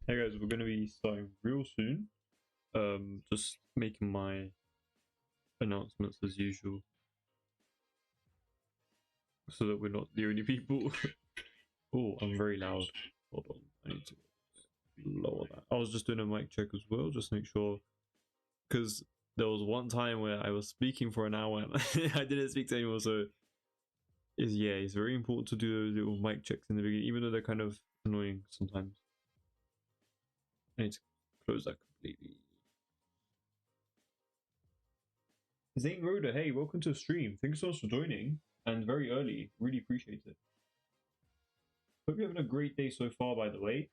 Hey guys, we're going to be starting real soon. Just making my announcements as usual, so that we're not the only people. Oh, I'm very loud. Hold on, I need to lower that. I was just doing a mic check as well, just to make sure, because there was one time where I was speaking for an hour and I didn't speak to anyone. So it's very important to do those little mic checks in the beginning, even though they're kind of annoying sometimes. I need to close that completely. Zane Roda, hey, welcome to the stream. Thanks so much for joining, and very early. Really appreciate it. Hope you're having a great day so far, by the way.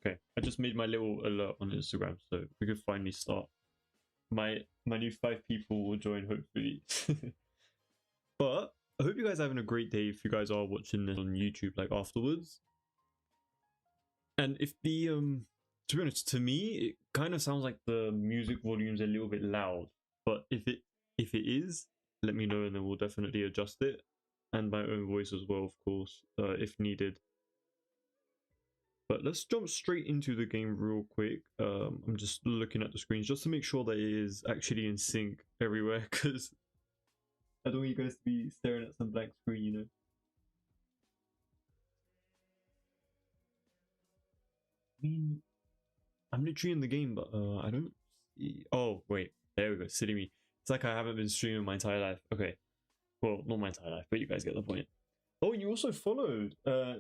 Okay, I just made my little alert on Instagram, so we could finally start. My new 5 people will join, hopefully. But I hope you guys are having a great day if you guys are watching this on YouTube, like, afterwards. And if the, to be honest, to me, it kind of sounds like the music volume's a little bit loud. But if it is, let me know and then we'll definitely adjust it. And my own voice as well, of course, if needed. But let's jump straight into the game real quick. I'm just looking at the screens just to make sure that it is actually in sync everywhere, because I don't want you guys to be staring at some blank screen, you know. I mean, I'm literally in the game, but I don't see. Oh wait, there we go. Silly me. It's like I haven't been streaming my entire life. Okay, well, not my entire life, but you guys get the point. Oh, you also followed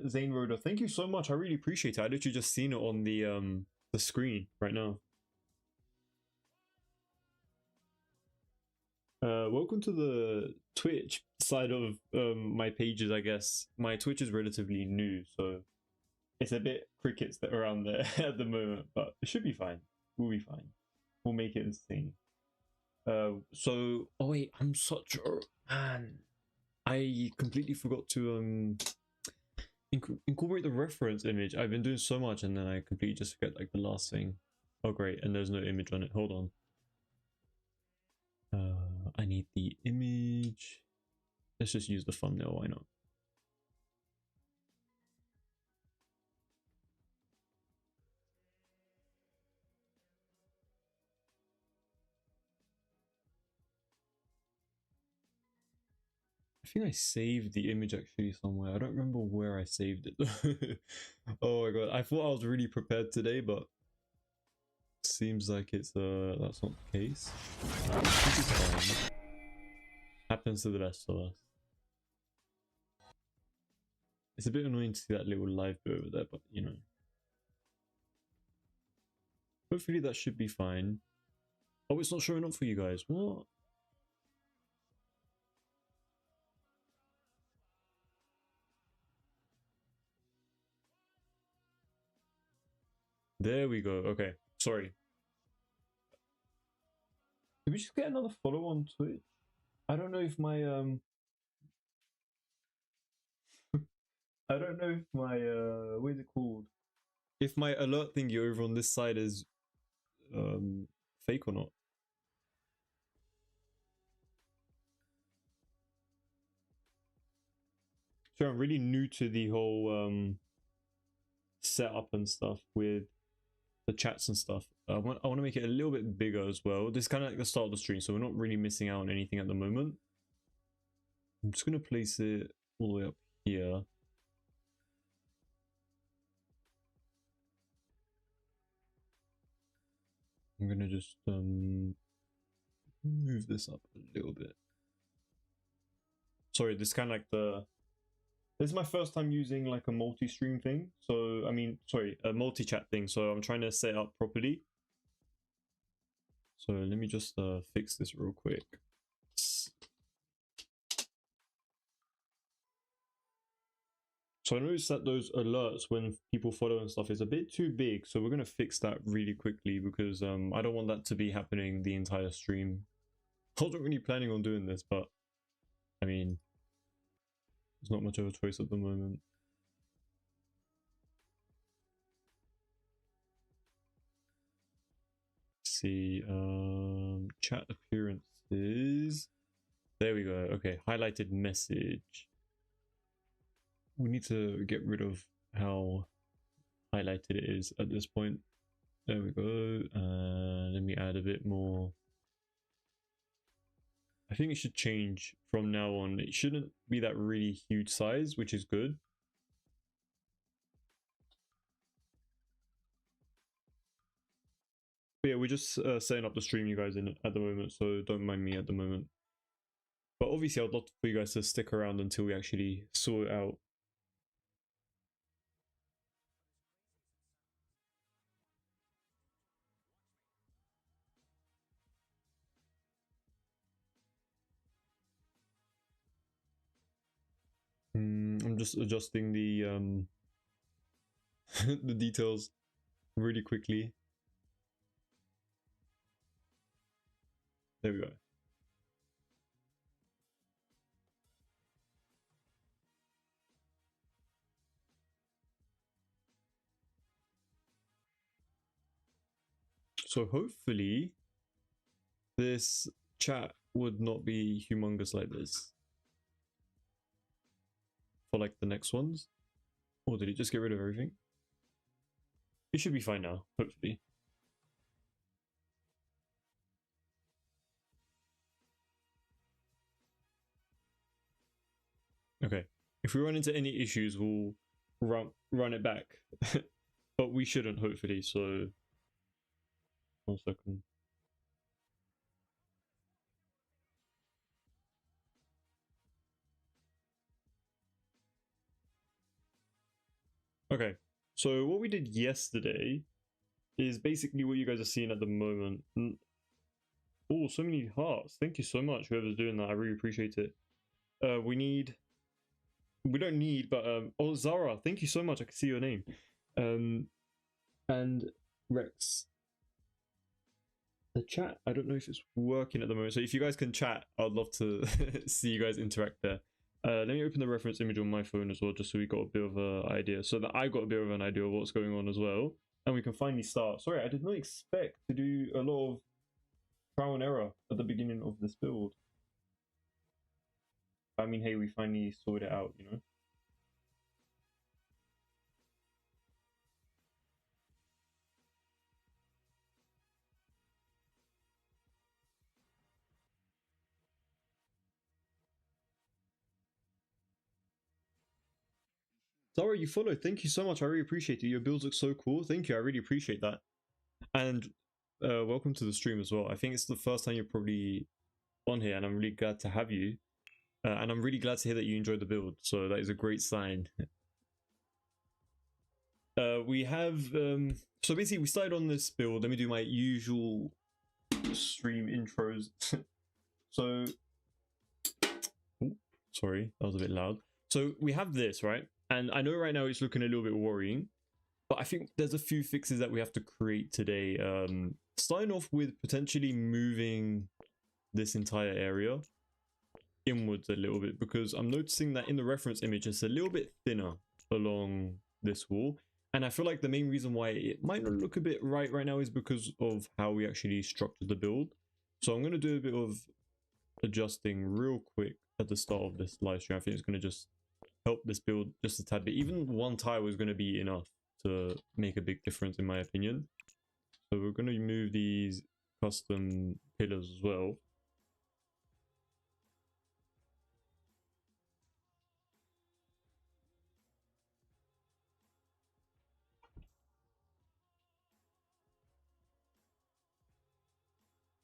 Zane Roda. Thank you so much. I really appreciate it. I literally just seen it on the screen right now. Welcome to the Twitch side of my pages, I guess. My Twitch is relatively new, so it's a bit crickets that are around there at the moment, but it should be fine. We'll be fine. We'll make it insane. So, oh wait, I'm such a man. I completely forgot to incorporate the reference image. I've been doing so much and then I completely just forget like the last thing. Oh great, and there's no image on it. Hold on. I need the image. Let's just use the thumbnail, why not? I think I saved the image actually somewhere. I don't remember where I saved it. Oh my god, I thought I was really prepared today, but seems like it's that's not the case. Happens to the best of us. It's a bit annoying to see that little live bit over there, but you know. Hopefully that should be fine. Oh, it's not showing up for you guys. What? There we go. Okay. Sorry. Did we just get another follow on Twitch? I don't know if my I don't know if my what is it called? If my alert thingy over on this side is fake or not. So I'm really new to the whole setup and stuff with the chats and stuff. I want to make it a little bit bigger as well. This is kind of like the start of the stream, so we're not really missing out on anything at the moment. I'm just gonna place it all the way up here. I'm gonna just move this up a little bit. Sorry, this is kind of like this is my first time using like a multi-stream thing. So I mean, sorry, a multi-chat thing. So I'm trying to set it up properly. So let me just fix this real quick. So I noticed that those alerts when people follow and stuff is a bit too big. So we're going to fix that really quickly because I don't want that to be happening the entire stream. I wasn't really planning on doing this, but I mean, there's not much of a choice at the moment. Let's see, chat appearances. There we go. Okay, highlighted message. we need to get rid of how highlighted it is at this point. There we go. Let me add a bit more. I think it should change from now on. It shouldn't be that really huge size, which is good. But yeah, we're just setting up the stream, you guys, in at the moment, so don't mind me at the moment. But obviously, I'd love for you guys to stick around until we actually sort it out. I'm just adjusting the the details really quickly. There we go. So hopefully this chat would not be humongous like this for like the next ones. Or did it just get rid of everything? It should be fine now, hopefully. Okay. If we run into any issues, we'll run it back. But we shouldn't, hopefully, so 1 second. Okay, so what we did yesterday is basically what you guys are seeing at the moment. Oh, so many hearts. Thank you so much, whoever's doing that. I really appreciate it. We don't need, but oh, Zara, thank you so much. I can see your name. And Rex. The chat, I don't know if it's working at the moment. So if you guys can chat, I'd love to see you guys interact there. Let me open the reference image on my phone as well, just so we got a bit of an idea, so that I got a bit of an idea of what's going on as well, and we can finally start. Sorry, I did not expect to do a lot of trial and error at the beginning of this build. I mean, hey, we finally sorted it out, you know? Zara, you followed. Thank you so much. I really appreciate it. Your builds look so cool. Thank you. I really appreciate that. And welcome to the stream as well. I think it's the first time you're probably on here, and I'm really glad to have you. And I'm really glad to hear that you enjoyed the build. So that is a great sign. We have so basically we started on this build. Let me do my usual stream intros. So ooh, sorry, that was a bit loud. So we have this, right? And I know right now it's looking a little bit worrying, but I think there's a few fixes that we have to create today. Starting off with potentially moving this entire area inwards a little bit, because I'm noticing that in the reference image it's a little bit thinner along this wall, and I feel like the main reason why it might not look a bit right now is because of how we actually structured the build. So I'm going to do a bit of adjusting real quick at the start of this live stream. I think it's going to just help this build just a tad bit. Even one tile is going to be enough to make a big difference in my opinion. So we're going to move these custom pillars as well.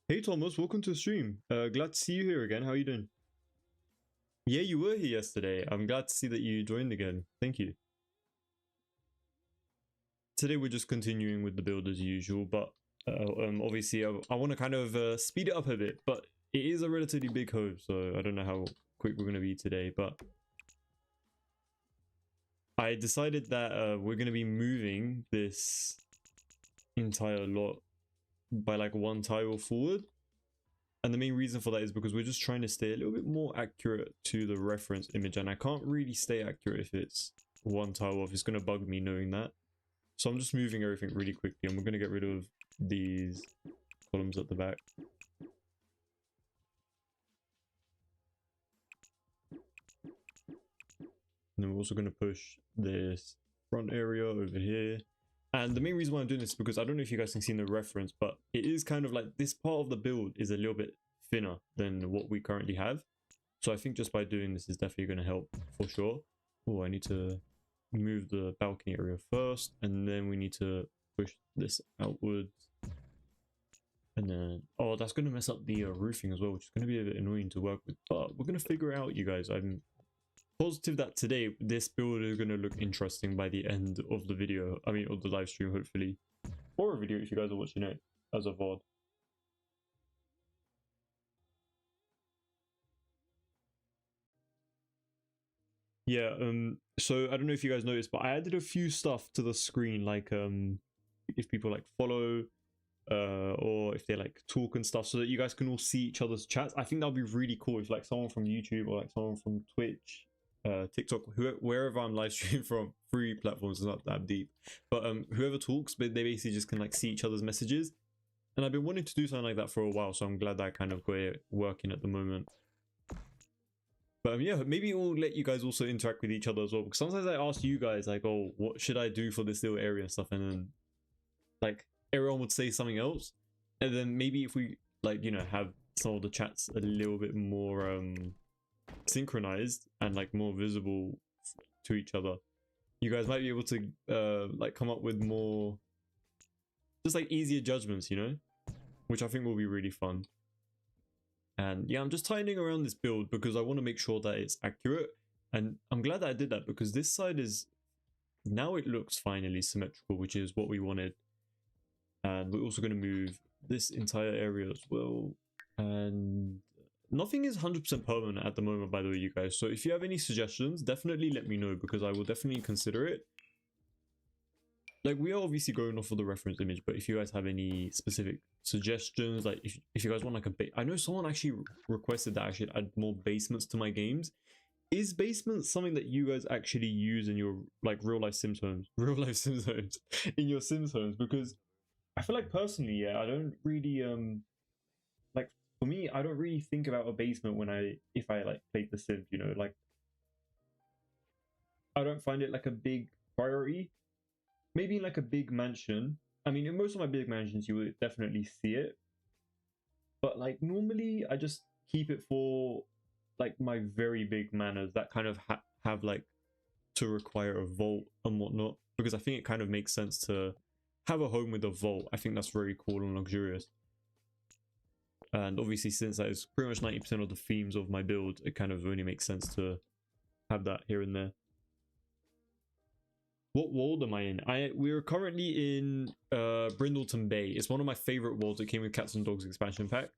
Hey Thomas, welcome to the stream. Glad to see you here again. How are you doing? Yeah, you were here yesterday. I'm glad to see that you joined again. Thank you. Today we're just continuing with the build as usual, but obviously I want to kind of speed it up a bit, but it is a relatively big home, so I don't know how quick we're going to be today, but I decided that we're going to be moving this entire lot by like 1 tile forward. And the main reason for that is because we're just trying to stay a little bit more accurate to the reference image, and I can't really stay accurate if it's 1 tile off. It's going to bug me knowing that. So I'm just moving everything really quickly, and we're going to get rid of these columns at the back. and then we're also going to push this front area over here. And the main reason why I'm doing this is because I don't know if you guys can see in the reference, but it is kind of like this part of the build is a little bit thinner than what we currently have. So I think just by doing this is definitely going to help for sure. Oh, I need to move the balcony area first, and then we need to push this outwards. And then, oh, that's going to mess up the roofing as well, which is going to be a bit annoying to work with. But we're going to figure it out, you guys. I'm positive that today this build is going to look interesting by the end of the video. I mean, of the live stream, hopefully. Or a video if you guys are watching it as a VOD. Yeah, so I don't know if you guys noticed, but I added a few stuff to the screen, like if people like follow or if they like talk and stuff, so that you guys can all see each other's chats. I think that'll be really cool if like someone from YouTube or like someone from Twitch, TikTok, wherever I'm live streaming from, free platforms is not that deep, but whoever talks, but they basically just can like see each other's messages. And I've been wanting to do something like that for a while, so I'm glad that I kind of got it working at the moment. But yeah, maybe it will let you guys also interact with each other as well, because sometimes I ask you guys like, oh, what should I do for this little area and stuff, and then like everyone would say something else, and then maybe if we like, you know, have some of the chats a little bit more synchronized and like more visible to each other, you guys might be able to like come up with more just like easier judgments, you know, which I think will be really fun. And yeah, I'm just tightening around this build because I want to make sure that it's accurate, and I'm glad that I did that because this side is now, it looks finally symmetrical, which is what we wanted. And we're also going to move this entire area as well, and nothing is 100% permanent at the moment, by the way, you guys. So if you have any suggestions, definitely let me know, because I will definitely consider it. Like, we are obviously going off of the reference image, but if you guys have any specific suggestions, like if you guys want like I know someone actually requested that I should add more basements to my games. Is basements something that you guys actually use in your like real life Sims homes in your Sims homes? Because I feel like personally, yeah, I don't really like, for me, I don't really think about a basement when if I like play The Sims, you know, like I don't find it like a big priority. Maybe in like a big mansion. I mean, in most of my big mansions, you would definitely see it. But like normally, I just keep it for like my very big manors that kind of have like to require a vault and whatnot. Because I think it kind of makes sense to have a home with a vault. I think that's very cool and luxurious. And obviously, since that is pretty much 90% of the themes of my build, it kind of only makes sense to have that here and there. What world am I in? We're currently in Brindleton Bay. It's one of my favorite worlds. It came with Cats and Dogs expansion pack.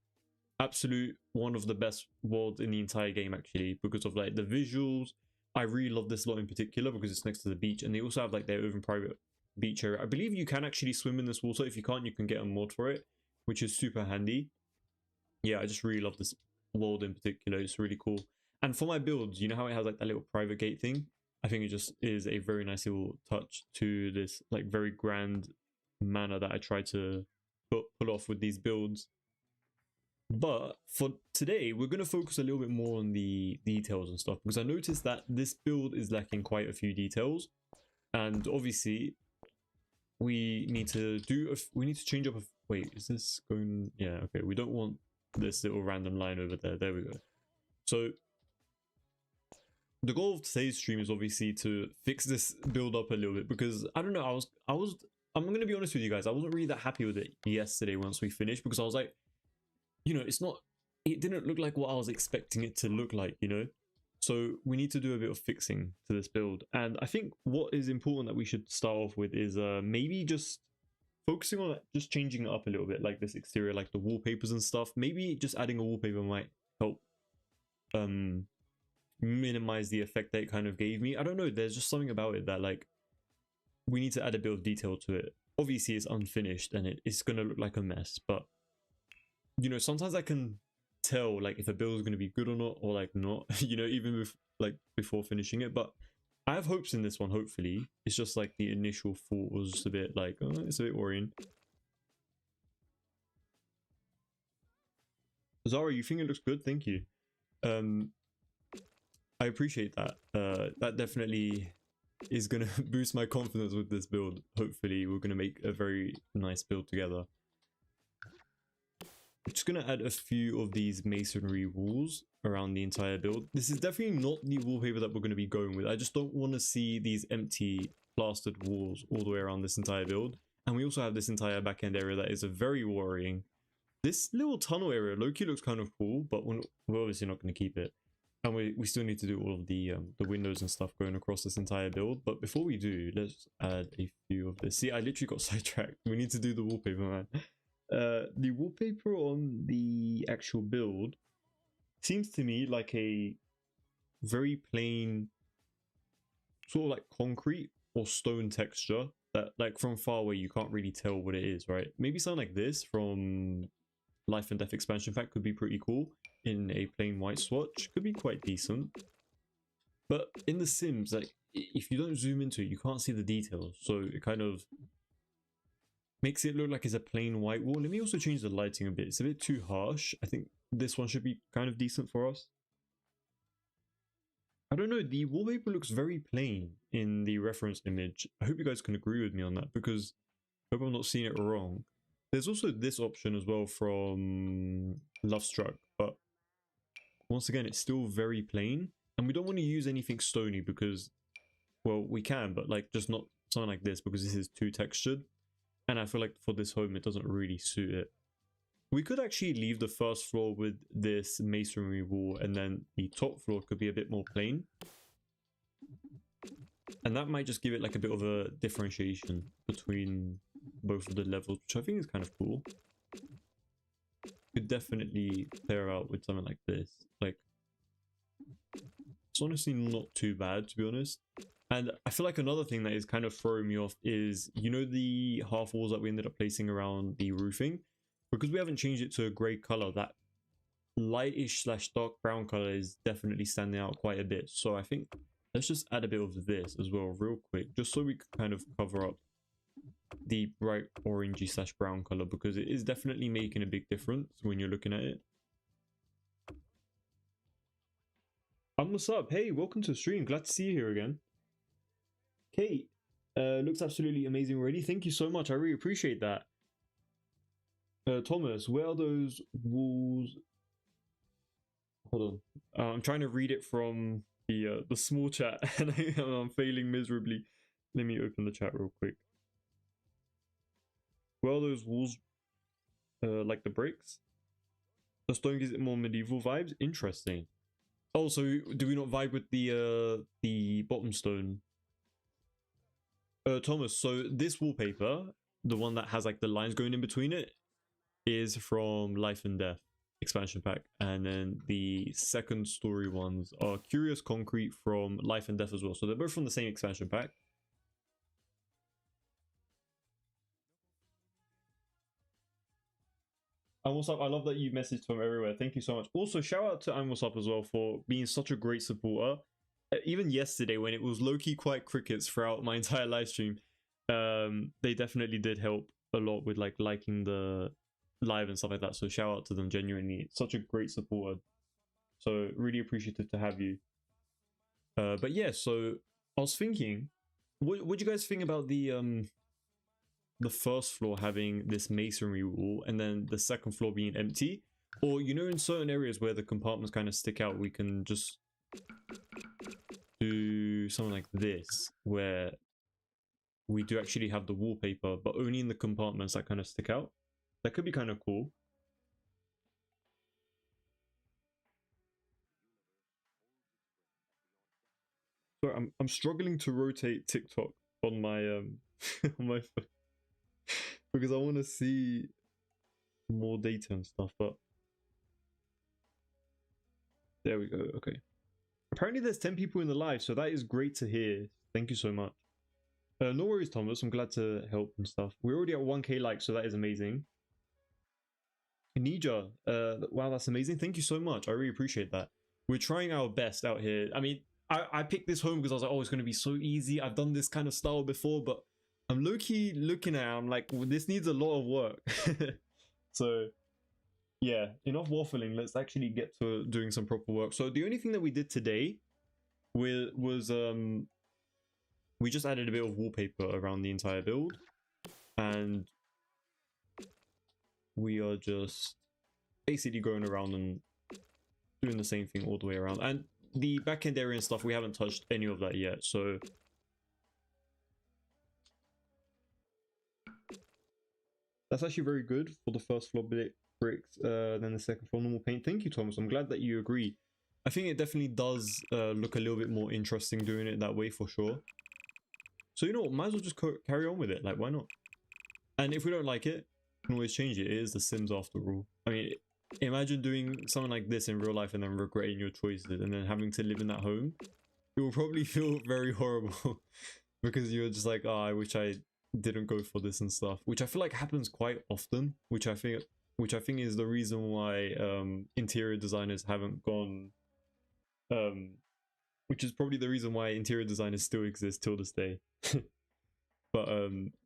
Absolute one of the best worlds in the entire game, actually, because of like the visuals. I really love this lot in particular because it's next to the beach, and they also have like their own private beach area. I believe you can actually swim in this water. If you can't, you can get a mod for it, which is super handy. Yeah, I just really love this world in particular. It's really cool. And for my builds, you know how it has like that little private gate thing? I think it just is a very nice little touch to this like very grand manner that I try to pull off with these builds. But for today, we're going to focus a little bit more on the details and stuff, because I noticed that this build is lacking quite a few details, and obviously we need to change up wait, is this going? Yeah, okay, we don't want this little random line over there we go. So the goal of today's stream is obviously to fix this build up a little bit, because I don't know, I'm gonna be honest with you guys, I wasn't really that happy with it yesterday once we finished, because I was like, you know, it didn't look like what I was expecting it to look like, you know. So we need to do a bit of fixing to this build, and I think what is important that we should start off with is maybe just focusing on just changing it up a little bit, like this exterior, like the wallpapers and stuff. Maybe just adding a wallpaper might help minimize the effect that it kind of gave me. I don't know, there's just something about it that like we need to add a bit of detail to it. Obviously it's unfinished and it's gonna look like a mess, but you know, sometimes I can tell like if a build is going to be good or not, or like not, you know, even with like before finishing it. But I have hopes in this one, hopefully. It's just like the initial thought was just a bit like, oh, it's a bit worrying. Zara, you think it looks good? Thank you. I I appreciate that. That definitely is gonna boost my confidence with this build. Hopefully we're gonna make a very nice build together. I'm just gonna add a few of these masonry walls around the entire build. This is definitely not the wallpaper that we're going to be going with. I just don't want to see these empty plastered walls all the way around this entire build. And we also have this entire back end area that is a very worrying. This little tunnel area, low-key looks kind of cool, but we're obviously not going to keep it. And we still need to do all of the windows and stuff going across this entire build. But before we do, let's add a few of this. See, I literally got sidetracked. We need to do the wallpaper, man. The wallpaper on the actual build seems to me like a very plain sort of like concrete or stone texture that like from far away you can't really tell what it is, right? Maybe something like this from Life and Death expansion pack could be pretty cool in a plain white swatch, could be quite decent. But in The Sims, like if you don't zoom into it, you can't see the details, so it kind of makes it look like it's a plain white wall. Let me also change the lighting a bit. It's a bit too harsh. I think this one should be kind of decent for us. I don't know, the wallpaper looks very plain in the reference image. I hope you guys can agree with me on that, because I hope I'm not seeing it wrong. There's also this option as well from Lovestruck, but once again, it's still very plain. And we don't want to use anything stony because, well, we can, but like just not something like this because this is too textured. And I feel like for this home, it doesn't really suit it. We could actually leave the first floor with this masonry wall, and then the top floor could be a bit more plain. And that might just give it like a bit of a differentiation between both of the levels, which I think is kind of cool. Could definitely pair out with something like this. Like, it's honestly not too bad, to be honest. And I feel like another thing that is kind of throwing me off is, you know, the half walls that we ended up placing around the roofing? Because we haven't changed it to a grey colour, that lightish / dark brown colour is definitely standing out quite a bit. So I think let's just add a bit of this as well real quick, just so we can kind of cover up the bright orangey / brown colour, because it is definitely making a big difference when you're looking at it. What's up? Hey, welcome to the stream. Glad to see you here again. Kate, looks absolutely amazing already. Thank you so much. I really appreciate that. Thomas, where are those walls? Hold on. I'm trying to read it from the small chat, and I'm failing miserably. Let me open the chat real quick. Where are those walls? Like the bricks? The stone gives it more medieval vibes. Interesting. Oh, so do we not vibe with the bottom stone? Thomas, so this wallpaper, the one that has like the lines going in between it, is from Life and Death expansion pack, and then the second story ones are Curious Concrete from Life and Death as well, so they're both from the same expansion pack. And what's up? I love that you messaged from everywhere. Thank you so much. Also, shout out to I'm What's Up as well for being such a great supporter. Even yesterday when it was low-key quite crickets throughout my entire live stream, they definitely did help a lot with like liking the live and stuff like that, so shout out to them. Genuinely such a great supporter, so really appreciative to have you. But yeah, so I was thinking, what do you guys think about the first floor having this masonry wall and then the second floor being empty? Or, you know, in certain areas where the compartments kind of stick out, we can just do something like this where we do actually have the wallpaper, but only in the compartments that kind of stick out. That could be kind of cool. So I'm struggling to rotate TikTok on my on my phone because I want to see more data and stuff, but there we go. Okay. Apparently there's 10 people in the live, so that is great to hear. Thank you so much. No worries, Thomas. I'm glad to help and stuff. We're already at 1k likes, so that is amazing. Nija, wow, that's amazing. Thank you so much. I really appreciate that. We're trying our best out here. I mean, I picked this home because I was like, oh, it's going to be so easy. I've done this kind of style before, but I'm low-key looking at it. I'm like, well, this needs a lot of work. So, yeah, enough waffling. Let's actually get to doing some proper work. So the only thing that we did today we just added a bit of wallpaper around the entire build, and we are just basically going around and doing the same thing all the way around. And the back-end area and stuff, we haven't touched any of that yet, so that's actually very good for the first floor bricks, then the second floor normal paint. Thank you, Thomas. I'm glad that you agree. I think it definitely does look a little bit more interesting doing it that way for sure. So you know what, might as well just carry on with it. Like, why not? And if we don't like it, we can always change it. It is The Sims after all. I mean, imagine doing something like this in real life and then regretting your choices and then having to live in that home. It will probably feel very horrible because you're just like, oh, I wish I didn't go for this and stuff, which I feel like happens quite often, which I think is the reason why interior designers haven't gone, which is probably the reason why interior designers still exist till this day. But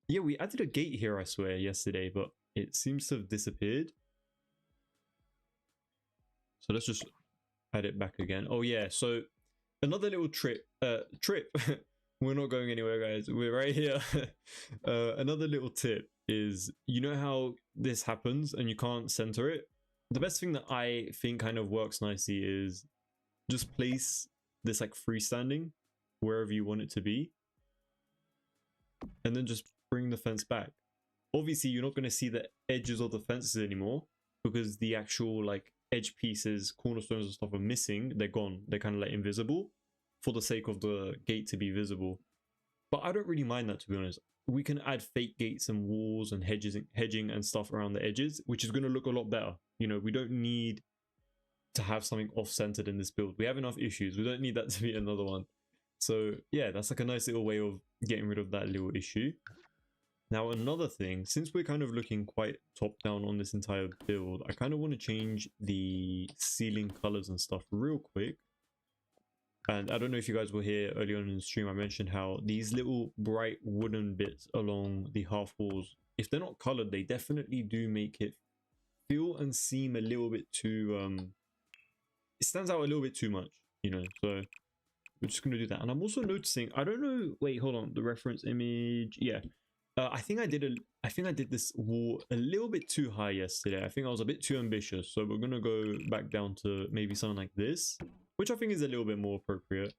yeah, we added a gate here, I swear, yesterday, but it seems to have disappeared. So let's just add it back again. Oh yeah, so another little trip. We're not going anywhere, guys. We're right here. Another little tip is, you know how this happens and you can't center it? The best thing that I think kind of works nicely is just place this like freestanding wherever you want it to be. And then just bring the fence back. Obviously, you're not going to see the edges of the fences anymore because the actual like edge pieces, cornerstones and stuff are missing. They're gone. They're kind of like invisible for the sake of the gate to be visible. But I don't really mind that, to be honest. We can add fake gates and walls and hedging and stuff around the edges, which is going to look a lot better. You know, we don't need to have something off-centered in this build. We have enough issues. We don't need that to be another one. So yeah, that's like a nice little way of getting rid of that little issue. Now another thing, since we're kind of looking quite top down on this entire build, I kind of want to change the ceiling colors and stuff real quick. And I don't know if you guys were here early on in the stream, I mentioned how these little bright wooden bits along the half walls, if they're not colored, they definitely do make it feel and seem a little bit too, it stands out a little bit too much, you know, so we're just going to do that. And I'm also noticing, I don't know, wait, hold on, the reference image, yeah. I think I did this wall a little bit too high yesterday. I think I was a bit too ambitious. So we're going to go back down to maybe something like this, which I think is a little bit more appropriate.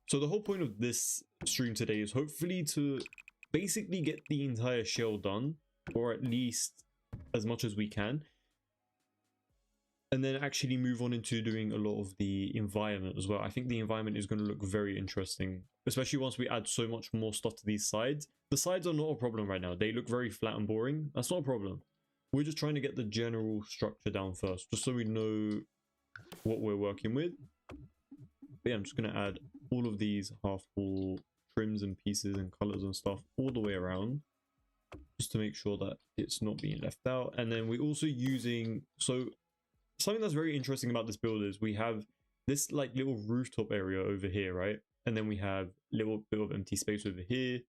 So the whole point of this stream today is hopefully to basically get the entire shell done, or at least as much as we can. And then actually move on into doing a lot of the environment as well. I think the environment is going to look very interesting, especially once we add so much more stuff to these sides. The sides are not a problem right now. They look very flat and boring. That's not a problem. We're just trying to get the general structure down first, just so we know what we're working with. But yeah, I'm just going to add all of these half wall trims and pieces and colors and stuff all the way around, just to make sure that it's not being left out. And then we're also using, so something that's very interesting about this build is we have this like little rooftop area over here, right? And then we have a little bit of empty space over here.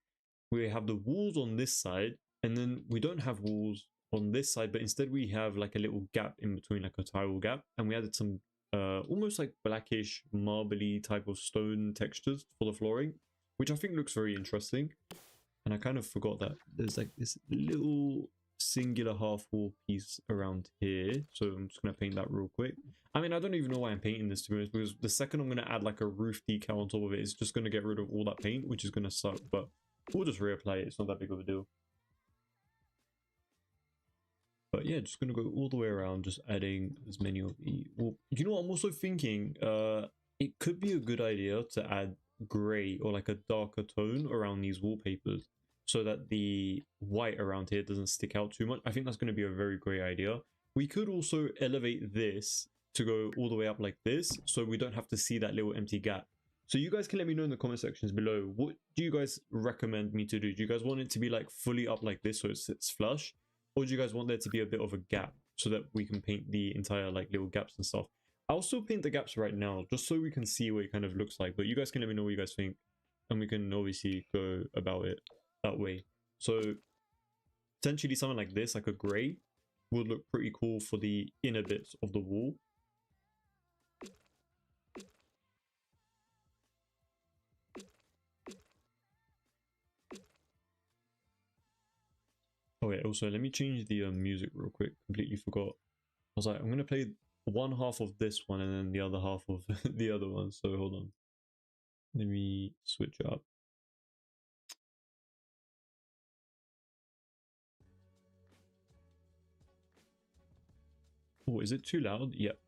We have the walls on this side, and then we don't have walls on this side, but instead we have like a little gap in between, like a tile gap. And we added some almost like blackish marbly type of stone textures for the flooring, which I think looks very interesting. And I kind of forgot that there's like this little singular half wall piece around here, so I'm just going to paint that real quick. I mean, I don't even know why I'm painting this, to be honest, because the second I'm going to add like a roof decal on top of it, it's just going to get rid of all that paint, which is going to suck, but we'll just reapply it. It's not that big of a deal. But yeah, just going to go all the way around, just adding as many of the, well, you know what, I'm also thinking it could be a good idea to add gray or like a darker tone around these wallpapers, so that the white around here doesn't stick out too much. I think that's going to be a very great idea. We could also elevate this to go all the way up like this, so we don't have to see that little empty gap. So you guys can let me know in the comment sections below, what do you guys recommend me to do? Do you guys want it to be like fully up like this so it sits flush? Or do you guys want there to be a bit of a gap so that we can paint the entire like little gaps and stuff? I'll still paint the gaps right now, just so we can see what it kind of looks like. But you guys can let me know what you guys think, and we can obviously go about it that way. So potentially something like this, like a gray, would look pretty cool for the inner bits of the wall. Okay, also let me change the music real quick. Completely forgot. I was like, I'm gonna play one half of this one and then the other half of the other one. So hold on. Let me switch it up. Oh, is it too loud? Yep.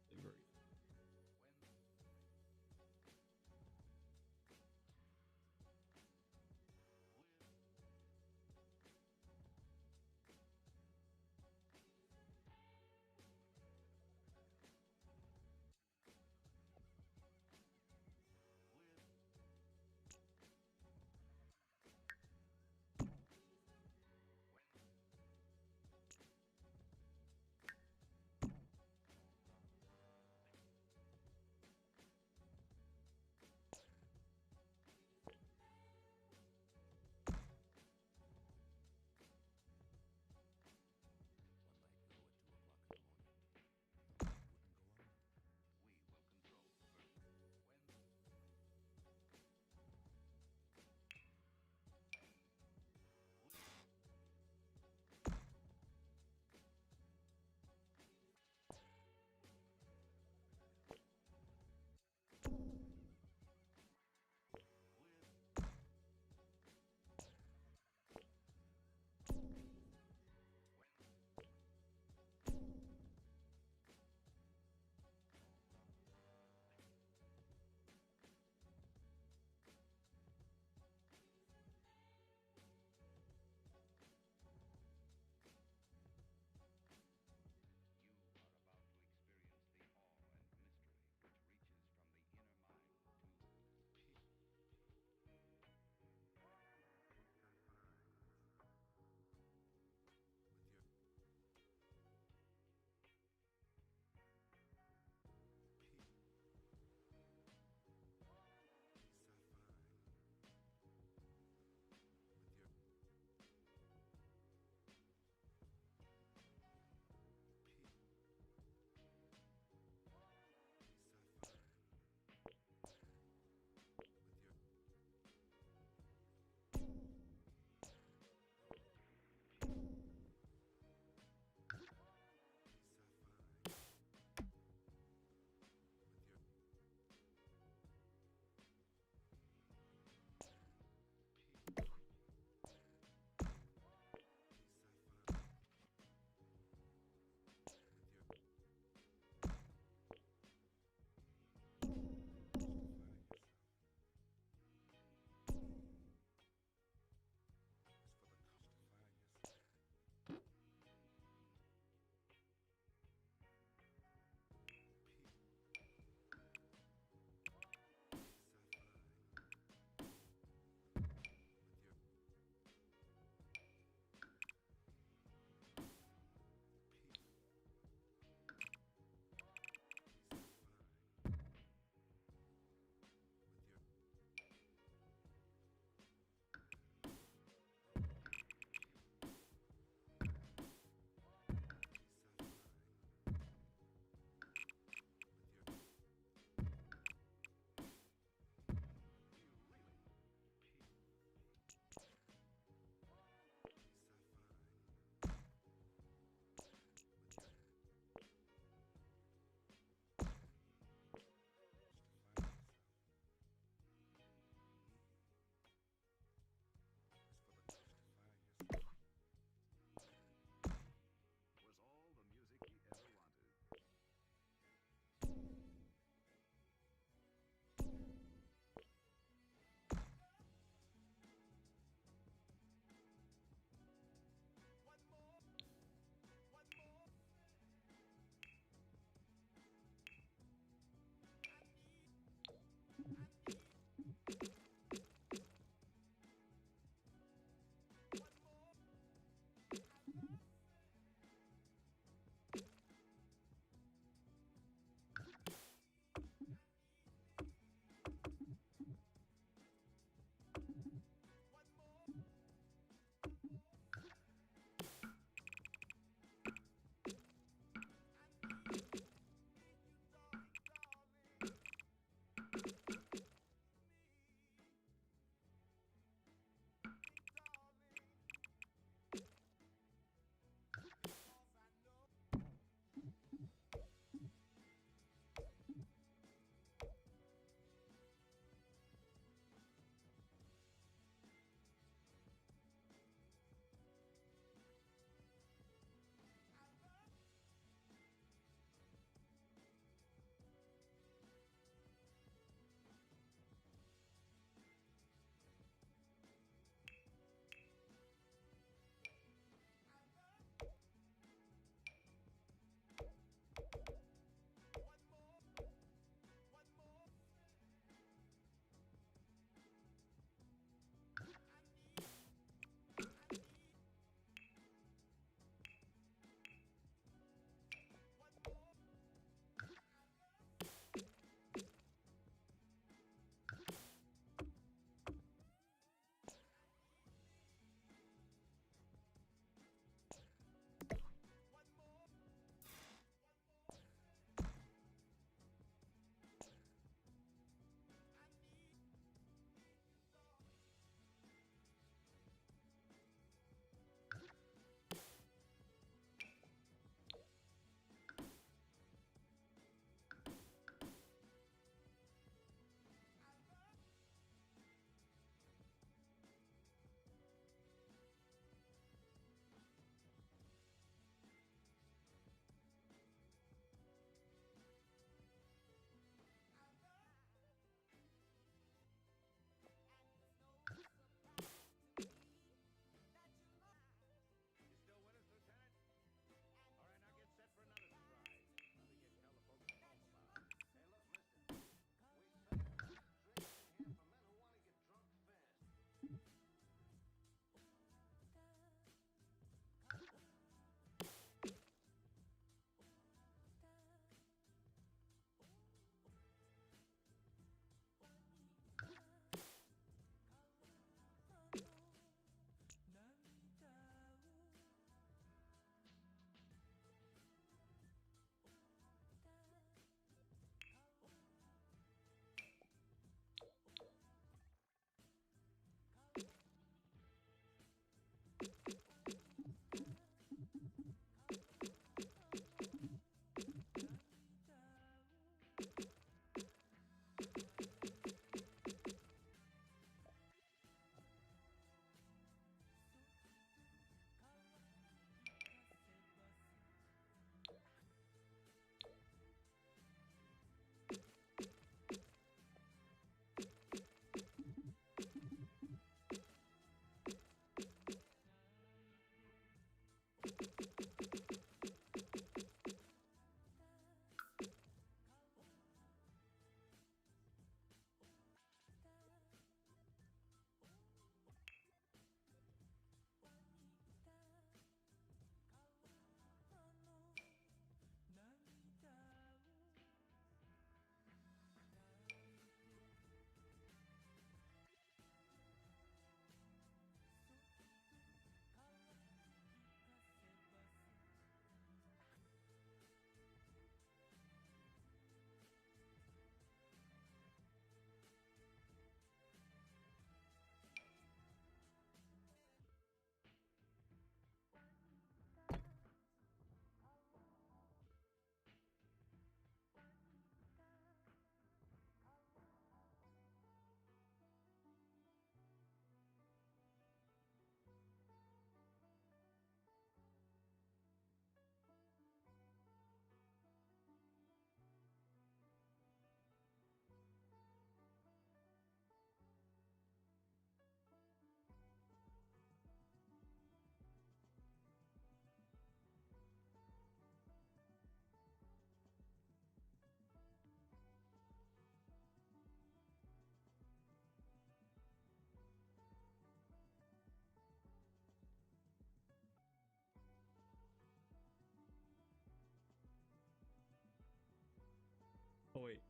Oh wait,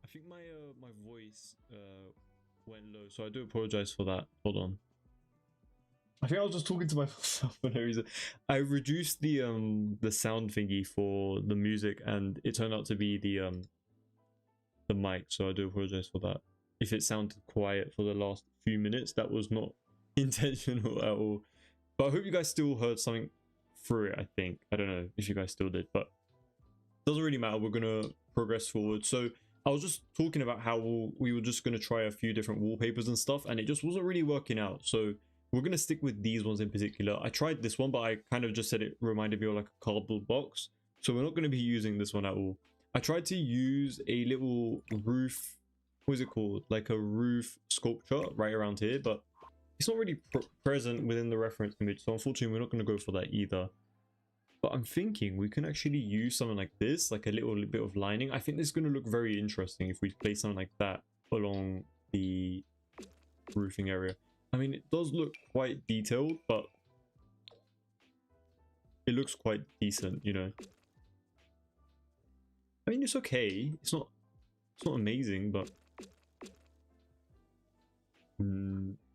I think my my voice went low, so I do apologize for that. Hold on. I think I was just talking to myself for no reason. I reduced the sound thingy for the music, and it turned out to be the mic, so I do apologize for that. If it sounded quiet for the last few minutes, that was not intentional at all. But I hope you guys still heard something through it. I think, I don't know if you guys still did, but it doesn't really matter. We're gonna progress forward. So I was just talking about how we were just gonna try a few different wallpapers and stuff, and it just wasn't really working out. So we're gonna stick with these ones in particular. I tried this one, but I kind of just said it reminded me of like a cardboard box, so we're not gonna be using this one at all. I tried to use a little roof, what is it called, like a roof sculpture right around here, but it's not really present within the reference image, so unfortunately we're not going to go for that either. But I'm thinking we can actually use something like this, like a little bit of lining. I think this is going to look very interesting if we place something like that along the roofing area. I mean, it does look quite detailed, but it looks quite decent, you know. I mean, it's okay. It's not amazing, but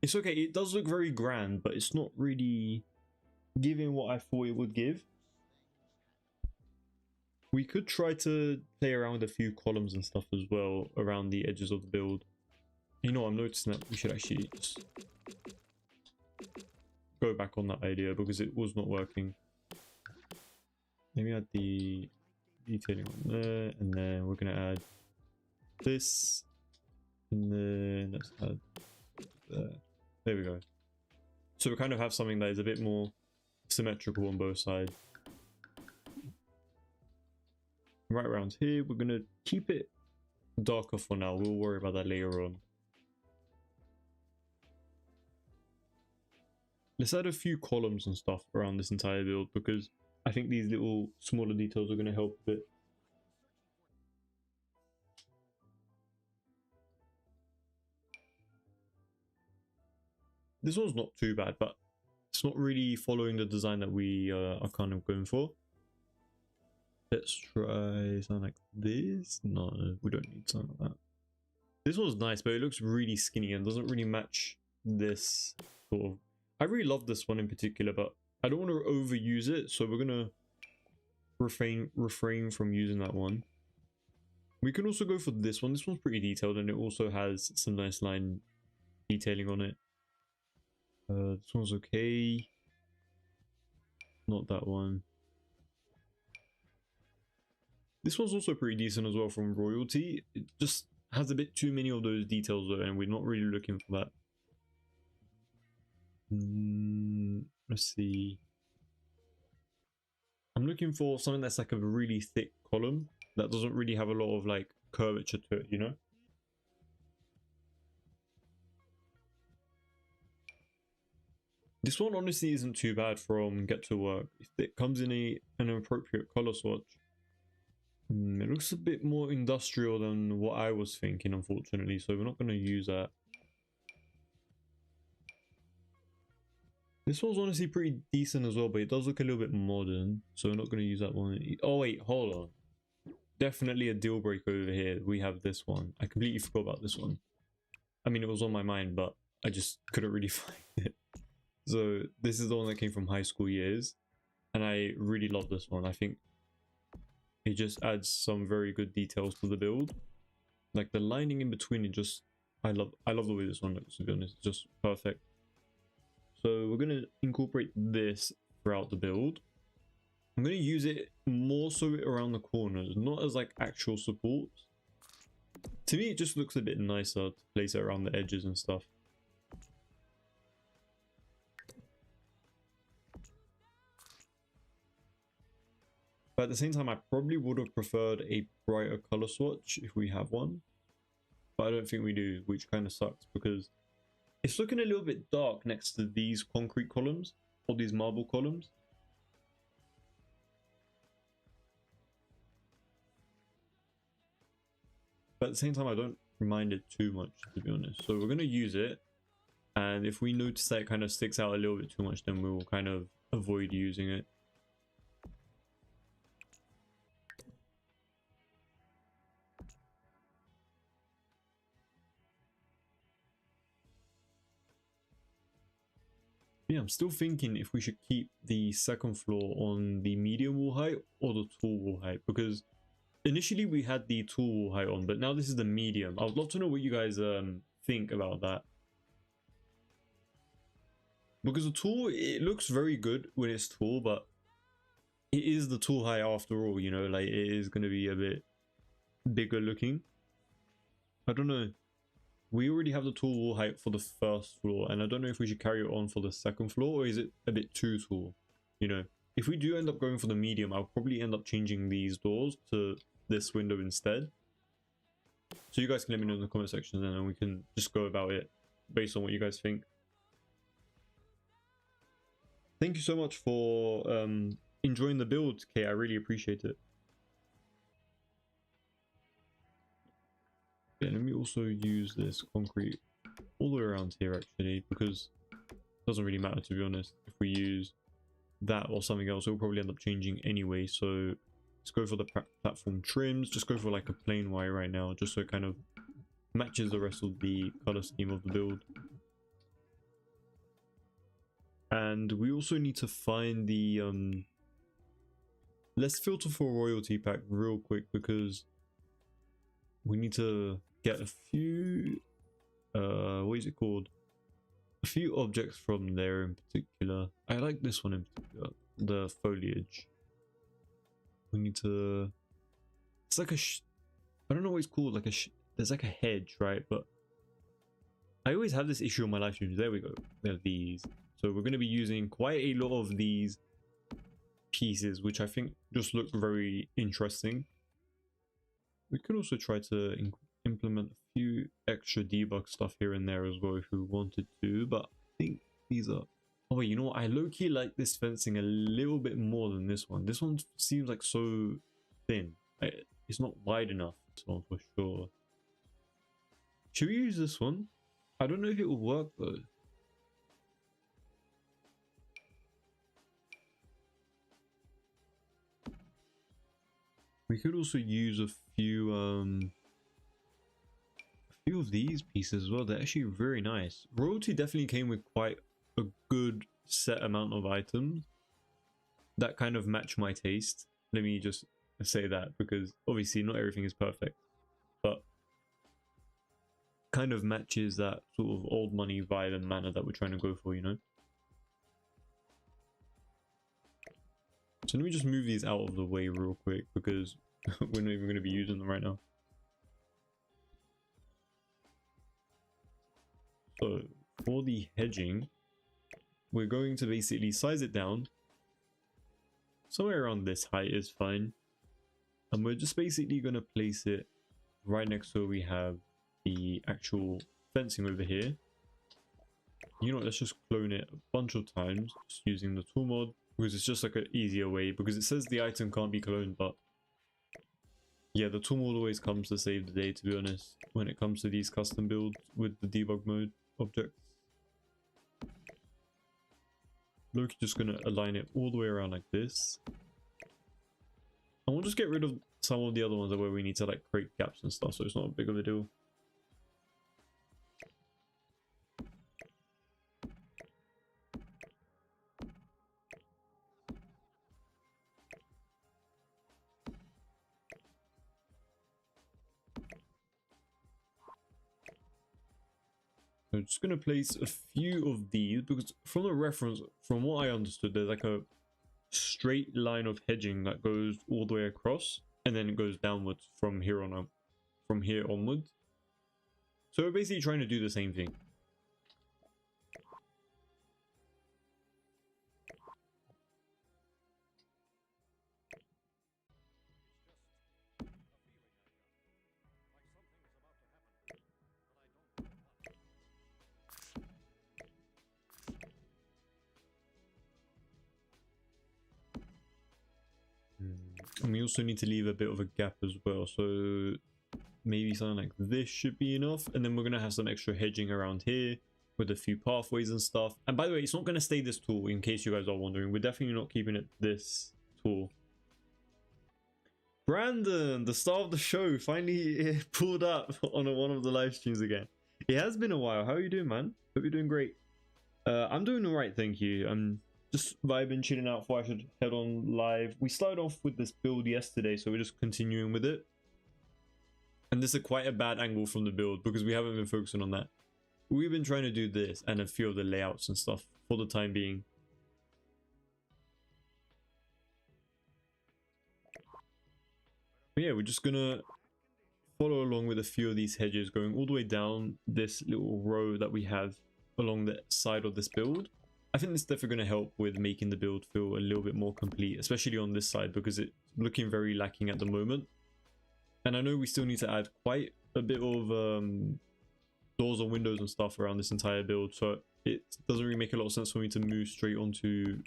it's okay. It does look very grand, but it's not really giving what I thought it would give. We could try to play around with a few columns and stuff as well around the edges of the build. You know, I'm noticing that we should actually just go back on that idea because it was not working. Maybe add the detailing on there, and then we're gonna add this, and then let's add there. There we go. So we kind of have something that is a bit more symmetrical on both sides. Right around here, we're gonna keep it darker for now. We'll worry about that later on. Let's add a few columns and stuff around this entire build because I think these little smaller details are going to help a bit. This one's not too bad, but it's not really following the design that we are kind of going for. Let's try something like this. No, we don't need something like that. This one's nice, but it looks really skinny and doesn't really match this sort of. I really love this one in particular, but I don't want to overuse it, so we're gonna refrain from using that one. We can also go for this one. This one's pretty detailed, and it also has some nice line detailing on it. This one's okay. Not that one. This one's also pretty decent as well from Royalty. It just has a bit too many of those details though, and we're not really looking for that. Let's see. I'm looking for something that's like a really thick column that doesn't really have a lot of like curvature to it, you know? This one honestly isn't too bad from Get to Work. If it comes in an appropriate color swatch. It looks a bit more industrial than what I was thinking, unfortunately, so we're not going to use that. This one's honestly pretty decent as well, but it does look a little bit modern, so we're not going to use that one. Oh wait, hold on. Definitely a deal breaker over here. We have this one. I completely forgot about this one. I mean, it was on my mind, but I just couldn't really find it. So this is the one that came from High School Years, and I really love this one. I think it just adds some very good details to the build. Like the lining in between, it just I love the way this one looks, to be honest. It's just perfect. So we're going to incorporate this throughout the build. I'm going to use it more so around the corners, not as like actual support. To me, it just looks a bit nicer to place it around the edges and stuff. But at the same time, I probably would have preferred a brighter color swatch if we have one. But I don't think we do, which kind of sucks because it's looking a little bit dark next to these concrete columns or these marble columns. But at the same time, I don't mind it too much, to be honest. So we're going to use it. And if we notice that it kind of sticks out a little bit too much, then we will kind of avoid using it. Yeah, I'm still thinking if we should keep the second floor on the medium wall height or the tall wall height, because initially we had the tall wall height on, but now this is the medium. I would love to know what you guys think about that. Because the tall, it looks very good when it's tall, but it is the tall height after all, you know, like it is going to be a bit bigger looking. I don't know. We already have the tall wall height for the first floor, and I don't know if we should carry it on for the second floor, or is it a bit too tall? You know, if we do end up going for the medium, I'll probably end up changing these doors to this window instead. So you guys can let me know in the comment section, and then we can just go about it based on what you guys think. Thank you so much for enjoying the build, Kay. I really appreciate it. Yeah, let me also use this concrete all the way around here actually, because it doesn't really matter, to be honest. If we use that or something else, it will probably end up changing anyway. So let's go for the platform trims. Just go for like a plain white right now, just so it kind of matches the rest of the color scheme of the build. And we also need to find the let's filter for royalty pack real quick, because we need to get a few what is it called, a few objects from there in particular. I like this one in particular, the foliage. We need to, it's like a I don't know what it's called, like a there's like a hedge, right? But I always have this issue on my live streams. There we go, there are these. So we're going to be using quite a lot of these pieces, which I think just look very interesting. We could also try to implement a few extra debug stuff here and there as well if we wanted to, but I think these are... Oh wait, you know what? I low-key like this fencing a little bit more than this one. This one seems like so thin. It's not wide enough, this one for sure. Should we use this one? I don't know if it will work though. We could also use a few of these pieces as well. They're actually very nice. Royalty definitely came with quite a good set amount of items that kind of match my taste. Let me just say that, because obviously not everything is perfect, but kind of matches that sort of old money vibe and manner that we're trying to go for, you know. So let me just move these out of the way real quick, because we're not even going to be using them right now. So for the hedging, we're going to basically size it down. Somewhere around this height is fine. And we're just basically going to place it right next to where we have the actual fencing over here. You know what, let's just clone it a bunch of times just using the tool mod, because it's just like an easier way, because it says the item can't be cloned, but yeah, the tool mod always comes to save the day, to be honest, when it comes to these custom builds with the debug mode objects. Loki's just going to align it all the way around like this. And we'll just get rid of some of the other ones where we need to like create gaps and stuff, so it's not a big of a deal. I'm just going to place a few of these, because from the reference, from what I understood, there's like a straight line of hedging that goes all the way across, and then it goes downwards from here on up, from here onwards. So we're basically trying to do the same thing. And we also need to leave a bit of a gap as well, so maybe something like this should be enough. And then we're going to have some extra hedging around here with a few pathways and stuff. And by the way, it's not going to stay this tall, in case you guys are wondering. We're definitely not keeping it this tall. Brandon, the star of the show, finally pulled up on one of the live streams again. It has been a while. How are you doing, man? Hope you're doing great. I'm doing alright, thank you. I'm just vibing, chilling out before I should head on live. We started off with this build yesterday, so we're just continuing with it. And this is quite a bad angle from the build because we haven't been focusing on that. We've been trying to do this and a few of the layouts and stuff for the time being. But yeah, we're just gonna follow along with a few of these hedges going all the way down this little row that we have along the side of this build. I think this is definitely going to help with making the build feel a little bit more complete, especially on this side because it's looking very lacking at the moment. And I know we still need to add quite a bit of doors and windows and stuff around this entire build, so it doesn't really make a lot of sense for me to move straight onto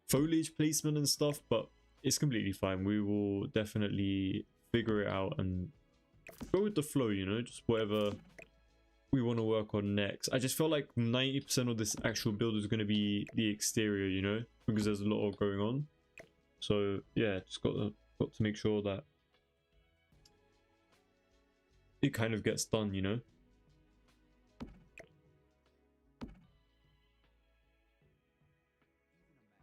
foliage placement and stuff, but it's completely fine. We will definitely figure it out and go with the flow, you know, just whatever we want to work on next. I just felt like 90% of this actual build is going to be the exterior, you know, because there's a lot of going on. So yeah, just got to make sure that it kind of gets done, you know.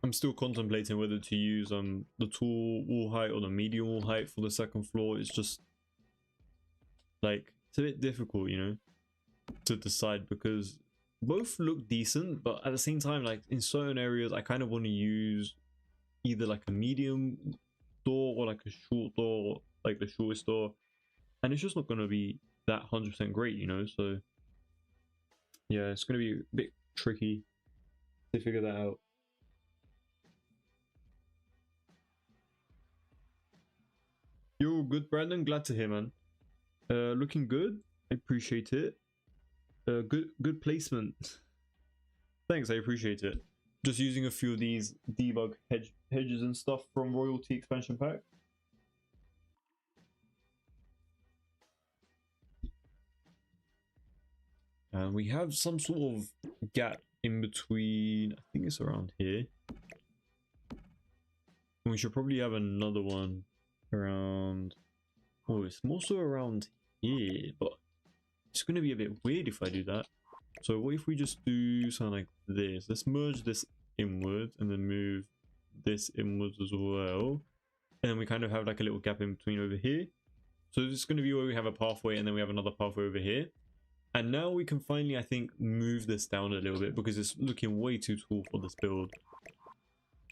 I'm still contemplating whether to use the tall wall height or the medium wall height for the second floor. It's just like it's a bit difficult, you know, to decide because both look decent, but at the same time, like in certain areas I kind of want to use either like a medium door or like a short door, like the shortest door, and it's just not going to be that 100% great, you know. So yeah, it's going to be a bit tricky to figure that out. You're all good, Brandon. Glad to hear, man. Looking good. I appreciate it. Good placement. Thanks, I appreciate it. Just using a few of these debug hedges and stuff from Royalty expansion pack. And we have some sort of gap in between. I think it's around here. And we should probably have another one around. Oh, it's more so around here, but it's going to be a bit weird if I do that. So what if we just do something like this? Let's merge this inwards and then move this inwards as well. And then we kind of have like a little gap in between over here. So this is going to be where we have a pathway and then we have another pathway over here. And now we can finally, I think, move this down a little bit because it's looking way too tall for this build.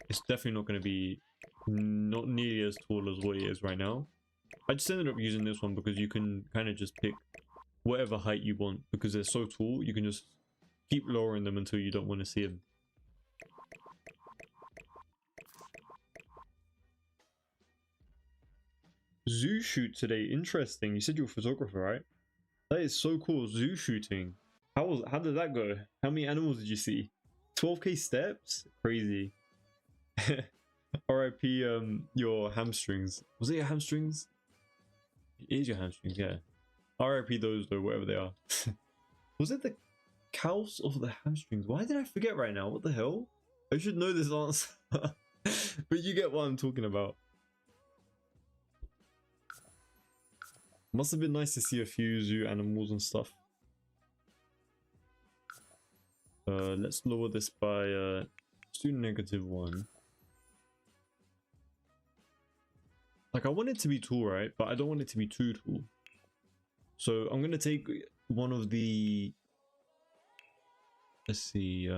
It's definitely not going to be not nearly as tall as what it is right now. I just ended up using this one because you can kind of just pick whatever height you want because they're so tall. You can just keep lowering them until you don't want to see them. Zoo shoot today. Interesting. You said you're a photographer, right? That is so cool. Zoo shooting. How did that go? How many animals did you see? 12k steps? Crazy. RIP your hamstrings. Was it your hamstrings? It is your hamstrings, yeah. RIP those though, whatever they are. Was it the calves of the hamstrings? Why did I forget right now? What the hell? I should know this answer. But you get what I'm talking about. Must have been nice to see a few zoo animals and stuff. Let's lower this by let's do -1. Like I want it to be tall, right? But I don't want it to be too tall. So I'm gonna take one of the. Let's see.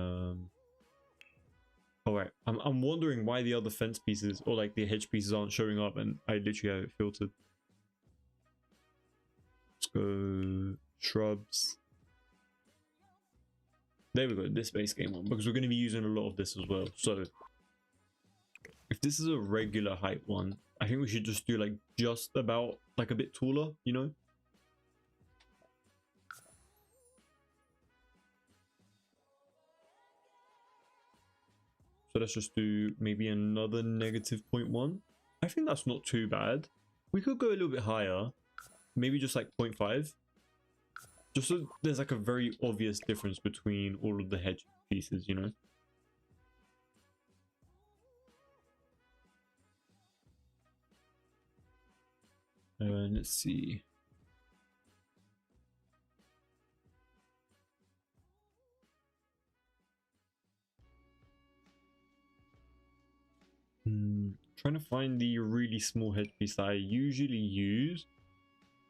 Alright, I'm wondering why the other fence pieces or like the hedge pieces aren't showing up, and I literally have it filtered. Let's go shrubs. There we go, this base game one, because we're going to be using a lot of this as well. So if this is a regular height one, I think we should just do like just about like a bit taller, you know? So let's just do maybe another -0.1. I think that's not too bad. We could go a little bit higher, maybe just like 0.5. Just so there's like a very obvious difference between all of the hedge pieces, you know? Let's see. trying to find the really small headpiece that I usually use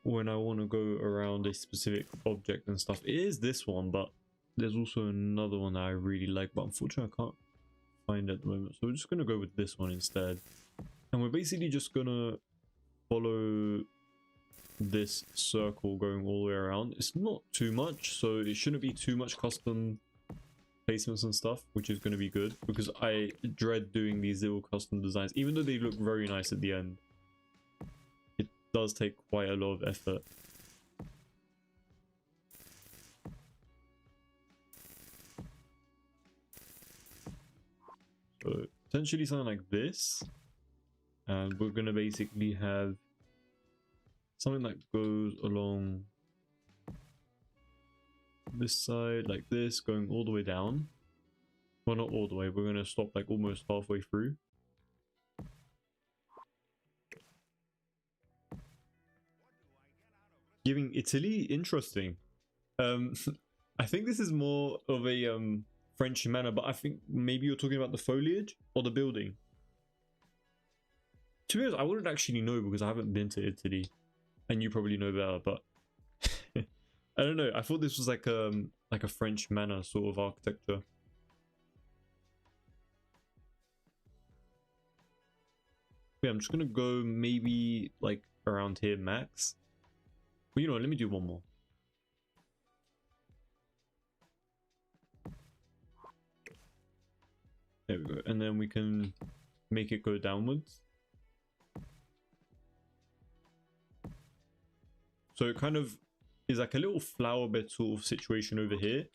when I want to go around a specific object and stuff. It is this one, but there's also another one that I really like, but unfortunately I can't find it at the moment. So we're just going to go with this one instead. And we're basically just going to follow this circle going all the way around. It's not too much, so it shouldn't be too much custom placements and stuff, which is going to be good, because I dread doing these little custom designs. Even though they look very nice at the end, it does take quite a lot of effort. So potentially something like this, and we're going to basically have something that goes along this side like this, going all the way down. Well, not all the way, we're going to stop like almost halfway through. Giving Italy? Interesting. I think this is more of a French manner, but I think maybe you're talking about the foliage or the building. To be honest, I wouldn't actually know because I haven't been to Italy, and you probably know better, but I don't know. I thought this was like a French manor sort of architecture. Yeah, I'm just gonna go maybe like around here max. Well, you know, let me do one more. There we go, and then we can make it go downwards. So it kind of is like a little flower bed sort of situation over here.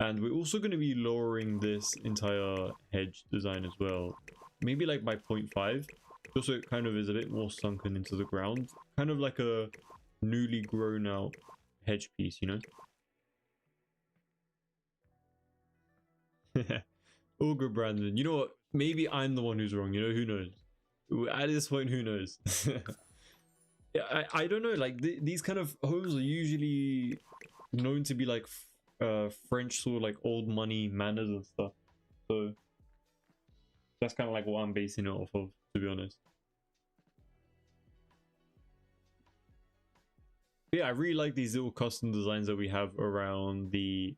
And we're also going to be lowering this entire hedge design as well. Maybe like by 0.5. Just so it kind of is a bit more sunken into the ground. Kind of like a newly grown out hedge piece, you know? All good, Brandon. You know what? Maybe I'm the one who's wrong, you know? Who knows? At this point, who knows? Yeah, I don't know. Like, these kind of homes are usually known to be like French sort of like old money manners and stuff. So that's kind of like what I'm basing it off of, to be honest. But yeah, I really like these little custom designs that we have around the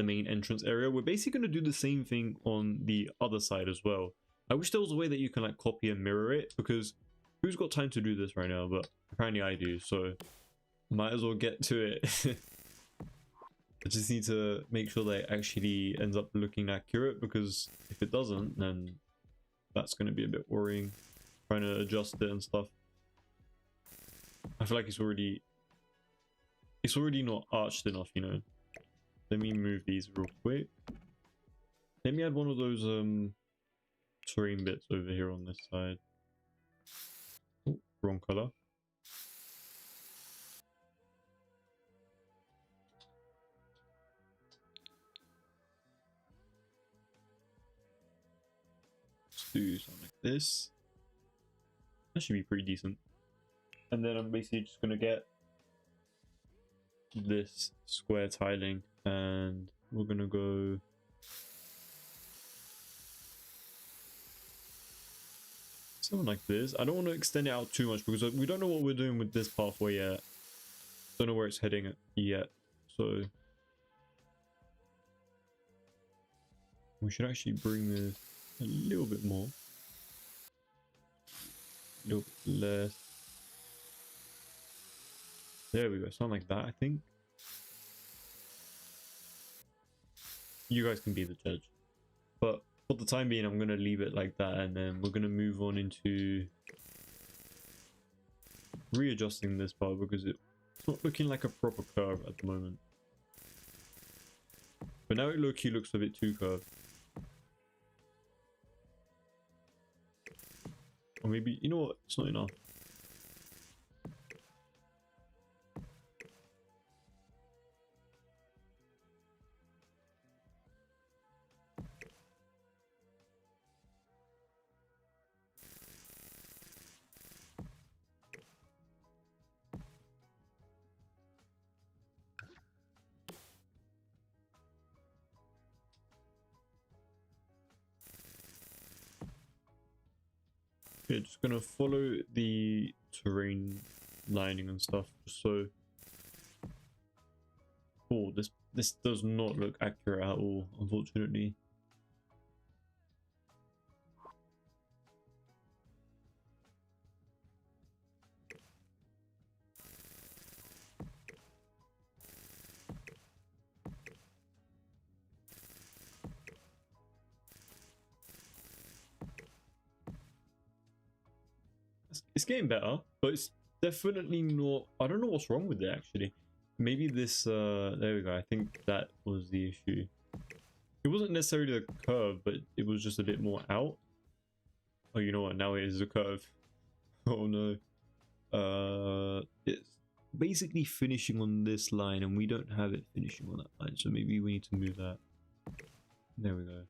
main entrance area. We're basically going to do the same thing on the other side as well. I wish there was a way that you can like copy and mirror it, because who's got time to do this right now? But apparently I do, so might as well get to it. I just need to make sure that it actually ends up looking accurate, because if it doesn't, then that's going to be a bit worrying, trying to adjust it and stuff. I feel like it's already not arched enough, you know. Let me move these real quick. Let me add one of those terrain bits over here on this side. Oh, wrong color. Let's do something like this. That should be pretty decent. And then I'm basically just gonna get this square tiling, and we're gonna go something like this. I don't want to extend it out too much because we don't know what we're doing with this pathway yet. Don't know where it's heading yet, so we should actually bring this a little bit more, a little bit less. There we go, something like that. I think you guys can be the judge, but for the time being I'm gonna leave it like that, and then we're gonna move on into readjusting this part because it's not looking like a proper curve at the moment. But now it looks a bit too curved. Or maybe, you know what, it's not enough. Yeah, just gonna follow the terrain lining and stuff, just so. Oh, this does not look accurate at all, unfortunately. It's getting better, but it's definitely not. I don't know what's wrong with it actually. Maybe this. There we go. I think that was the issue. It wasn't necessarily the curve, but it was just a bit more out. Oh, you know what? Now it is a curve. Oh no. It's basically finishing on this line, and we don't have it finishing on that line. So maybe we need to move that. There we go.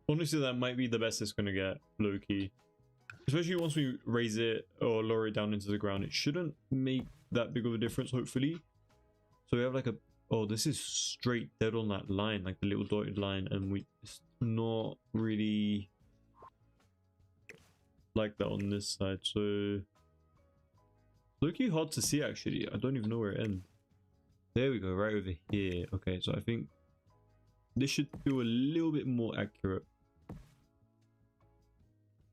Honestly, that might be the best it's gonna get, low-key. Especially once we raise it or lower it down into the ground. It shouldn't make that big of a difference, hopefully. So we have like a... Oh, this is straight dead on that line, like the little dotted line. And it's not really like that on this side. So... Low-key hard to see, actually. I don't even know where it ends. There we go, right over here. Okay, so I think this should feel a little bit more accurate.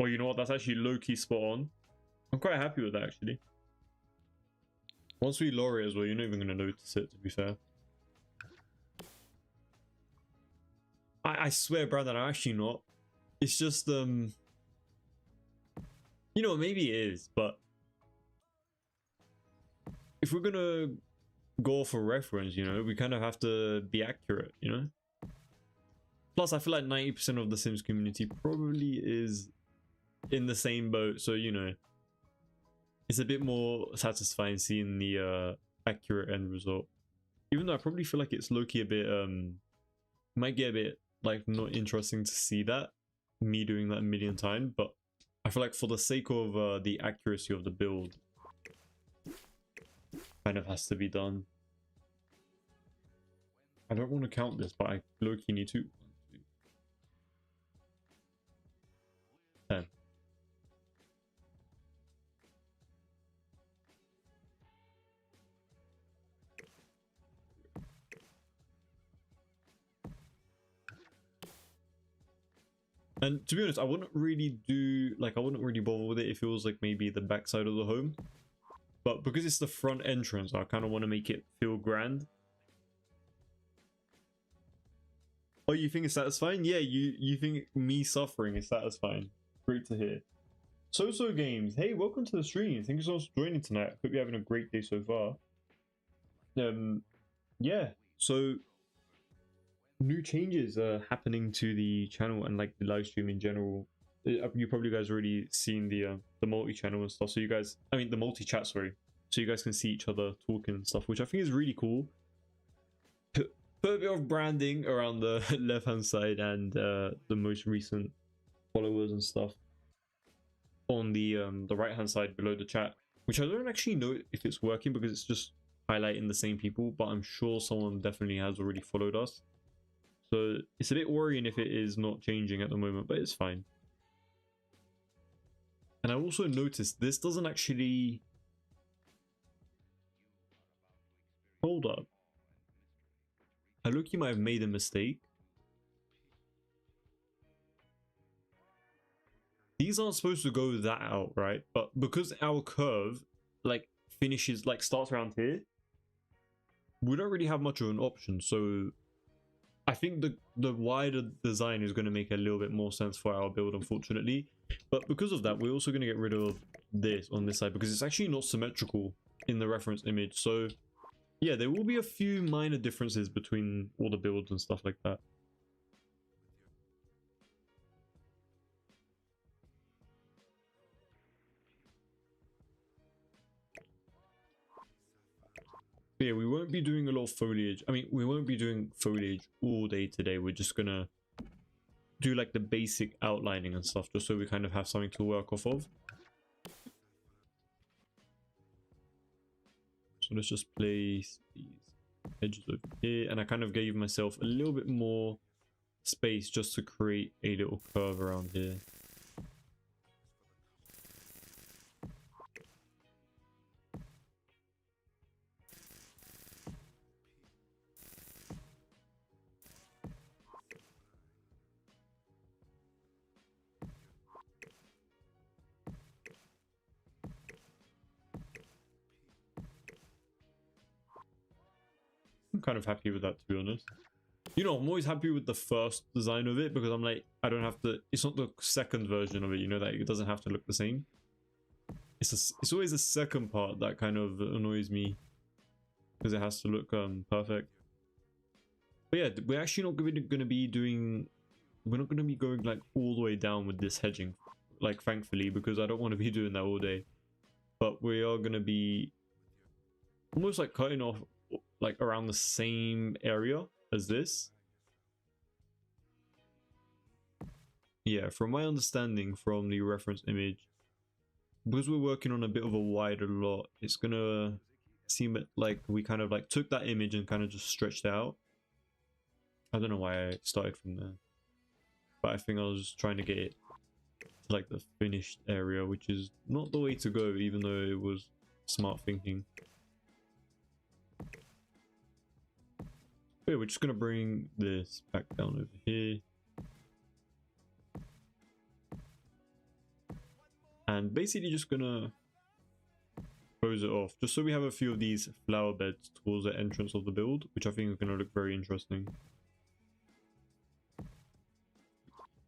Oh, you know what? That's actually low-key spot on. I'm quite happy with that, actually. Once we lower it as well, you're not even going to notice it, to be fair. I swear, Brandon, I'm actually not. It's just, you know, maybe it is, but if we're going to go for reference, you know, we kind of have to be accurate, you know? Plus, I feel like 90% of the Sims community probably is in the same boat, so you know, it's a bit more satisfying seeing the accurate end result. Even though I probably feel like it's low-key a bit might get a bit like not interesting to see that, me doing that a million times, but I feel like for the sake of the accuracy of the build, kind of has to be done. I don't want to count this, but I low-key need to. 10. And to be honest, I wouldn't really do, like, I wouldn't really bother with it if it was like maybe the backside of the home. But because it's the front entrance, I kind of want to make it feel grand. Oh, you think it's satisfying? Yeah, you think me suffering is satisfying. Great to hear. So Games, hey, welcome to the stream. Thank you so much for joining tonight. Hope you're having a great day so far. Yeah, so new changes are happening to the channel and like the live stream in general. You probably guys already seen the multi-channel and stuff. So you guys, I mean the multi-chat, sorry. So you guys can see each other talking and stuff, which I think is really cool. Put a bit of branding around the left-hand side and the most recent followers and stuff on the right-hand side below the chat, which I don't actually know if it's working because it's just highlighting the same people, but I'm sure someone definitely has already followed us. So it's a bit worrying if it is not changing at the moment, but it's fine. And I also noticed this doesn't actually... Hold up. I look, you might have made a mistake. These aren't supposed to go that out, right? But because our curve like finishes, like starts around here, we don't really have much of an option. So I think the wider design is going to make a little bit more sense for our build, unfortunately. But because of that, we're also going to get rid of this on this side because it's actually not symmetrical in the reference image. So yeah, there will be a few minor differences between all the builds and stuff like that. But yeah, we won't be doing a lot of foliage. I mean, we won't be doing foliage all day today. We're just gonna do like the basic outlining and stuff, just so we kind of have something to work off of. So let's just place these edges over here, and I kind of gave myself a little bit more space just to create a little curve around here. I'm kind of happy with that, to be honest. You know, I'm always happy with the first design of it because I'm like, I don't have to, it's not the second version of it, you know, that it doesn't have to look the same. It's always the second part that kind of annoys me because it has to look perfect. But yeah, we're actually not going to be doing, we're not going to be going like all the way down with this hedging, like thankfully, because I don't want to be doing that all day. But we are going to be almost like cutting off like around the same area as this. Yeah, from my understanding from the reference image, because we're working on a bit of a wider lot, it's gonna seem like we kind of like took that image and kind of just stretched it out. I don't know why I started from there, but I think I was just trying to get it to like the finished area, which is not the way to go, even though it was smart thinking. Okay, we're just gonna bring this back down over here. And basically just gonna close it off, just so we have a few of these flower beds towards the entrance of the build, which I think is gonna look very interesting.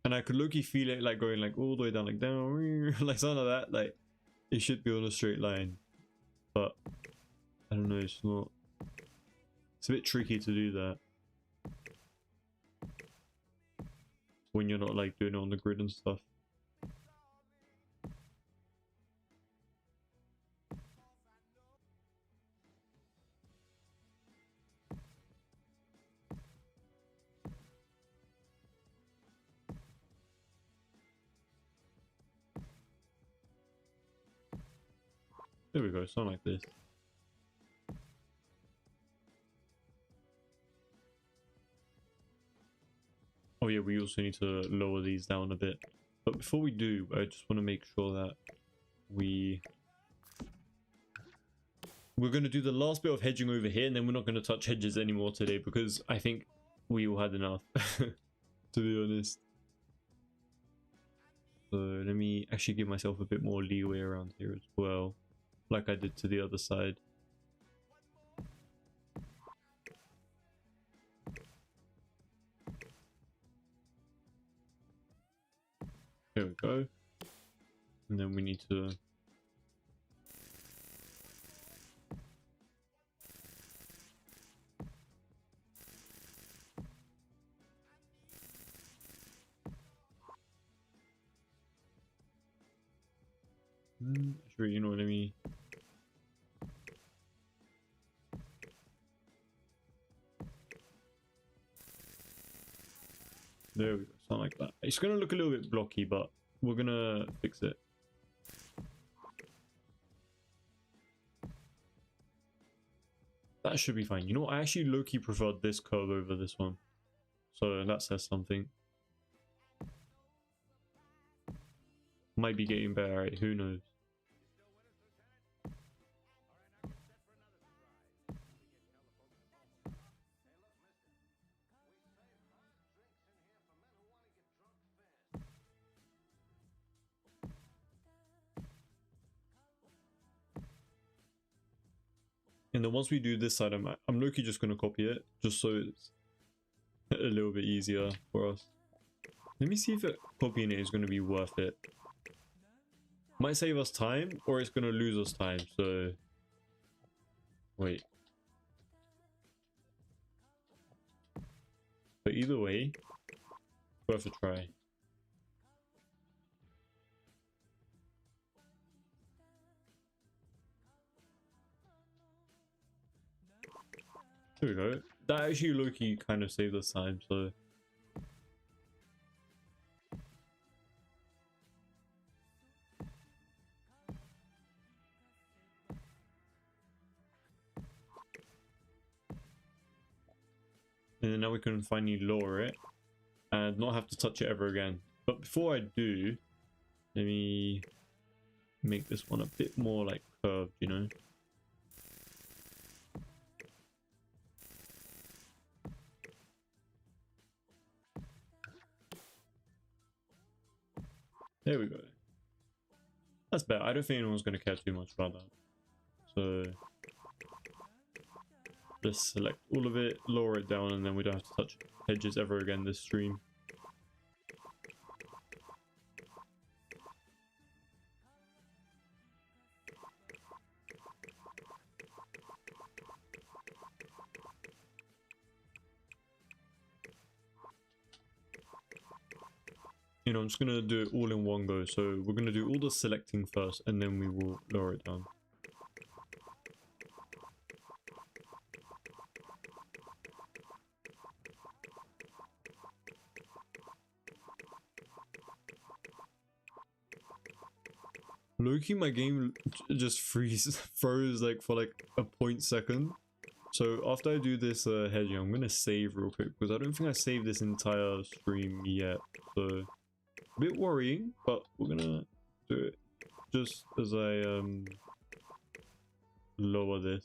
And I could low-key feel it like going like all the way down, like down, like something like that. Like it should be on a straight line, but I don't know, it's not. It's a bit tricky to do that when you're not like doing it on the grid and stuff. There we go, something like this. Oh yeah, we also need to lower these down a bit. But before we do, I just want to make sure that we're going to do the last bit of hedging over here, and then we're not going to touch hedges anymore today because I think we all had enough, to be honest. So let me actually give myself a bit more leeway around here as well, like I did to the other side. There we go. And then we need to sure, you know what I mean. There we go, something like that. It's gonna look a little bit blocky, but we're gonna fix it. That should be fine. You know what? I actually low-key preferred this curve over this one. So that says something. Might be getting better, right? Who knows? And then once we do this side, I'm low-key just gonna copy it, just so it's a little bit easier for us. Let me see if copying it is gonna be worth it. Might save us time, or it's gonna lose us time. So wait. But either way, worth a try. There we go. That actually low-key kind of saved us time, so and then now we can finally lower it and not have to touch it ever again. But before I do, let me make this one a bit more like curved, you know. There we go. That's better. I don't think anyone's going to care too much about that. So just select all of it, lower it down, and then we don't have to touch hedges ever again this stream. You know, I'm just going to do it all in one go. So we're going to do all the selecting first, and then we will lower it down. Low-key, my game just froze like for like a 0.2. So after I do this hedging, I'm going to save real quick, because I don't think I saved this entire stream yet. So a bit worrying, but we're gonna do it just as I lower this.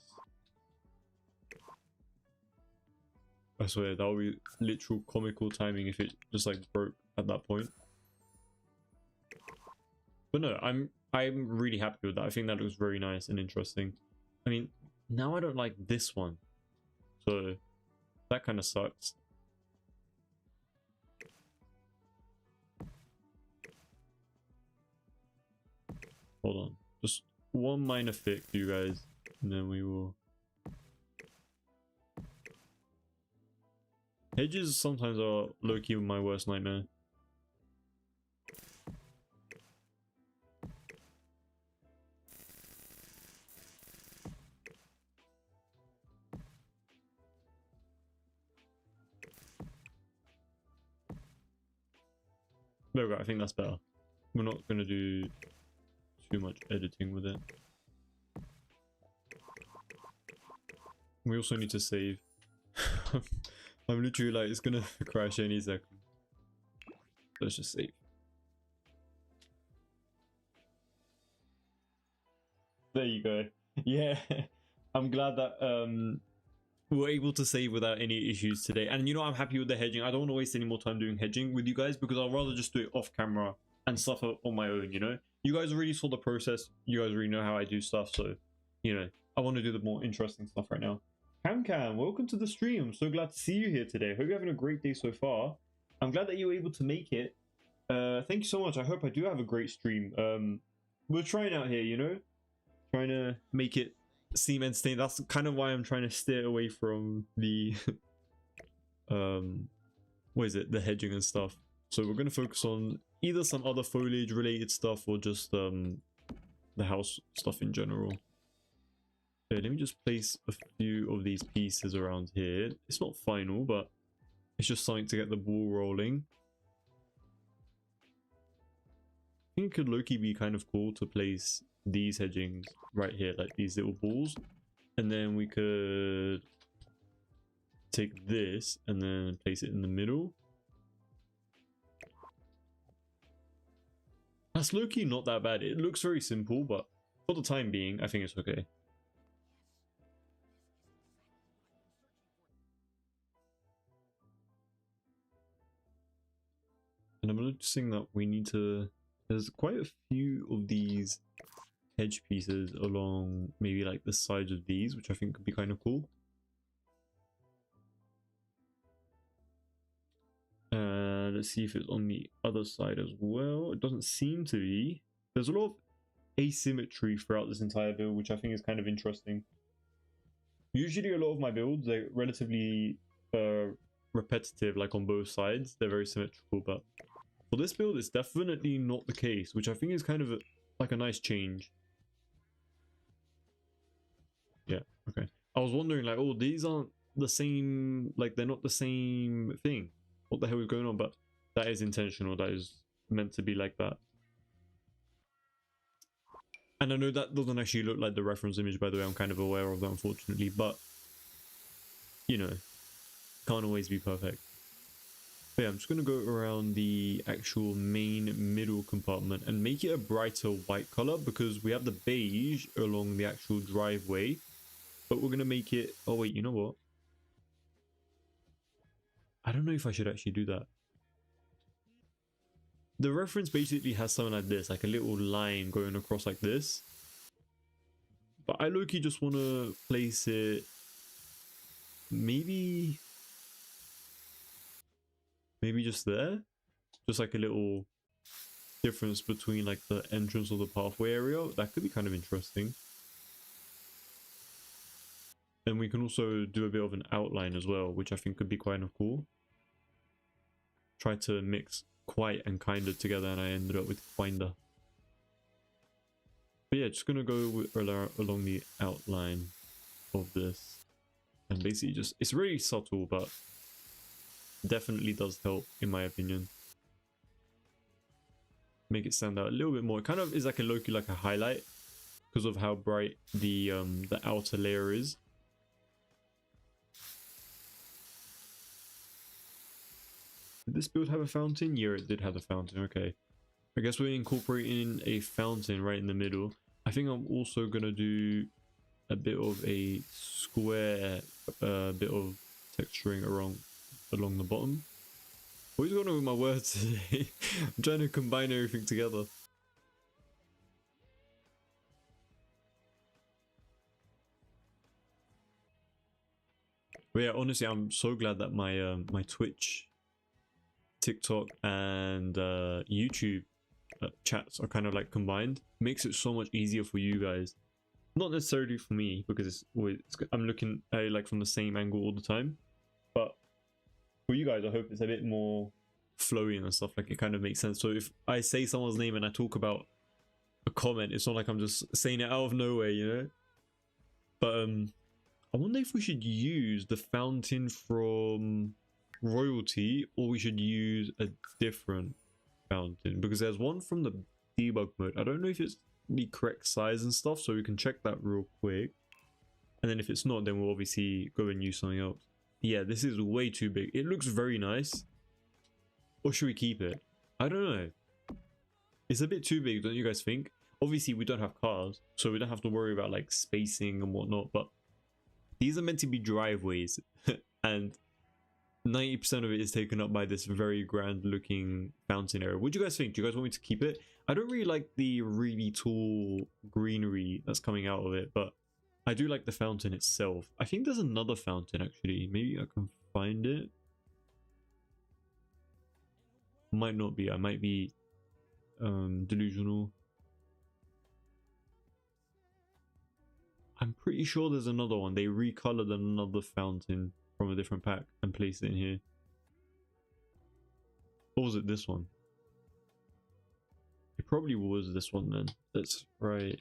I swear that would be literal comical timing if it just like broke at that point. But no, I'm really happy with that. I think that looks very nice and interesting. I mean, now I don't like this one, so that kind of sucks. Hold on, just one minor fix, you guys, and then we will. Hedges sometimes are low-key my worst nightmare. There we go, I think that's better. We're not going to do too much editing with it. We also need to save. I'm literally like, it's gonna crash any second. Let's just save. There you go. Yeah, I'm glad that we're able to save without any issues today. And you know, I'm happy with the hedging. I don't want to waste any more time doing hedging with you guys, because I'd rather just do it off camera and stuff on my own, you know? You guys already saw the process. You guys already know how I do stuff. So, you know, I want to do the more interesting stuff right now. Cam, welcome to the stream. I'm so glad to see you here today. Hope you're having a great day so far. I'm glad that you were able to make it. Thank you so much. I hope I do have a great stream. We're trying out here, you know? Trying to make it seem entertaining. That's kind of why I'm trying to steer away from the what is it, the hedging and stuff. So we're going to focus on either some other foliage related stuff or just the house stuff in general. Okay, let me just place a few of these pieces around here. It's not final, but it's just something to get the ball rolling. I think it could low-key be kind of cool to place these hedgings right here, like these little balls, and then we could take this and then place it in the middle. That's low-key not that bad. It looks very simple, but for the time being, I think it's okay. And I'm noticing that we need to, there's quite a few of these hedge pieces along maybe like the sides of these, which I think could be kind of cool. Let's see if it's on the other side as well. It doesn't seem to be. There's a lot of asymmetry throughout this entire build, which I think is kind of interesting. Usually a lot of my builds, they're relatively repetitive, like on both sides. They're very symmetrical, but for this build, it's definitely not the case, which I think is kind of like a nice change. Yeah, okay. I was wondering, like, oh, these aren't the same, like, they're not the same thing. What the hell is going on? But that is intentional. That is meant to be like that. And I know that doesn't actually look like the reference image, by the way. I'm kind of aware of that, unfortunately. But, you know, can't always be perfect. But yeah, I'm just going to go around the actual main middle compartment and make it a brighter white color, because we have the beige along the actual driveway, but we're going to make it... Oh wait, you know what? I don't know if I should actually do that. The reference basically has something like this, like a little line going across like this. But I low-key just want to place it maybe just there, just like a little difference between like the entrance or the pathway area. That could be kind of interesting. And we can also do a bit of an outline as well, which I think could be quite cool. Try to mix quite and kinda together, and I ended up with kinda. But yeah, just gonna go with, along the outline of this, and basically just, it's really subtle, but definitely does help in my opinion. Make it stand out a little bit more. It kind of is like a low-key, like a highlight, because of how bright the outer layer is. Did this build have a fountain? Yeah, it did have a fountain. Okay, I guess we're incorporating a fountain right in the middle. I think I'm also gonna do a bit of a square, bit of texturing along the bottom. What is going on with my words today? I'm trying to combine everything together. But yeah, honestly, I'm so glad that my my Twitch, TikTok, and YouTube chats are kind of like combined. Makes it so much easier for you guys. Not necessarily for me, because I'm looking at it like from the same angle all the time. But for you guys, I hope it's a bit more flowy and stuff. Like, it kind of makes sense. So if I say someone's name and I talk about a comment, it's not like I'm just saying it out of nowhere, you know. But I wonder if we should use the fountain from Royalty, or we should use a different fountain, because there's one from the debug mode. I don't know if it's the correct size and stuff, so we can check that real quick. And then if it's not, then we'll obviously go and use something else. Yeah, this is way too big. It looks very nice. Or should we keep it? I don't know. It's a bit too big, don't you guys think? Obviously, we don't have cars, so we don't have to worry about like spacing and whatnot, but these are meant to be driveways, and 90% of it is taken up by this very grand looking fountain area. What do you guys think? Do you guys want me to keep it? I don't really like the really tall greenery that's coming out of it, but I do like the fountain itself. I think there's another fountain actually. Maybe I can find it. Might not be. I might be delusional. I'm pretty sure there's another one. They recolored another fountain from a different pack and placed it in here. Or was it this one? It probably was this one then. That's right.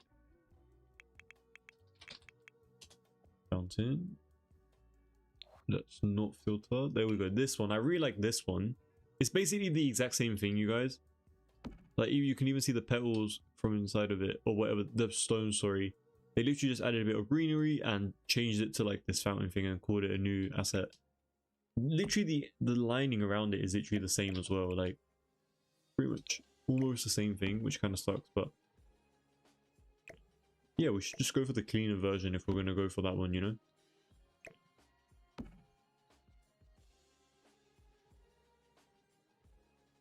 Fountain. Let's not filter. There we go. This one. I really like this one. It's basically the exact same thing, you guys. Like, you can even see the petals from inside of it, or whatever. The stone, sorry. They literally just added a bit of greenery and changed it to like this fountain thing and called it a new asset. Literally the lining around it is literally the same as well. Like, pretty much almost the same thing, which kind of sucks, but yeah, we should just go for the cleaner version if we're going to go for that one, you know.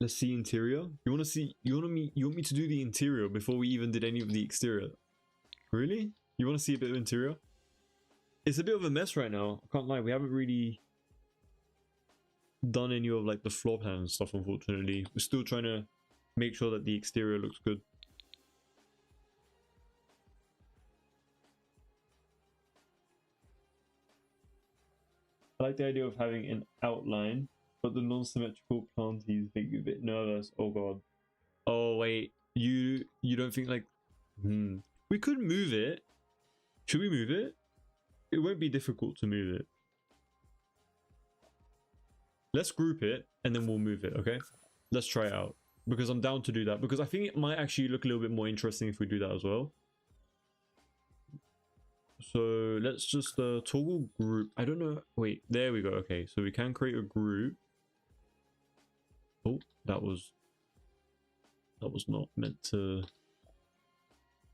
Let's see interior. You want me to do the interior before we even did any of the exterior? Really? You want to see a bit of interior? It's a bit of a mess right now. I can't lie. We haven't really done any of like the floor plan and stuff, unfortunately. We're still trying to make sure that the exterior looks good. I like the idea of having an outline, but the non-symmetrical planties make you a bit nervous. Oh god. Oh wait, you don't think like we could move it. Should we move it? It won't be difficult to move it. Let's group it and then we'll move it, okay? Let's try it out, because I'm down to do that, because I think it might actually look a little bit more interesting if we do that as well. So let's just toggle group. I don't know. Wait, there we go. Okay, so we can create a group. Oh, that was not meant to.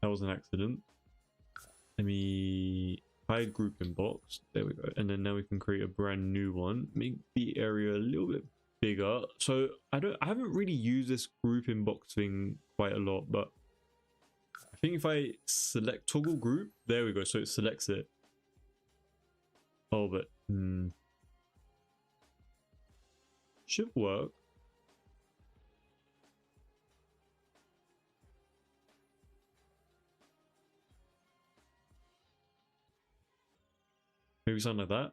That was an accident. Let me hide group in box. There we go. And then now we can create a brand new one. Make the area a little bit bigger. So I haven't really used this group in box thing quite a lot, but I think if I select toggle group, there we go. So it selects it. Oh, but should work. Maybe something like that.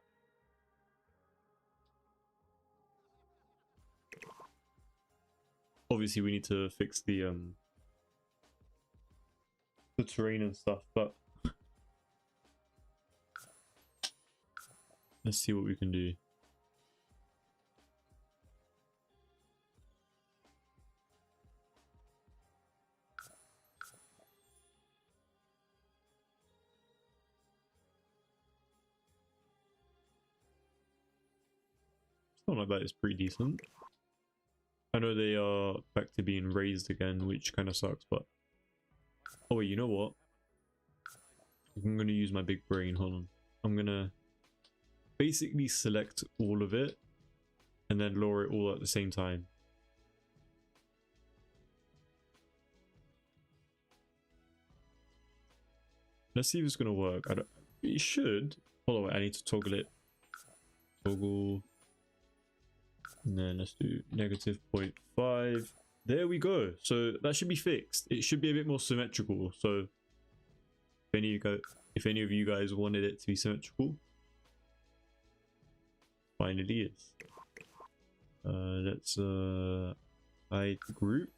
Obviously, we need to fix the terrain and stuff, but let's see what we can do. Something like that is pretty decent. I know they are back to being raised again, which kind of sucks, but... Oh wait, you know what? I'm going to use my big brain, hold on. I'm going to basically select all of it and then lower it all at the same time. Let's see if it's going to work. It should. Hold on, I need to toggle it. Toggle. And then let's do -0.5. There we go. So that should be fixed. It should be a bit more symmetrical. So if any of you guys wanted it to be symmetrical, finally is. Let's hide group.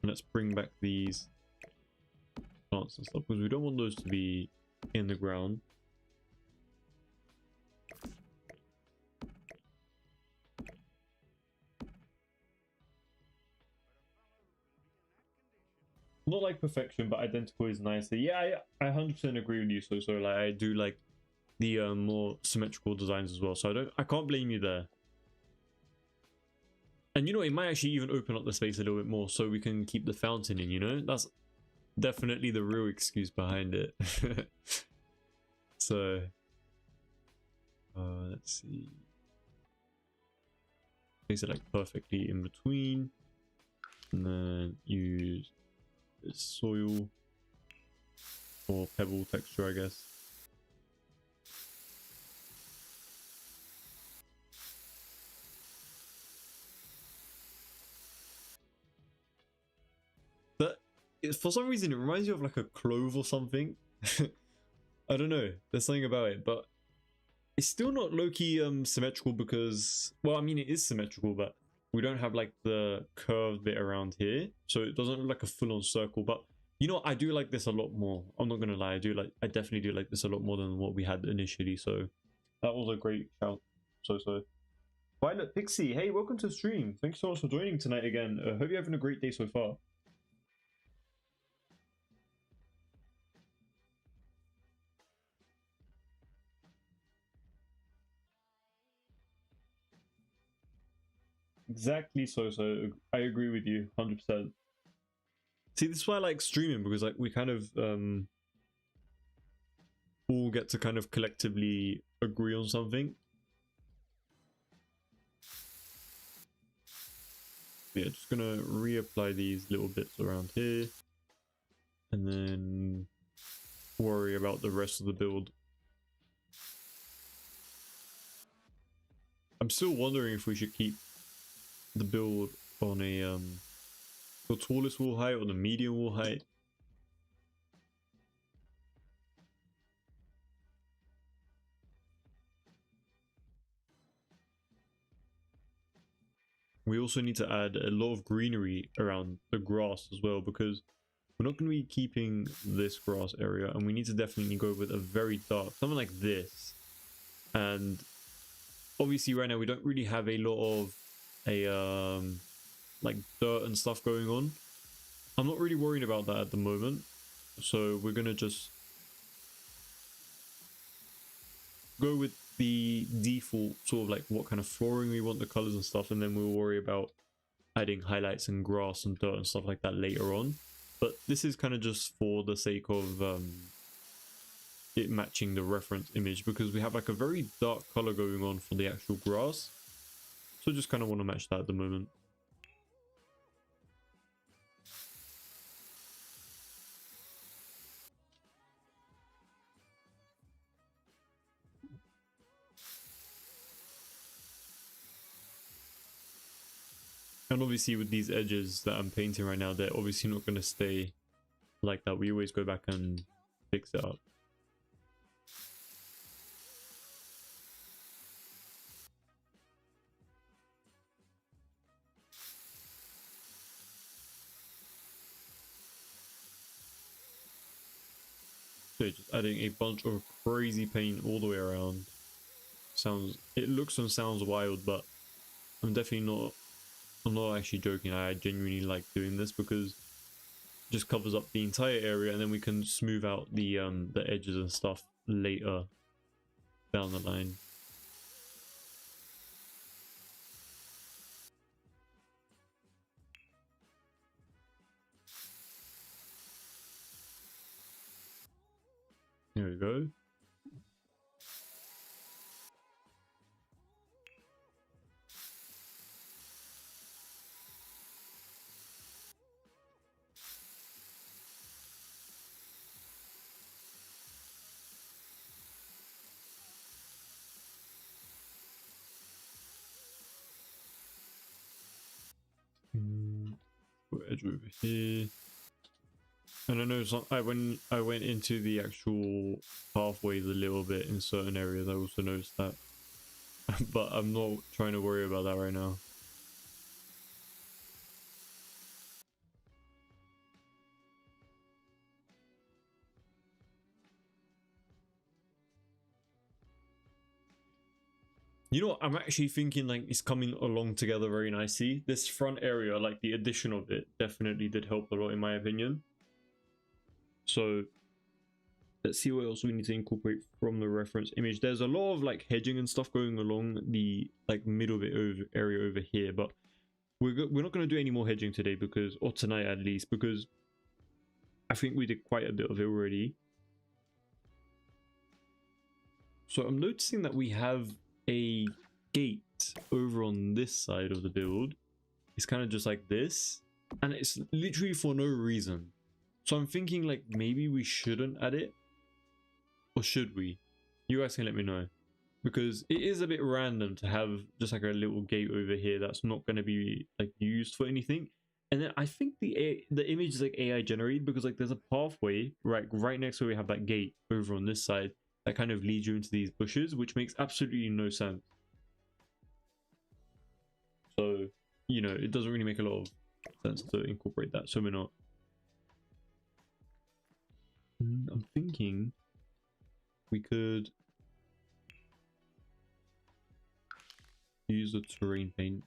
And let's bring back these plants and stuff because we don't want those to be in the ground. Not like perfection, but identical is nicer. Yeah, I 100% agree with you. So like I do like the more symmetrical designs as well. So I can't blame you there. And you know, it might actually even open up the space a little bit more so we can keep the fountain in, you know? That's definitely the real excuse behind it. So let's see. Place it like perfectly in between. And then use soil or pebble texture, I guess. But for some reason it reminds you of like a clove or something. I don't know, there's something about it, but it's still not low-key symmetrical because, well, I mean it is symmetrical, but we don't have like the curved bit around here, so it doesn't look like a full-on circle. But you know, I do like this a lot more. I'm not gonna lie, I definitely do like this a lot more than what we had initially. So that was a great shout. So Violet Pixie, hey, welcome to the stream. Thanks so much for joining tonight again. Hope you're having a great day so far. Exactly. So I agree with you 100%. See, this is why I like streaming, because like we kind of all get to kind of collectively agree on something. Yeah, just gonna reapply these little bits around here and then worry about the rest of the build. I'm still wondering if we should keep the build on a the tallest wall height or the medium wall height. We also need to add a lot of greenery around the grass as well, because we're not going to be keeping this grass area, and we need to definitely go with a very dark, something like this. And obviously right now we don't really have a lot of like dirt and stuff going on. I'm not really worried about that at the moment, so we're gonna just go with the default sort of like what kind of flooring we want, the colors and stuff, and then we'll worry about adding highlights and grass and dirt and stuff like that later on. But this is kind of just for the sake of it matching the reference image, because we have like a very dark color going on for the actual grass, so just kind of want to match that at the moment. And obviously with these edges that I'm painting right now, they're obviously not going to stay like that. We always go back and fix it up. So just adding a bunch of crazy paint all the way around. It looks and sounds wild, but I'm not actually joking. I genuinely like doing this because it just covers up the entire area, and then we can smooth out the edges and stuff later down the line. There we go. Put edge over here. And I know when I went into the actual pathways a little bit in certain areas, I also noticed that. But I'm not trying to worry about that right now. You know what, I'm actually thinking like it's coming along together very nicely. This front area, like the addition of it, definitely did help a lot in my opinion. So let's see what else we need to incorporate from the reference image. There's a lot of like hedging and stuff going along the like middle bit of area over here, but we're not going to do any more hedging today, because, or tonight at least, because I think we did quite a bit of it already. So I'm noticing that we have a gate over on this side of the build. It's kind of just like this, and it's literally for no reason. So I'm thinking like maybe we shouldn't add it, or should we? You guys can let me know, because it is a bit random to have just like a little gate over here that's not going to be like used for anything. And then I think the image is like AI generated, because like there's a pathway right next to where we have that gate over on this side that kind of leads you into these bushes, which makes absolutely no sense. So, you know, it doesn't really make a lot of sense to incorporate that, so we're not. I'm thinking we could use the terrain paint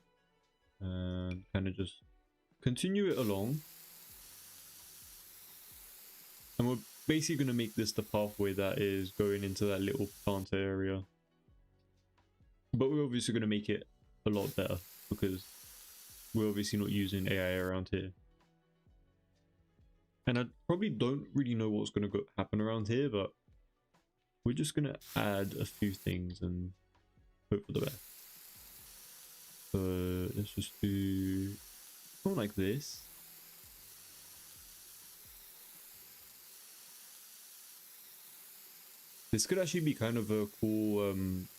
and kind of just continue it along. And we're basically going to make this the pathway that is going into that little planter area. But we're obviously going to make it a lot better, because we're obviously not using AI around here. And I probably don't really know what's going to happen around here, but we're just going to add a few things and hope for the best. So let's just do something like this. This could actually be kind of a cool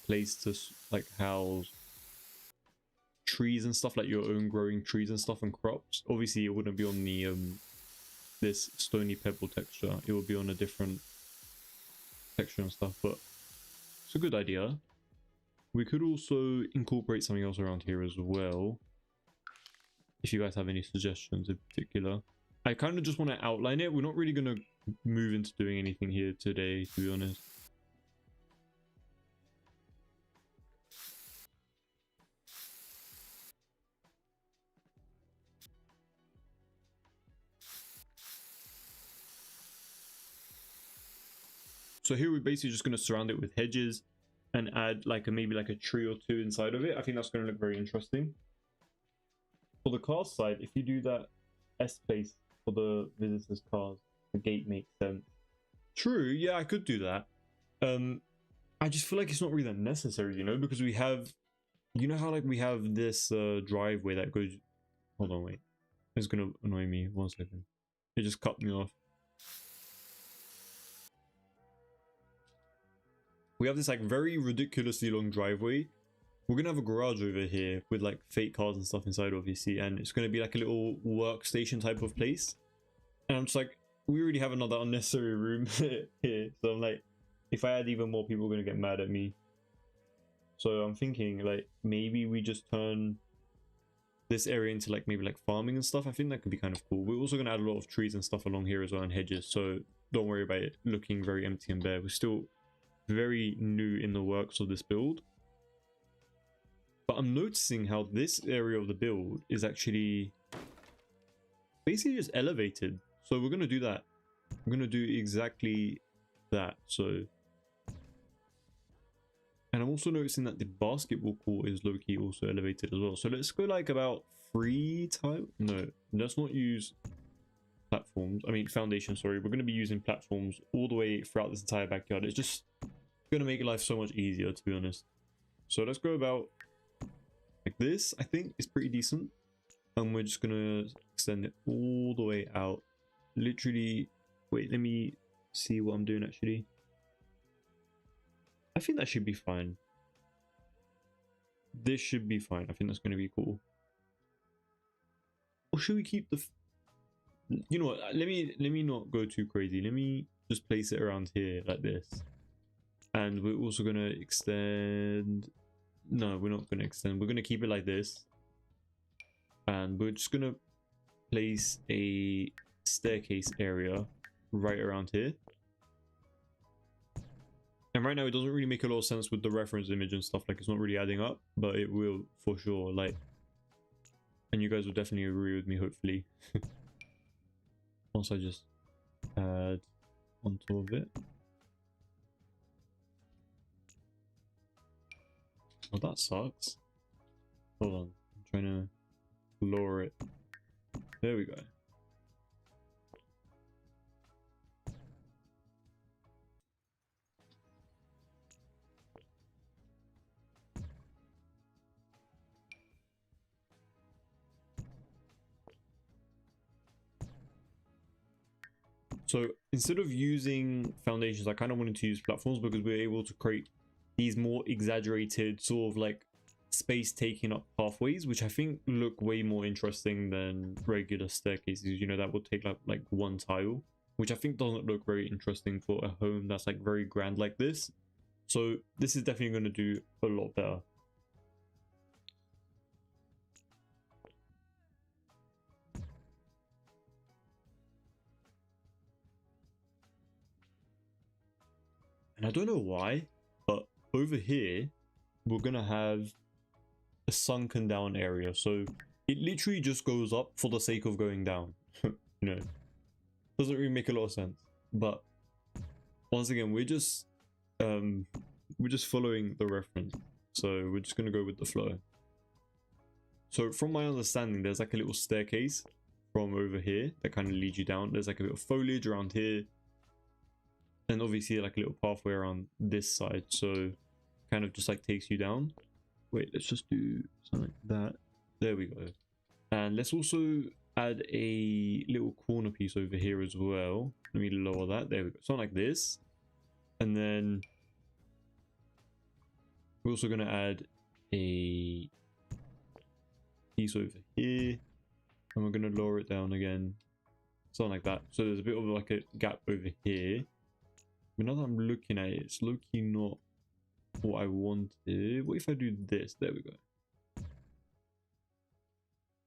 place to like house trees and stuff, like your own growing trees and stuff and crops. Obviously it wouldn't be on the this stony pebble texture, it would be on a different texture and stuff, but it's a good idea. We could also incorporate something else around here as well, if you guys have any suggestions in particular. I kind of just want to outline it. We're not really going to move into doing anything here today, to be honest. So here we're basically just going to surround it with hedges. and add like maybe like a tree or two inside of it. I think that's going to look very interesting. For the car side, if you do that S space for the visitors' cars, the gate makes sense. True, yeah, I could do that. I just feel like it's not really that necessary, you know, because we have, you know how like we have this driveway that goes. Hold on, wait. It's gonna annoy me. 1 second. It just cut me off. We have this like very ridiculously long driveway. We're gonna have a garage over here with like fake cars and stuff inside, obviously, and it's gonna be like a little workstation type of place. And I'm just like, we already have another unnecessary room here, so I'm like, if I add even more, people are gonna get mad at me. So I'm thinking like maybe we just turn this area into like maybe like farming and stuff. I think that could be kind of cool. We're also gonna add a lot of trees and stuff along here as well, and hedges, so don't worry about it looking very empty and bare. We're still very new in the works of this build, but I'm noticing how this area of the build is actually basically just elevated. So we're gonna do that. We're gonna do exactly that. So, and I'm also noticing that the basketball court is low-key also elevated as well. So let's go like about 3 times. No, let's not use platforms. I mean foundation, sorry. We're going to be using platforms all the way throughout this entire backyard. It's just going to make life so much easier, to be honest. So let's go about like this. I think it's pretty decent. And we're just going to extend it all the way out. Literally, wait, let me see what I'm doing actually. I think that should be fine. This should be fine. I think that's going to be cool. Or should we keep the... You know what? Let me not go too crazy. Let me just place it around here like this. And we're also going to extend... No, we're not going to extend. We're going to keep it like this. And we're just going to place a staircase area right around here. And right now it doesn't really make a lot of sense with the reference image and stuff, like it's not really adding up, but it will for sure, like, and you guys will definitely agree with me, hopefully. Once I just add on top of it. Oh, that sucks. Hold on, I'm trying to lower it. There we go. So instead of using foundations, I kind of wanted to use platforms because we're able to create these more exaggerated sort of like space taking up pathways, which I think look way more interesting than regular staircases. You know, that would take up like 1 tile, which I think doesn't look very interesting for a home that's like very grand like this. So this is definitely going to do a lot better. And I don't know why, but over here, we're going to have a sunken down area. So it literally just goes up for the sake of going down. You know, doesn't really make a lot of sense. But once again, we're just following the reference. So we're just going to go with the flow. So from my understanding, there's like a little staircase from over here that kind of leads you down. There's like a bit of foliage around here. And obviously like a little pathway around this side, so kind of just like takes you down. Wait, let's just do something like that. There we go. And let's also add a little corner piece over here as well. Let me lower that. There we go. Something like this. And then we're also going to add a piece over here. And we're going to lower it down again. Something like that. So there's a bit of like a gap over here. But now that I'm looking at it, it's low-key not what I wanted. What if I do this? There we go.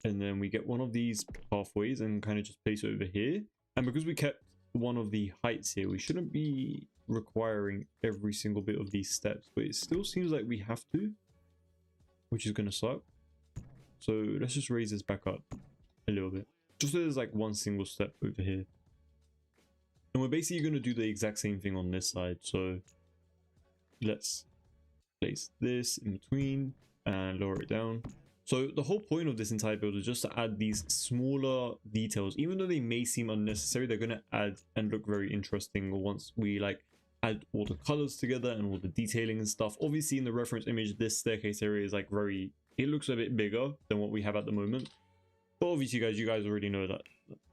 And then we get one of these pathways and kind of just place it over here. And because we kept one of the heights here, we shouldn't be requiring every single bit of these steps. But it still seems like we have to, which is going to suck. So let's just raise this back up a little bit. Just so there's like one single step over here. And we're basically going to do the exact same thing on this side. So let's place this in between and lower it down. So the whole point of this entire build is just to add these smaller details. Even though they may seem unnecessary, they're going to add and look very interesting once we like add all the colors together and all the detailing and stuff. Obviously in the reference image, this staircase area is like it looks a bit bigger than what we have at the moment. But obviously you guys already know that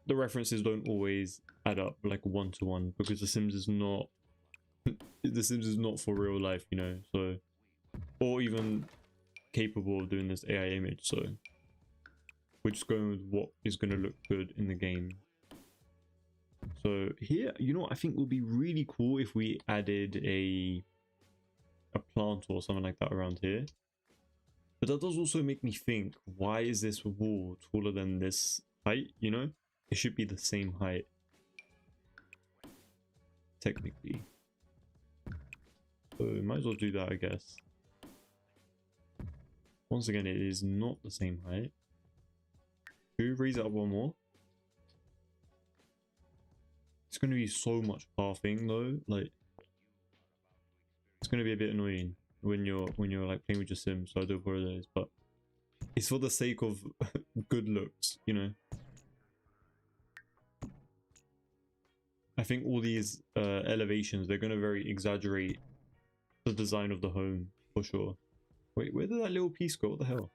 the references don't always add up like one to one, because The Sims is not The Sims is not for real life, you know, so, or even capable of doing this AI image. So we're just going with what is going to look good in the game. So here, you know what, I think would be really cool if we added a plant or something like that around here. But that does also make me think, why is this wall taller than this height, you know? It should be the same height, technically. So might as well do that, I guess. Once again, it is not the same height. Should we raise it up one more? It's going to be so much pathing though, like it's going to be a bit annoying when you're like playing with your Sims, so I do apologize, but it's for the sake of good looks, you know. I think all these elevations, they're going to very exaggerate the design of the home for sure. Wait, where did that little piece go? What the hell?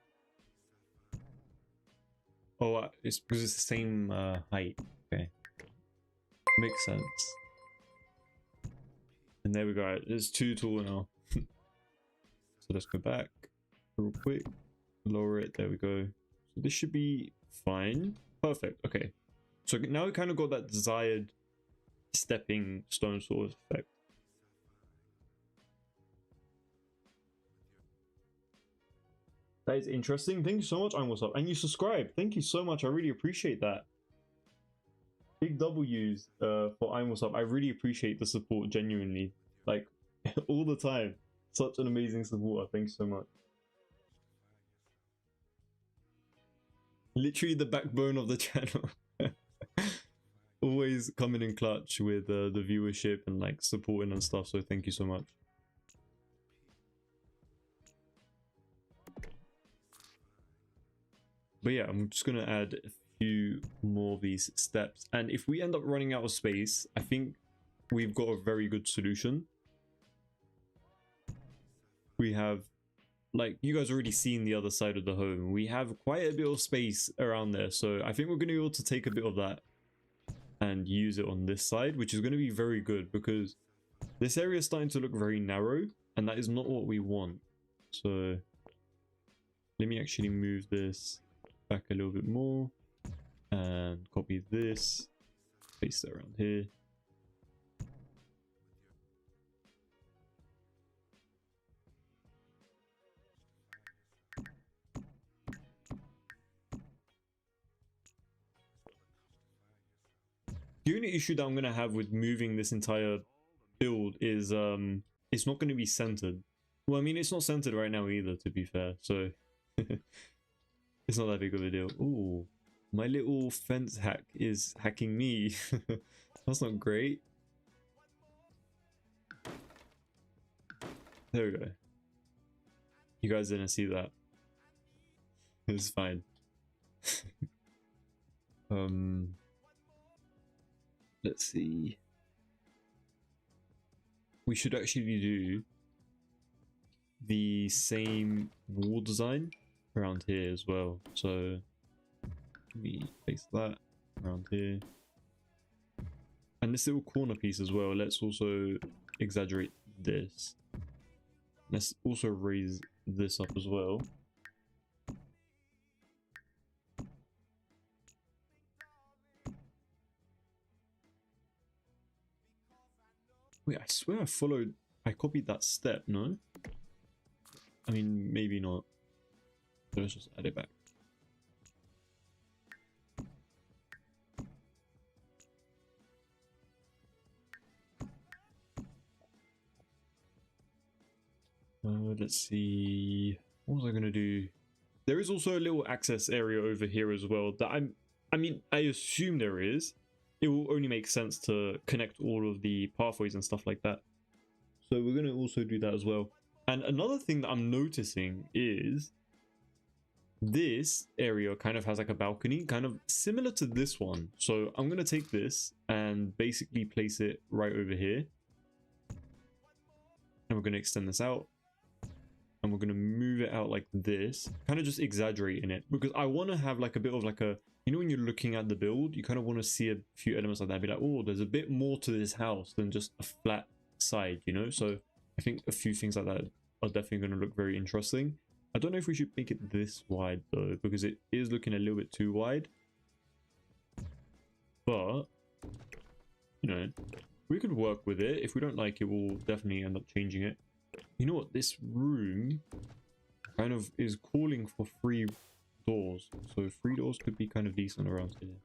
Oh, it's because it's the same height. Okay, makes sense. And there we go. It's too tall now. So let's go back real quick, lower it. There we go. So this should be fine. Perfect. Okay. So now we kind of got that desired stepping stone sort of effect. That is interesting. Thank you so much, I'm What's Up. And you subscribe. Thank you so much. I really appreciate that. Big W's for I'm What's Up. I really appreciate the support, genuinely. Like, all the time. Such an amazing supporter. Thanks so much. Literally the backbone of the channel. Always coming in clutch with the viewership and like supporting and stuff. So thank you so much. But yeah, I'm just going to add a few more of these steps. And if we end up running out of space, I think we've got a very good solution. We have, like, you guys already seen the other side of the home. We have quite a bit of space around there. So I think we're going to be able to take a bit of that and use it on this side, which is going to be very good because this area is starting to look very narrow and that is not what we want. So let me actually move this back a little bit more and copy this, paste it around here. The only issue that I'm going to have with moving this entire build is it's not going to be centered. Well, I mean, it's not centered right now either, to be fair, so it's not that big of a deal. Ooh, my little fence hack is hacking me. That's not great. There we go. You guys didn't see that. It's fine. Let's see. We should actually do the same wall design around here as well. So let me place that around here. And this little corner piece as well, let's also exaggerate this. Let's also raise this up as well. Wait, I swear I copied that step, no? I mean, maybe not. So let's just add it back. Let's see. What was I gonna do? There is also a little access area over here as well that I mean, I assume there is. It will only make sense to connect all of the pathways and stuff like that. So we're going to also do that as well. And another thing that I'm noticing is this area kind of has like a balcony, kind of similar to this one. So I'm going to take this and basically place it right over here. And we're going to extend this out. And we're going to move it out like this, kind of just exaggerating it, because I want to have like a bit of like a, you know, when you're looking at the build, you kind of want to see a few elements like that, be like, oh, there's a bit more to this house than just a flat side, you know? So I think a few things like that are definitely going to look very interesting. I don't know if we should make it this wide though, because it is looking a little bit too wide. But, you know, we could work with it. If we don't like it, we'll definitely end up changing it. You know what? This room kind of is calling for 3 doors. So 3 doors could be kind of decent around here.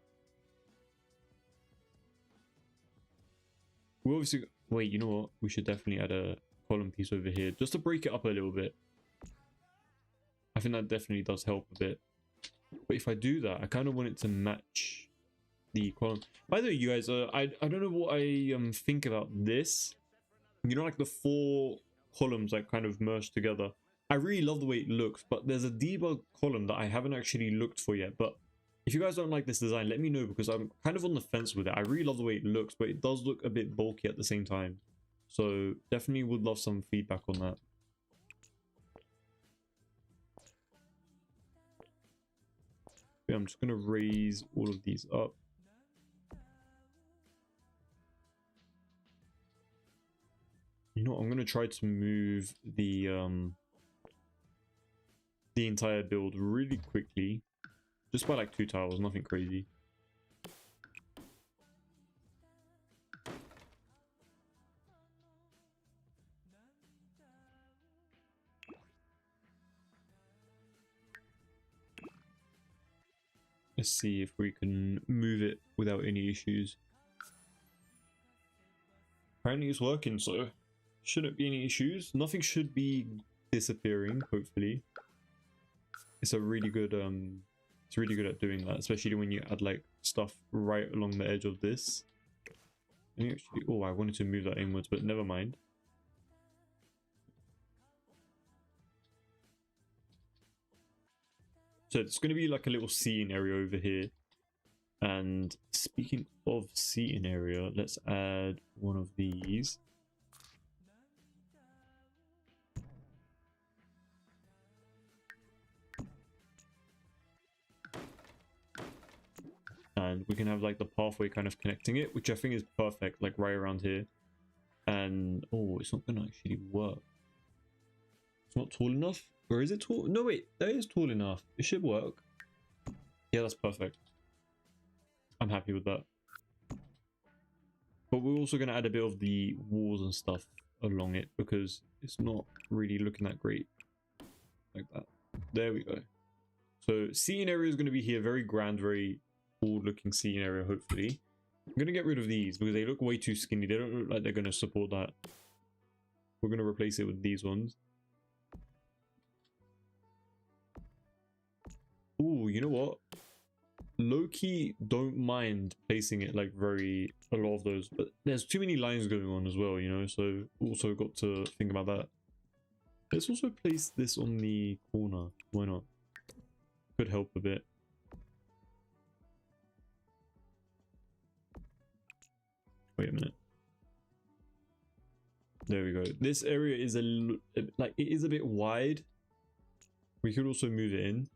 We obviously... Wait, you know what? We should definitely add a column piece over here just to break it up a little bit. I think that definitely does help a bit. But if I do that, I kind of want it to match the column. By the way, you guys, I don't know what I think about this. You know, like the 4 columns like kind of merged together. I really love the way it looks, but there's a debug column that I haven't actually looked for yet. But if you guys don't like this design, let me know, because I'm kind of on the fence with it. I really love the way it looks, but it does look a bit bulky at the same time. So definitely would love some feedback on that. Yeah, I'm just going to raise all of these up. You know what? I'm going to try to move the entire build really quickly. Just by like 2 tiles, nothing crazy. Let's see if we can move it without any issues. Apparently it's working, so shouldn't be any issues. Nothing should be disappearing, hopefully. It's a really good it's really good at doing that, especially when you add like stuff right along the edge of this. And actually, oh, I wanted to move that inwards, but never mind. So it's going to be like a little seating area over here. And speaking of seating area, let's add one of these. And we can have like the pathway kind of connecting it, which I think is perfect, like right around here. And oh, it's not gonna actually work. It's not tall enough, or is it tall? No, wait, that is tall enough. It should work. Yeah, that's perfect. I'm happy with that. But we're also gonna add a bit of the walls and stuff along it, because it's not really looking that great like that. There we go. So seating area is going to be here, very grand, very cool looking seating area, hopefully. I'm going to get rid of these because they look way too skinny. They don't look like they're going to support that. We're going to replace it with these ones. Ooh, you know what? Low-key don't mind placing it like a lot of those, but there's too many lines going on as well, you know, so also got to think about that. Let's also place this on the corner. Why not? Could help a bit. Wait a minute. There we go. This area is like, it is a bit wide. We could also move it in,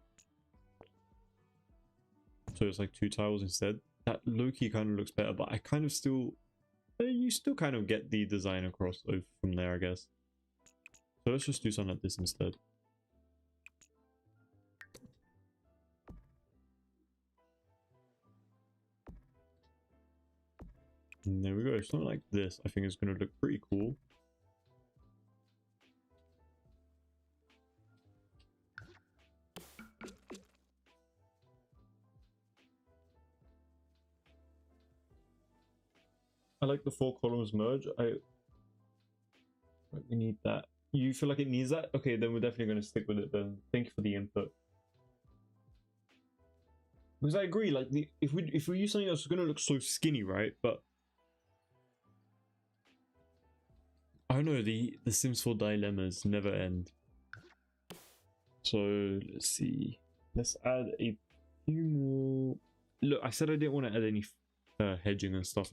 so it's like 2 tiles instead. That low-key kind of looks better, but I kind of still, you still kind of get the design across from there, I guess. So let's just do something like this instead. And there we go. Something like this, I think, is going to look pretty cool. I like the 4 columns merge. We need that. You feel like it needs that? Okay, then we're definitely going to stick with it then. Thank you for the input. Because I agree, like, if we use something that's going to look so skinny, right? But I don't know, the Sims 4 dilemmas never end. So let's see. Let's add a few more. Look, I said I didn't want to add any hedging and stuff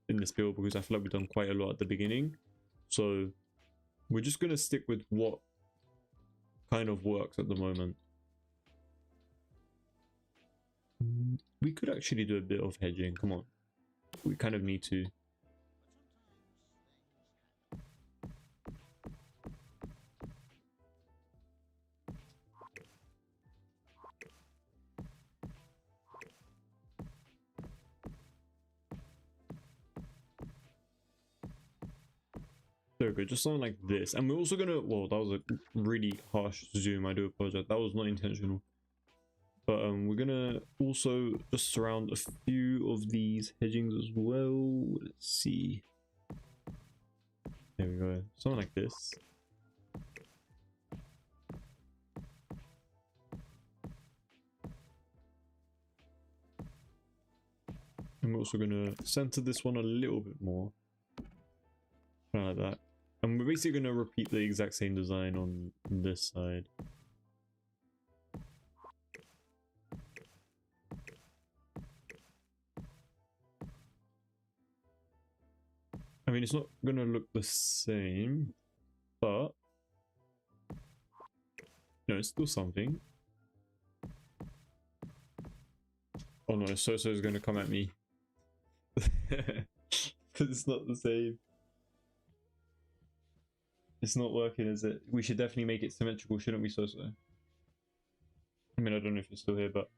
in this build because I feel like we've done quite a lot at the beginning. So we're just gonna stick with what kind of works at the moment. We could actually do a bit of hedging. Come on, we kind of need to. There we go, just something like this. And we're also gonna, well, that was a really harsh zoom, I do apologize, that was not intentional. But we're gonna also just surround a few of these hedgings as well. Let's see. There we go, something like this. And we're also gonna center this one a little bit more. Like that. And we're basically going to repeat the exact same design on this side. I mean, it's not going to look the same, but no, it's still something. Oh no, Soso is going to come at me. Because it's not the same. It's not working, is it? We should definitely make it symmetrical, shouldn't we, Soso? I mean, I don't know if you're still here, but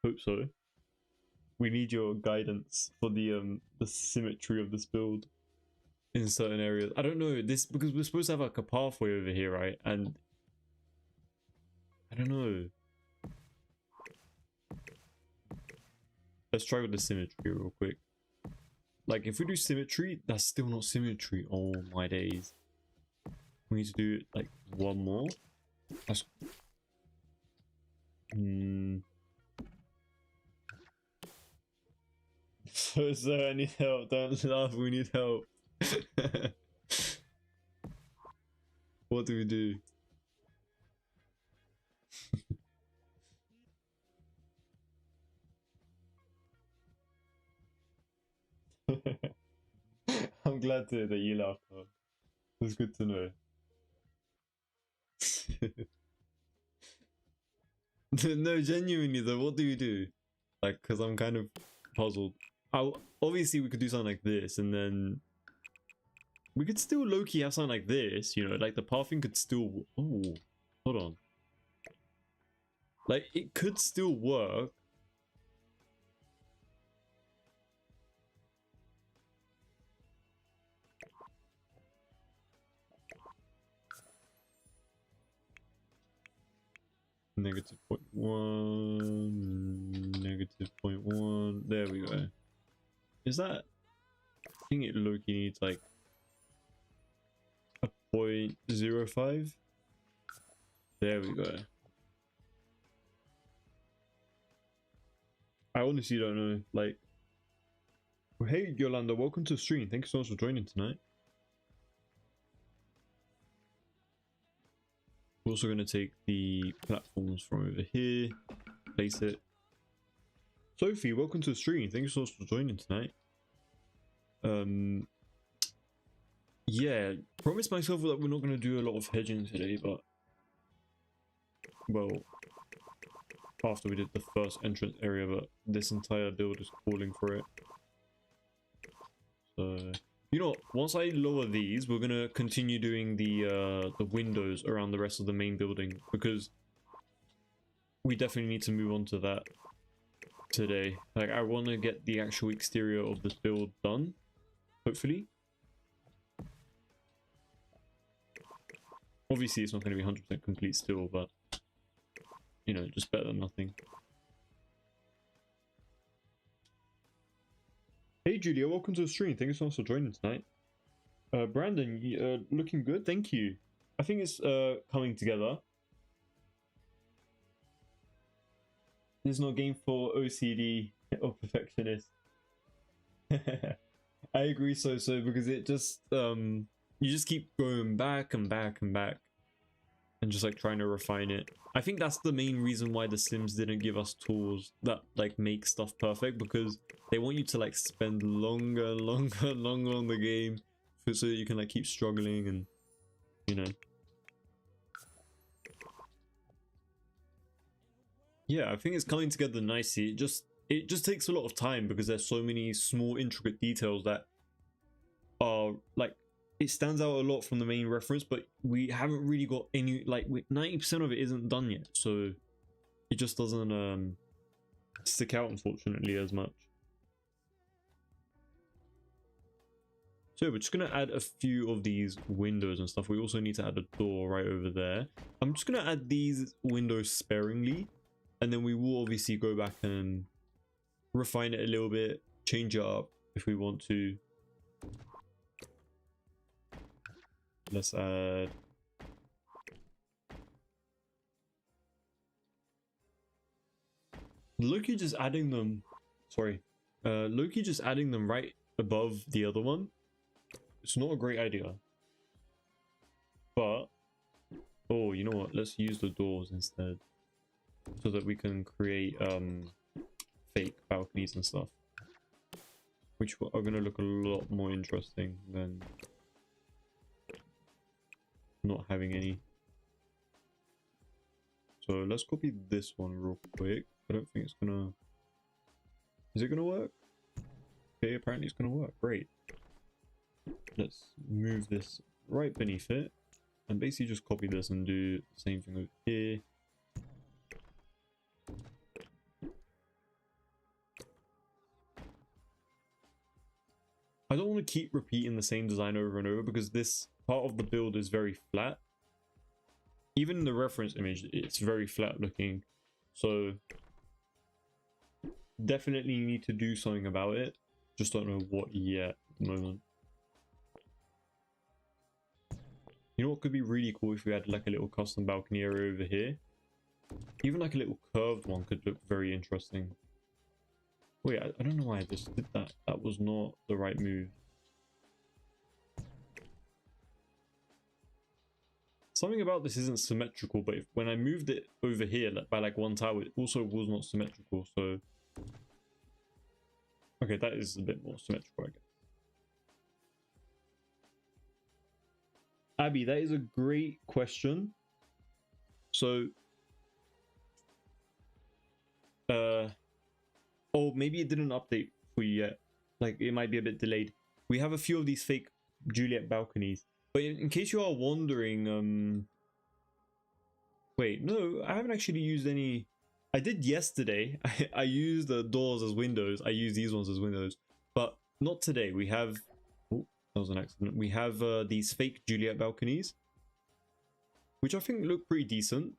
hope so. We need your guidance for the symmetry of this build in certain areas. I don't know this because we're supposed to have like a pathway over here, right? And I don't know. Let's try with the symmetry real quick. Like if we do symmetry, that's still not symmetry. Oh my days. We need to do like one more. That's... So I need help. Don't laugh. We need help. What do we do? I'm glad to hear that you laughed. It's good to know. No, genuinely though, what do you do? Like, because I'm kind of puzzled. Obviously, we could do something like this, and then we could still low-key have something like this, you know, like the pathing could still... Oh, hold on. Like, it could still work. Negative 0.1, negative 0.1, there we go. Is that... I think it low-key needs like a 0.05. There we go. I honestly don't know, like... Hey Yolanda, welcome to the stream. Thank you so much for joining tonight. We're also going to take the platforms from over here, place it. Sophie, welcome to the stream. Thank you so much for joining tonight. Yeah, promise myself that we're not going to do a lot of hedging today, but well, after we did the first entrance area, but this entire build is calling for it. So, you know what? Once I lower these, we're gonna continue doing the windows around the rest of the main building because we definitely need to move on to that today. Like, I want to get the actual exterior of this build done, hopefully. Obviously, it's not going to be 100% complete still, but you know, just better than nothing. Hey Julia, welcome to the stream. Thank you so much for joining tonight. Brandon, looking good, thank you. I think it's coming together. There's no game for OCD or perfectionist. I agree, so because it just you you just keep going back and back and back and just like trying to refine it. I think that's the main reason why The Sims didn't give us tools that like make stuff perfect, because they want you to like spend longer on the game so that you can like keep struggling and, you know. Yeah, I think it's coming together nicely. It just takes a lot of time because there's so many small intricate details that are like, it stands out a lot from the main reference, but we haven't really got any, like 90% of it isn't done yet, so it just doesn't stick out unfortunately as much. So we're just gonna add a few of these windows and stuff. We also need to add a door right over there. I'm just gonna add these windows sparingly, and then we will obviously go back and refine it a little bit, change it up if we want to. Let's add Loki just adding them. Sorry, Loki just adding them right above the other one. It's not a great idea. But oh, you know what? Let's use the doors instead, so that we can create fake balconies and stuff, which are gonna look a lot more interesting than not having any. So let's copy this one real quick. I don't think it's gonna... Is it gonna work? Okay, apparently it's gonna work. Great. Let's move this right beneath it and basically just copy this and do the same thing over here. I don't want to keep repeating the same design over and over because this part of the build is very flat. Even in the reference image, it's very flat looking. So definitely need to do something about it. Just don't know what yet at the moment. You know what could be really cool if we had like a little custom balcony area over here? Even like a little curved one could look very interesting. Wait, I don't know why I just did that. That was not the right move. Something about this isn't symmetrical, but when I moved it over here by like one tower, it also was not symmetrical, so... Okay, that is a bit more symmetrical, I guess. Abby, that is a great question. So... Oh, maybe it didn't update for you yet. Like, it might be a bit delayed. We have a few of these fake Juliet balconies. But in case you are wondering, wait, no, I haven't actually used any... I did yesterday. I used the doors as windows. I used these ones as windows. But not today. We have... Oh, that was an accident. We have these fake Juliet balconies, which I think look pretty decent.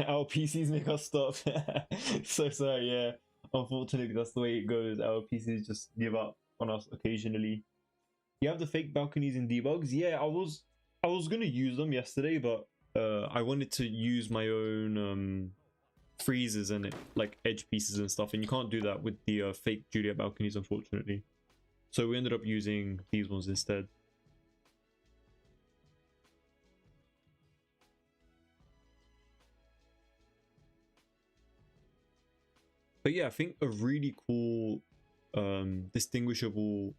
Our PCs make us stop. So sorry, yeah. Unfortunately, that's the way it goes. Our PCs just give up on us occasionally. You have the fake balconies in debugs? Yeah, I was gonna use them yesterday, but I wanted to use my own freezers and like edge pieces and stuff, and you can't do that with the fake Juliet balconies, unfortunately. So we ended up using these ones instead. But yeah, I think a really cool, distinguishable,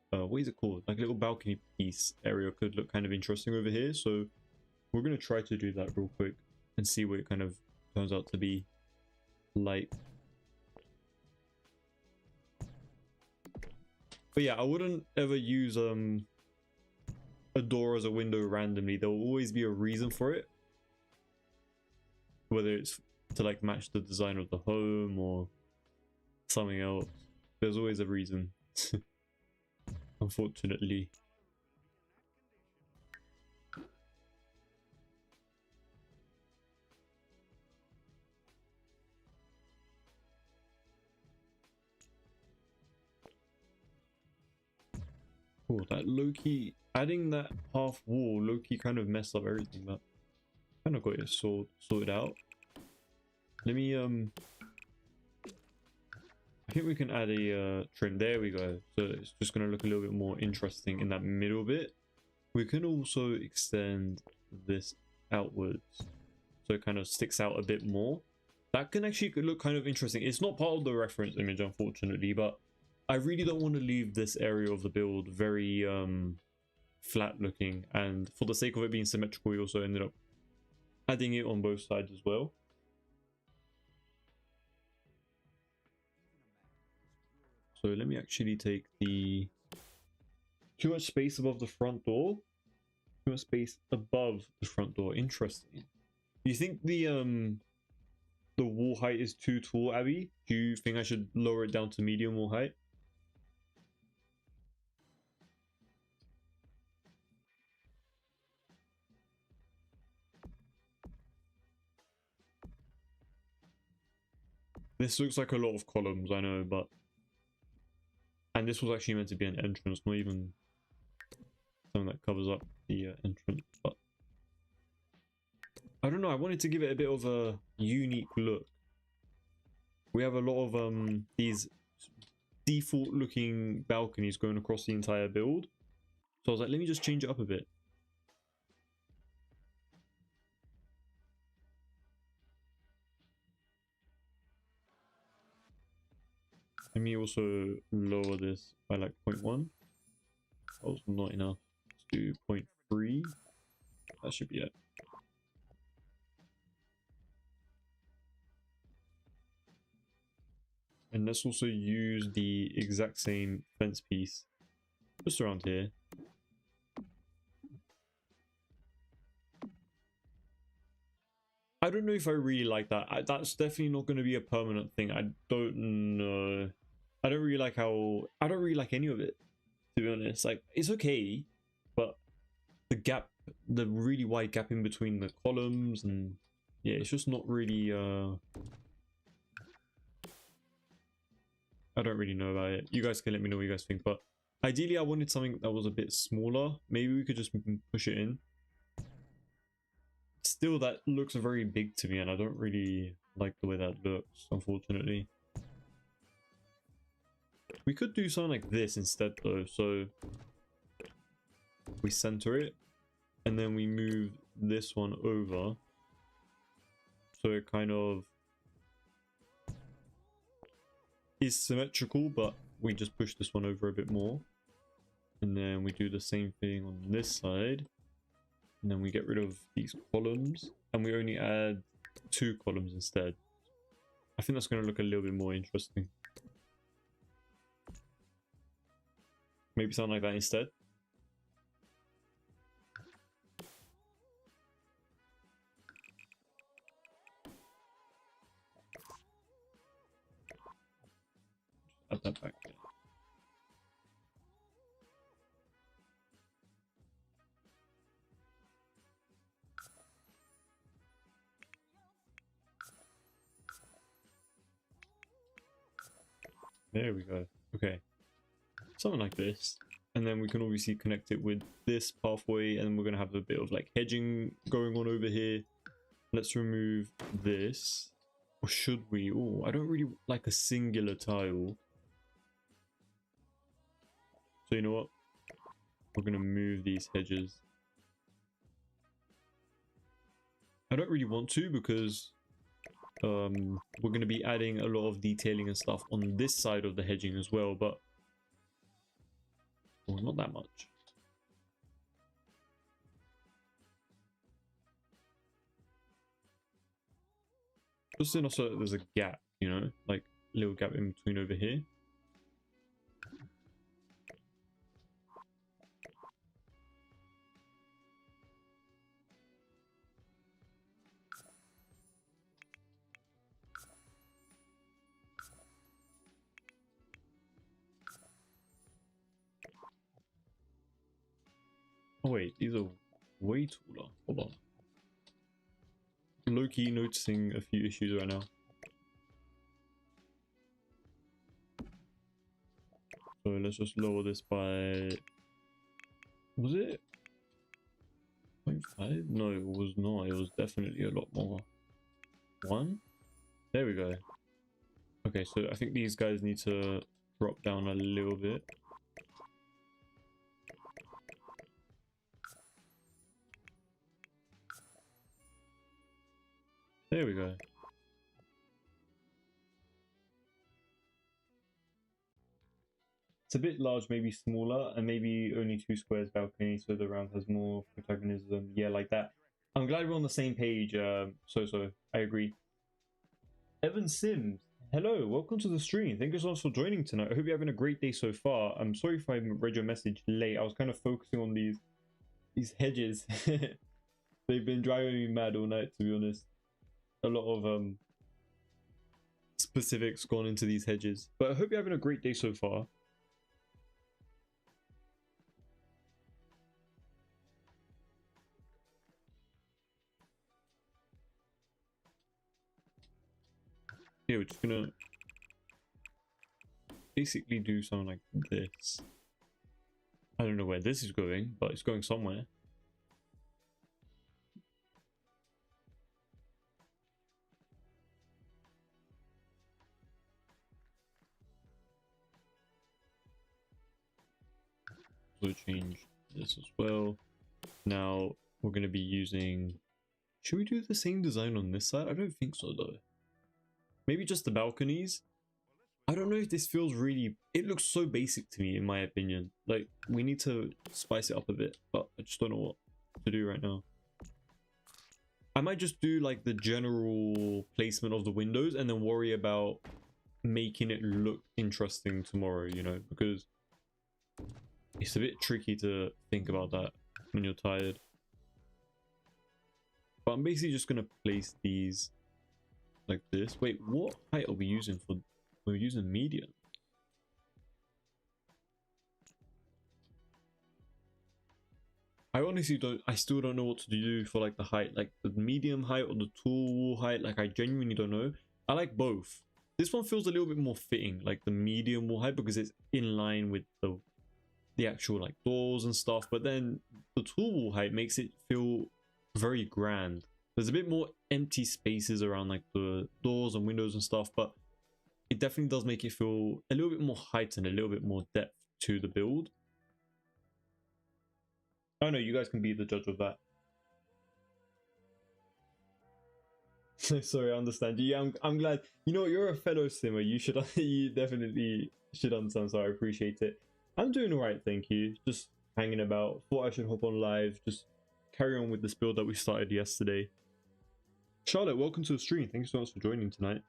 what is it called? Like a little balcony piece area could look kind of interesting over here. So we're going to try to do that real quick and see what it kind of turns out to be like. But yeah, I wouldn't ever use a door as a window randomly. There will always be a reason for it. Whether it's to like match the design of the home or something else. There's always a reason. Unfortunately. Oh, that low-key, adding that half wall low-key kind of messed up everything, but kind of got it sorted out. Let me I think we can add a trim. There we go. So it's just going to look a little bit more interesting in that middle bit. We can also extend this outwards so it kind of sticks out a bit more. That can actually look kind of interesting. It's not part of the reference image, unfortunately, but I really don't want to leave this area of the build very flat looking, and for the sake of it being symmetrical, we also ended up adding it on both sides as well. So let me actually take the too much space above the front door, too much space above the front door. Interesting. Do you think the wall height is too tall, Abby? Do you think I should lower it down to medium wall height? This looks like a lot of columns, I know, but... And this was actually meant to be an entrance, not even something that covers up the entrance, but... I don't know, I wanted to give it a bit of a unique look. We have a lot of these default looking balconies going across the entire build. So I was like, let me just change it up a bit. Let me also lower this by like 0.1. That was not enough. Let's do 0.3. That should be it. And let's also use the exact same fence piece just around here. I don't know if I really like that. That's definitely not going to be a permanent thing. I don't know. I don't really like any of it, to be honest. Like, it's okay, but the gap, the really wide gap in between the columns, and yeah, it's just not really I don't really know about it. You guys can let me know what you guys think, but ideally I wanted something that was a bit smaller. Maybe we could just push it in. Still, that looks very big to me, and I don't really like the way that looks, unfortunately. We could do something like this instead, though. So we center it, and then we move this one over, so it kind of is symmetrical, but we just push this one over a bit more. And then we do the same thing on this side. And then we get rid of these columns, and we only add 2 columns instead. I think that's going to look a little bit more interesting. Maybe something like that instead. Add that back there. There we go. Okay. Something like this. And then we can obviously connect it with this pathway, and then we're going to have a bit of like hedging going on over here. Let's remove this. Or should we? Oh, I don't really like a singular tile. So you know what? We're going to move these hedges. I don't really want to, because we're going to be adding a lot of detailing and stuff on this side of the hedging as well, but well, not that much. Just enough so that there's a gap, you know, like a little gap in between over here. Oh wait, these are way taller. Hold on. Low-key noticing a few issues right now. So let's just lower this by... Was it 0.5? No, it was not. It was definitely a lot more. 1? There we go. Okay, so I think these guys need to drop down a little bit. There we go. It's a bit large, maybe smaller, and maybe only 2 squares balcony, so the round has more protagonism. Yeah, like that. I'm glad we're on the same page. So I agree. Evan Sims, hello, welcome to the stream. Thank you so much for joining tonight. I hope you're having a great day so far. I'm sorry if I read your message late. I was kind of focusing on these hedges. They've been driving me mad all night, to be honest. A lot of specifics gone into these hedges. But I hope you're having a great day so far. Yeah, we're just gonna basically do something like this. I don't know where this is going, but it's going somewhere. So change this as well. Now we're going to be using... Should we do the same design on this side? I don't think so though. Maybe just the balconies. I don't know if this feels really... It looks so basic to me, in my opinion. Like, we need to spice it up a bit, but I just don't know what to do right now. I might just do like the general placement of the windows and then worry about making it look interesting tomorrow, you know, because it's a bit tricky to think about that when you're tired. But I'm basically just going to place these like this. Wait, what height are we using for... We're using medium. I honestly don't... I still don't know what to do for like the height. Like the medium height or the tall wall height. Like I genuinely don't know. I like both. This one feels a little bit more fitting. Like the medium wall height because it's in line with the actual like doors and stuff. But then the tall wall height makes it feel very grand. There's a bit more empty spaces around like the doors and windows and stuff, but it definitely does make it feel a little bit more heightened, a little bit more depth to the build. Oh no, you guys can be the judge of that. Sorry, I understand you. Yeah, I'm glad. You know what, you're a fellow simmer. You should you definitely should understand, so I appreciate it. I'm doing alright, thank you. Just hanging about. Thought I should hop on live, just carry on with this build that we started yesterday. Charlotte, welcome to the stream. Thank you so much for joining tonight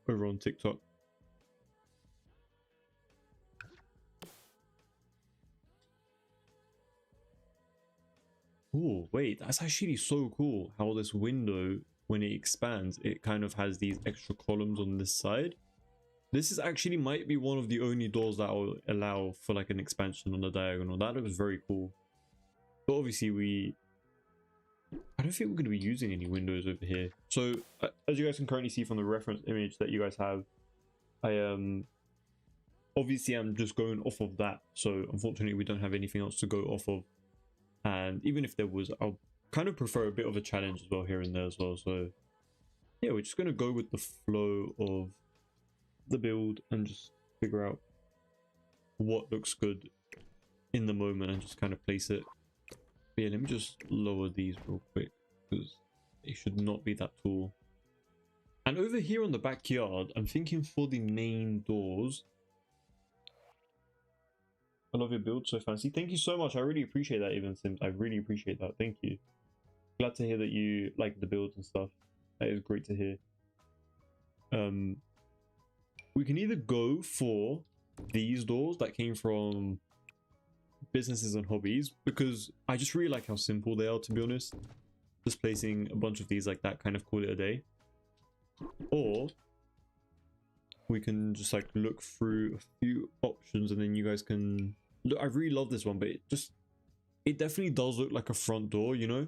over on TikTok. Oh, wait, that's actually so cool how this window, when it expands, it kind of has these extra columns on this side. This is actually might be one of the only doors that will allow for like an expansion on the diagonal. That looks very cool. But obviously I don't think we're going to be using any windows over here. So as you guys can currently see from the reference image that you guys have, obviously I'm just going off of that. So unfortunately we don't have anything else to go off of. And even if there was, I'll kind of prefer a bit of a challenge as well here and there as well. So yeah, we're just going to go with the flow of the build and just figure out what looks good in the moment and just kind of place it. But yeah, let me just lower these real quick because they should not be that tall. And over here on the backyard, I'm thinking for the main doors. I love your build, so fancy. Thank you so much. I really appreciate that, Even Sims. I really appreciate that. Thank you. Glad to hear that you like the builds and stuff. That is great to hear. We can either go for these doors that came from businesses and hobbies, because I just really like how simple they are, to be honest. Just placing a bunch of these like that, kind of call it a day. Or we can just like look through a few options and then you guys can look. I really love this one, but it definitely does look like a front door, you know,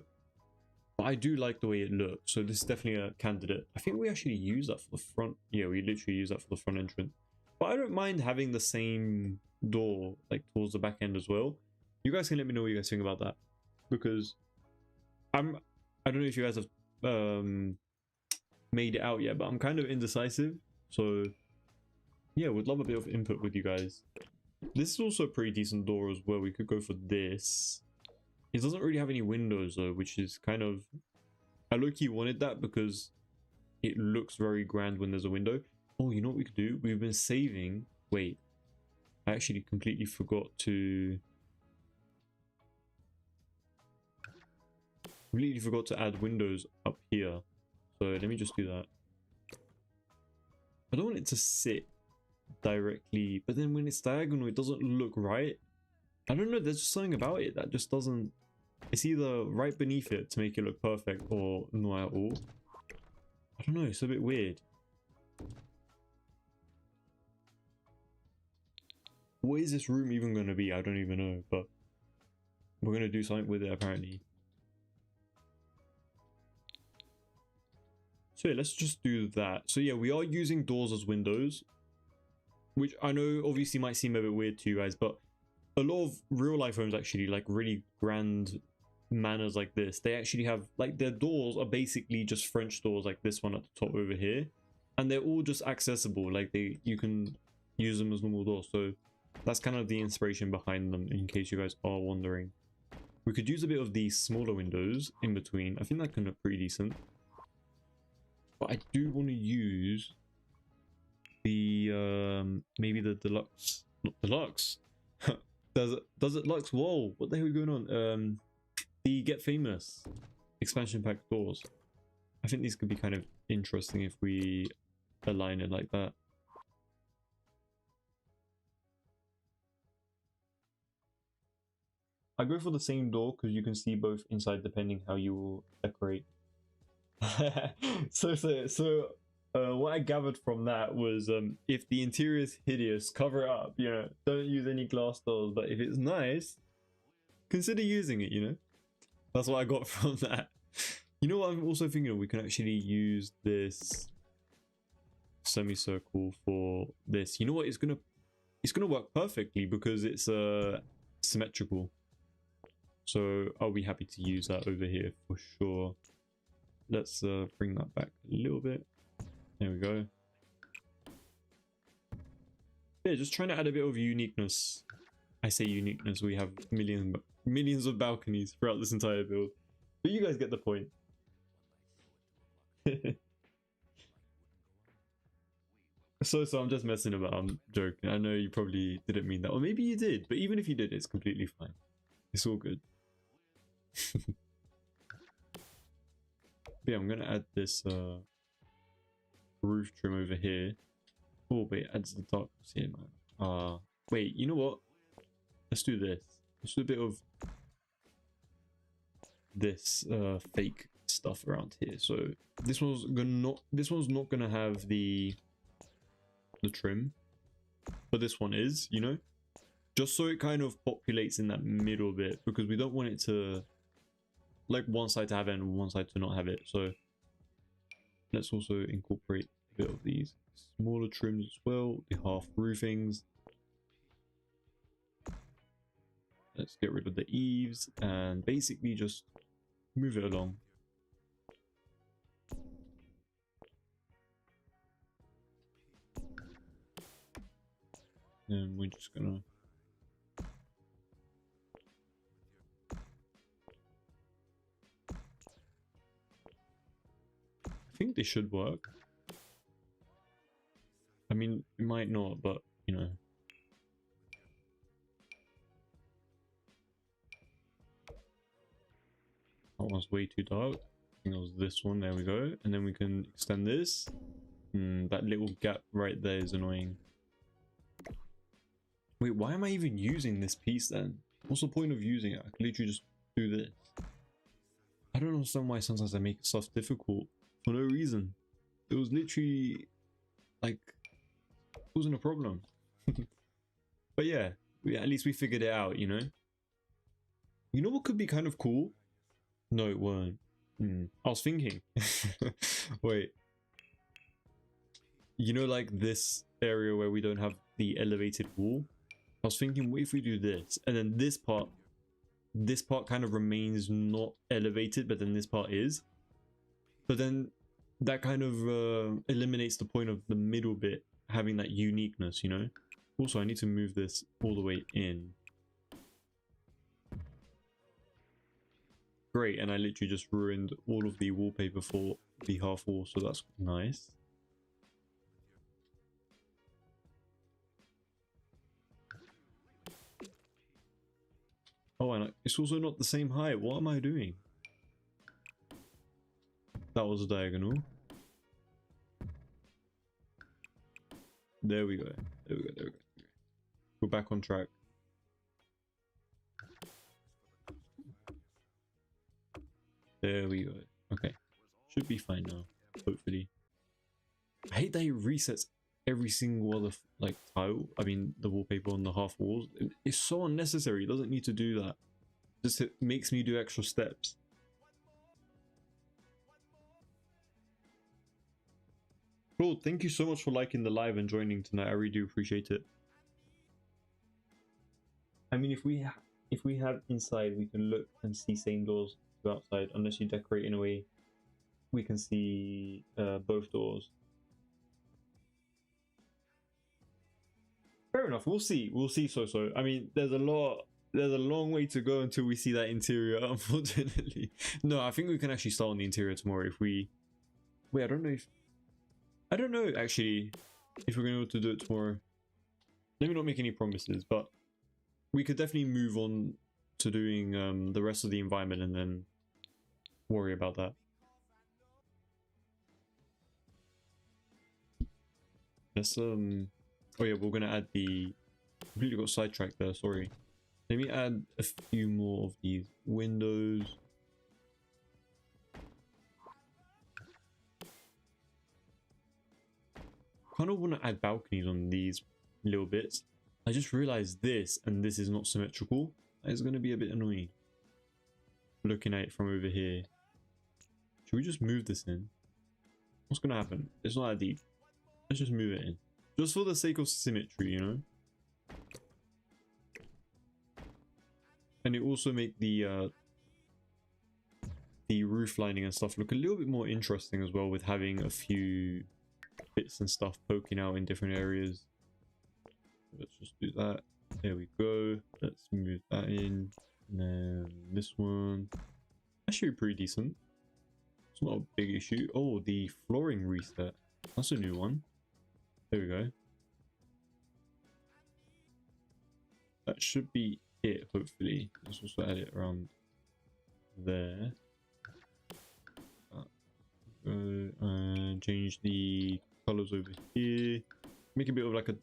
but I do like the way it looks. So this is definitely a candidate. I think we actually use that for the front. Yeah, we literally use that for the front entrance, but I don't mind having the same door like towards the back end as well. You guys can let me know what you guys think about that, because I don't know if you guys have made it out yet, but I'm kind of indecisive. So yeah, would love a bit of input with you guys. This is also a pretty decent door as well. We could go for this. It doesn't really have any windows though, which is kind of... I low-key wanted that because it looks very grand when there's a window. Oh, you know what we could do? We've been saving... Wait. I actually completely forgot to... Completely forgot to add windows up here. So let me just do that. I don't want it to sit directly, but then when it's diagonal it doesn't look right. I don't know, there's just something about it that just doesn't... It's either right beneath it to make it look perfect or not at all. I don't know, it's a bit weird. What is this room even going to be? I don't even know, but we're going to do something with it apparently. So yeah, let's just do that. So yeah, we are using doors as windows, which I know obviously might seem a bit weird to you guys, but a lot of real life homes actually, like really grand manors like this, they actually have, like, their doors are basically just French doors like this one at the top over here, and they're all just accessible, like you can use them as normal doors. So that's kind of the inspiration behind them, in case you guys are wondering. We could use a bit of these smaller windows in between. I think that can look pretty decent, but I do want to use the maybe the deluxe, not deluxe. does it lux? Whoa, what the hell is going on? The Get Famous expansion pack doors. I think these could be kind of interesting if we align it like that. I go for the same door because you can see both inside depending how you will decorate. What I gathered from that was, if the interior is hideous, cover it up, you know, don't use any glass doors, but if it's nice, consider using it, you know. That's what I got from that. You know what I'm also thinking of? We can actually use this semicircle for this. You know what? It's gonna work perfectly because it's symmetrical. So I'll be happy to use that over here for sure. Let's bring that back a little bit. There we go. Yeah, just trying to add a bit of uniqueness. I say uniqueness, we have millions of balconies throughout this entire build. But you guys get the point. So I'm just messing about, I'm joking. I know you probably didn't mean that. Or maybe you did, but even if you did, it's completely fine. It's all good. Yeah, I'm gonna add this roof trim over here. Oh wait, adds the darkness here, man. Wait, you know what? Let's do this. Let's do a bit of this fake stuff around here. So this one's not gonna have the trim, but this one is, you know, just so it kind of populates in that middle bit, because we don't want it to, like, one side to have it and one side to not have it. So let's also incorporate a bit of these smaller trims as well, the half roofings. Let's get rid of the eaves and basically just move it along. And we're just gonna I think they should work. I mean, it might not, but you know. That one's way too dark. I think it was this one. There we go. And then we can extend this. That little gap right there is annoying. Wait, why am I even using this piece then? What's the point of using it? I could literally just do this. I don't understand why sometimes I make stuff difficult for no reason. It was literally like, it wasn't a problem. But yeah, at least we figured it out, you know? You know what could be kind of cool? No, it won't. I was thinking. Wait. You know, like this area where we don't have the elevated wall? I was thinking, what if we do this? And then this part kind of remains not elevated, but then this part is. But then that kind of eliminates the point of the middle bit having that uniqueness, you know. Also, I need to move this all the way in. Great, and I literally just ruined all of the wallpaper for the half wall, so that's nice. Oh, and it's also not the same height. What am I doing? That was a diagonal. There we go. There we go. There we go. We're back on track. There we go. Okay. Should be fine now. Hopefully. I hate that it resets every single other like tile. I mean the wallpaper on the half walls. It's so unnecessary. It doesn't need to do that. Just it makes me do extra steps. Cool, thank you so much for liking the live and joining tonight. I really do appreciate it. I mean, if we have inside, we can look and see same doors to outside. Unless you decorate in a way, we can see both doors. Fair enough. We'll see. We'll see. So. I mean, there's a long way to go until we see that interior. Unfortunately, no. I think we can actually start on the interior tomorrow if we. Wait, I don't know actually if we're going to be able to do it tomorrow. Let me not make any promises, but we could definitely move on to doing the rest of the environment and then worry about that. Let's oh yeah, we're gonna add the completely got sidetracked there, sorry. Let me add a few more of these windows. Kind of want to add balconies on these little bits. I just realized this and this is not symmetrical. It's going to be a bit annoying looking at it from over here. Should we just move this in? What's going to happen? It's not that deep. Let's just move it in. Just for the sake of symmetry, you know? And it also make the roof lining and stuff look a little bit more interesting as well, with having a few bits and stuff poking out in different areas. Let's just do that. There we go. Let's move that in. And then this one. Actually pretty decent. It's not a big issue. Oh, the flooring reset. That's a new one. There we go. That should be it, hopefully. Let's also add it around there. And change the colors over here. Make a bit of like a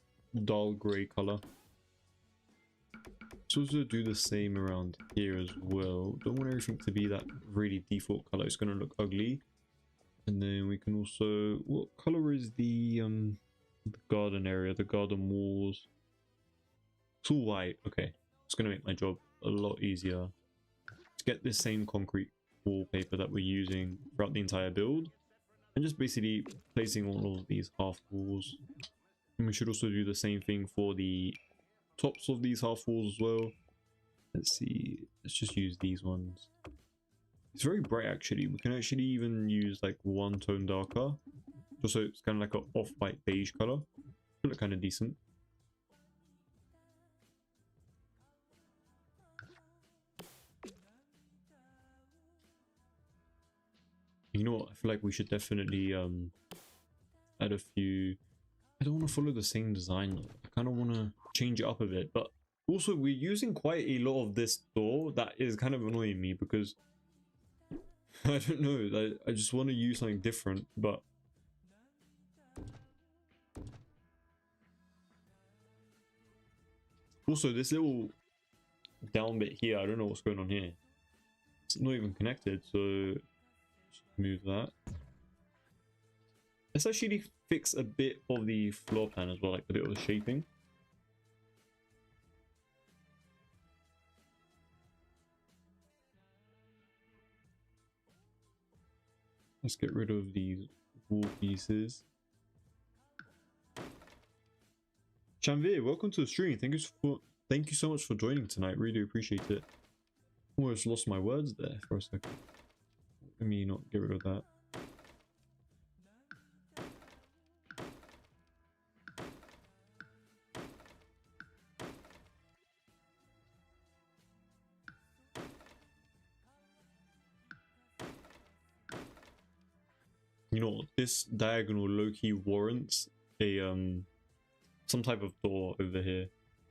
dull grey color. Let's also do the same around here as well. Don't want everything to be that really default color. It's going to look ugly. And then we can also, what color is the garden area, the garden walls? It's all white. Okay, it's going to make my job a lot easier. Let's get this same concrete wallpaper that we're using throughout the entire build, and just basically placing all of these half walls. And we should also do the same thing for the tops of these half walls as well. Let's see, let's just use these ones. It's very bright actually. We can actually even use like one tone darker, just so it's kind of like an off-white beige color. It'll look kind of decent. You know what, I feel like we should definitely add a few. I don't want to follow the same design though. I kind of want to change it up a bit, but also we're using quite a lot of this door that is kind of annoying me because I don't know, I just want to use something different. But also this little down bit here, I don't know what's going on here. It's not even connected, so move that. Let's actually fix a bit of the floor plan as well, like a bit of the shaping. Let's get rid of these wall pieces. Chanvir, welcome to the stream. Thank you so much for joining tonight. Really appreciate it. Almost lost my words there for a second. Let me not get rid of that. You know, this diagonal low-key warrants a some type of door over here.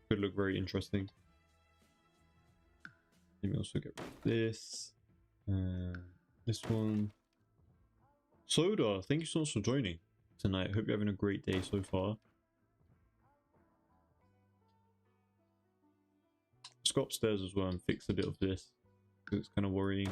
Could look very interesting. Let me also get rid of this. This one. Soda, thank you so much for joining tonight. Hope you're having a great day so far. Let's go upstairs as well and fix a bit of this, because it's kind of worrying.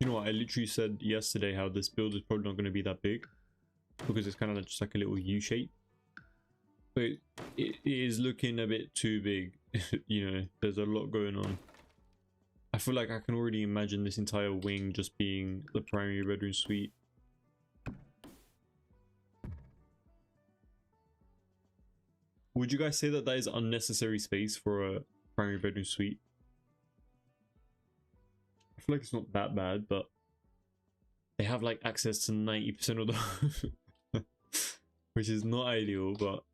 You know what, I literally said yesterday how this build is probably not going to be that big, because it's kind of just like a little U shape. But it is looking a bit too big. You know, there's a lot going on. I feel like I can already imagine this entire wing just being the primary bedroom suite. Would you guys say that that is unnecessary space for a primary bedroom suite? I feel like it's not that bad, but they have like access to 90% of the which is not ideal, but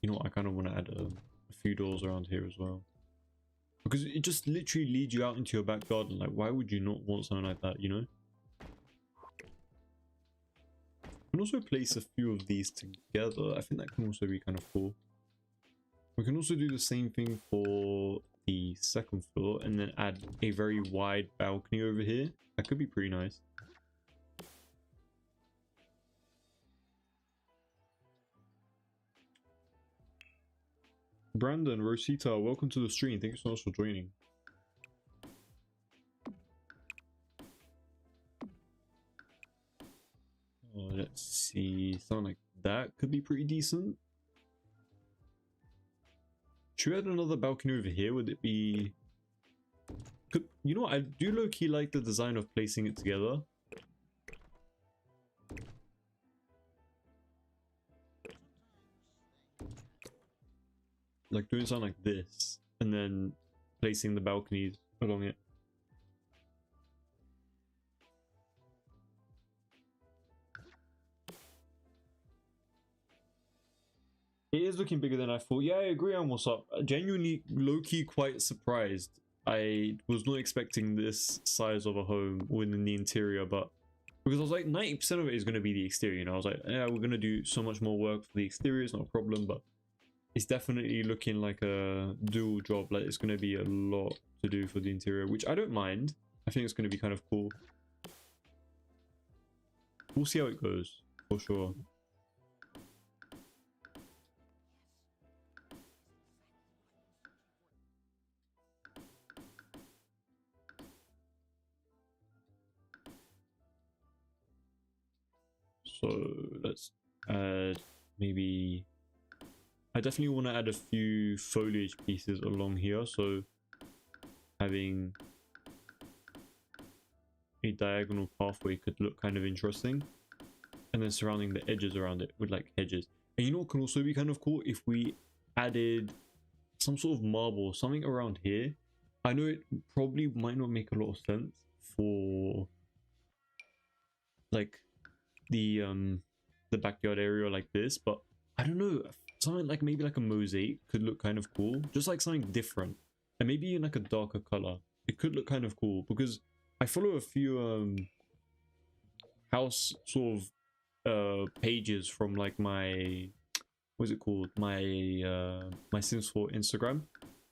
you know what, I kind of want to add a few doors around here as well, because it just literally leads you out into your back garden. Like, why would you not want something like that, you know? We can also place a few of these together. I think that can also be kind of cool. We can also do the same thing for the second floor and then add a very wide balcony over here. That could be pretty nice. Brandon, Rosita, welcome to the stream. Thank you so much for joining. Let's see, something like that could be pretty decent. Should we add another balcony over here? Would it be... You know what, I do low-key like the design of placing it together. Like doing something like this, and then placing the balconies along it. It is looking bigger than I thought. Yeah, I agree on what's up. Genuinely, low-key quite surprised. I was not expecting this size of a home within the interior, but because I was like 90% of it is going to be the exterior, you know, I was like, yeah, we're going to do so much more work for the exterior, it's not a problem, but it's definitely looking like a dual job. Like, it's going to be a lot to do for the interior, which I don't mind. I think it's going to be kind of cool. We'll see how it goes, for sure. So let's add maybe... I definitely want to add a few foliage pieces along here, so having a diagonal pathway could look kind of interesting, and then surrounding the edges around it with like hedges. And you know what can also be kind of cool? If we added some sort of marble, something around here. I know it probably might not make a lot of sense for like the backyard area like this, but I don't know, something like maybe like a mosaic could look kind of cool, just like something different, and maybe in like a darker color. It could look kind of cool because I follow a few house sort of pages from like my, what's it called, my Sims 4 Instagram.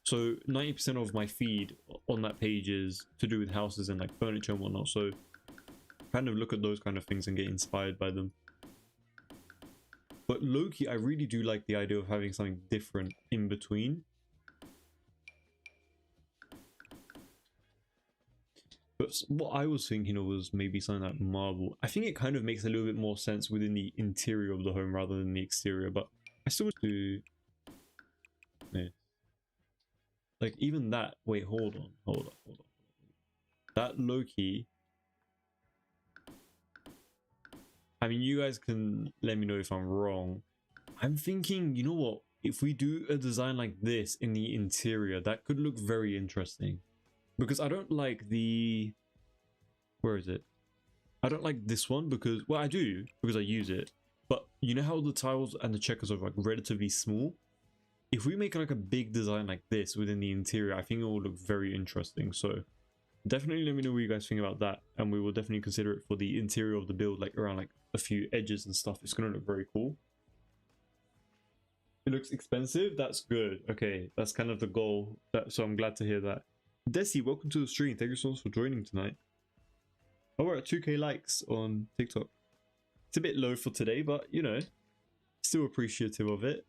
So 90% of my feed on that page is to do with houses and like furniture and whatnot, so kind of look at those kind of things and get inspired by them. But low-key, I really do like the idea of having something different in between. But what I was thinking of was maybe something like marble. I think it kind of makes a little bit more sense within the interior of the home rather than the exterior, but I still want to... Yeah. Like, even that... Wait, hold on. That low-key... I mean, you guys can let me know if I'm wrong. I'm thinking, you know what? if we do a design like this in the interior, that could look very interesting. Because I don't like the... Where is it? I don't like this one because... Well, I do, because I use it. But you know how the tiles and the checkers are like relatively small? If we make like a big design like this within the interior, I think it will look very interesting. So definitely let me know what you guys think about that, and we will definitely consider it for the interior of the build, like around like a few edges and stuff. It's gonna look very cool. It looks expensive. That's good. Okay, that's kind of the goal. So I'm glad to hear that. Desi, welcome to the stream. Thank you so much for joining tonight. Oh, we're at 2k likes on TikTok. It's a bit low for today, but you know, still appreciative of it.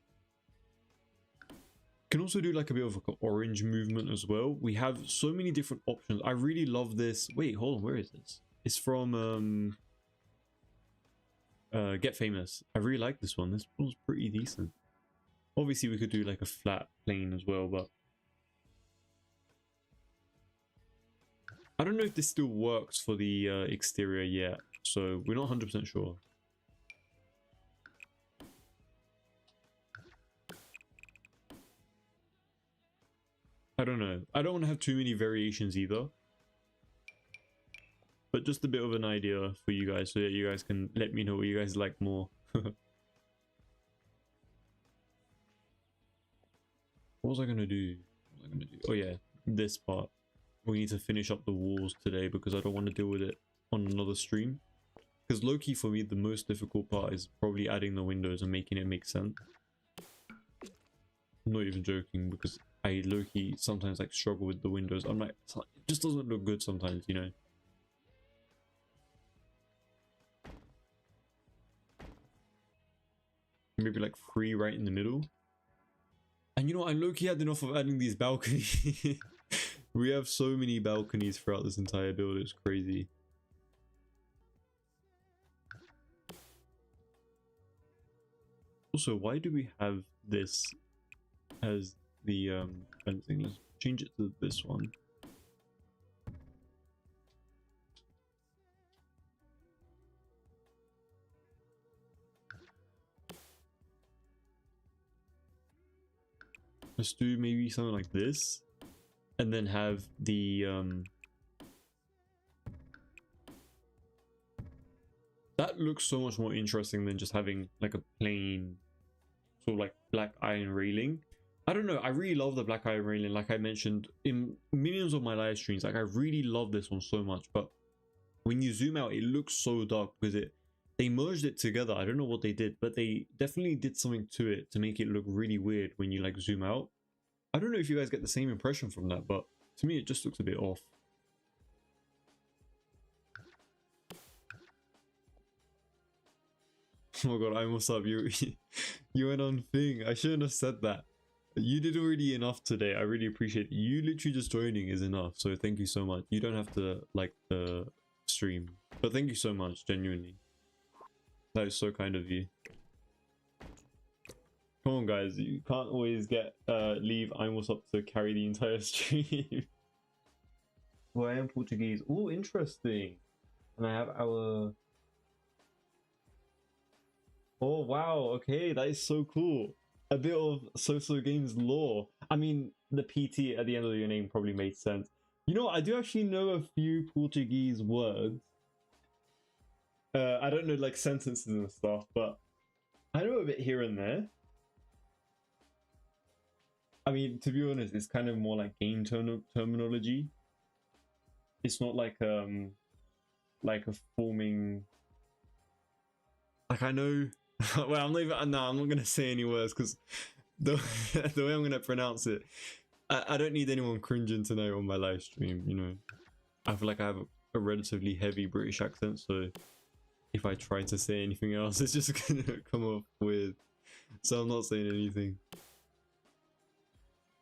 Can also do like a bit of like an orange movement as well. We have so many different options. I really love this. Wait, hold on, where is this? It's from Get Famous. I really like this one. This one's pretty decent. Obviously we could do like a flat plane as well, but I don't know if this still works for the exterior yet, so we're not 100% sure. I don't know. I don't want to have too many variations either. But just a bit of an idea for you guys so that you guys can let me know what you guys like more. What was I going to do? Oh yeah, this part. We need to finish up the walls today because I don't want to deal with it on another stream. Because low-key for me, the most difficult part is probably adding the windows and making it make sense. I'm not even joking, because I low-key sometimes like struggle with the windows. I'm like, it just doesn't look good sometimes, you know. Maybe like 3 right in the middle. And you know, I low-key had enough of adding these balconies. We have so many balconies throughout this entire build, it's crazy. Also, why do we have this as the fencing? Let's change it to this one. Let's do maybe something like this, and then have the that looks so much more interesting than just having like a plain sort of like black iron railing. I don't know, I really love the black iron railing, like I mentioned in millions of my live streams. Like I really love this one so much, but when you zoom out it looks so dark because they merged it together. I don't know what they did, but they definitely did something to it to make it look really weird when you like zoom out. I don't know if you guys get the same impression from that, but to me it just looks a bit off. Oh my god, I'm what's up? You went on thing. I shouldn't have said that. You did already enough today. I really appreciate it. You literally just joining is enough, so thank you so much. You don't have to like the stream, but thank you so much, genuinely. That is so kind of you. Come on guys, you can't always get leave I'm what's up to carry the entire stream. Well, I am Portuguese. Oh, interesting. And I have our... Oh wow, okay, that is so cool. A bit of So Games lore. I mean, the PT at the end of your name probably made sense. You know, I do actually know a few Portuguese words. I don't know like sentences and stuff, but I know a bit here and there. I mean, to be honest, it's kind of more like game terminology. It's not like a forming. Like I know. Well, I'm not even. No, I'm not gonna say any words because the way I'm gonna pronounce it, I don't need anyone cringing to know on my live stream. You know, I feel like I have a relatively heavy British accent, so if I try to say anything else, it's just gonna come off weird. So I'm not saying anything.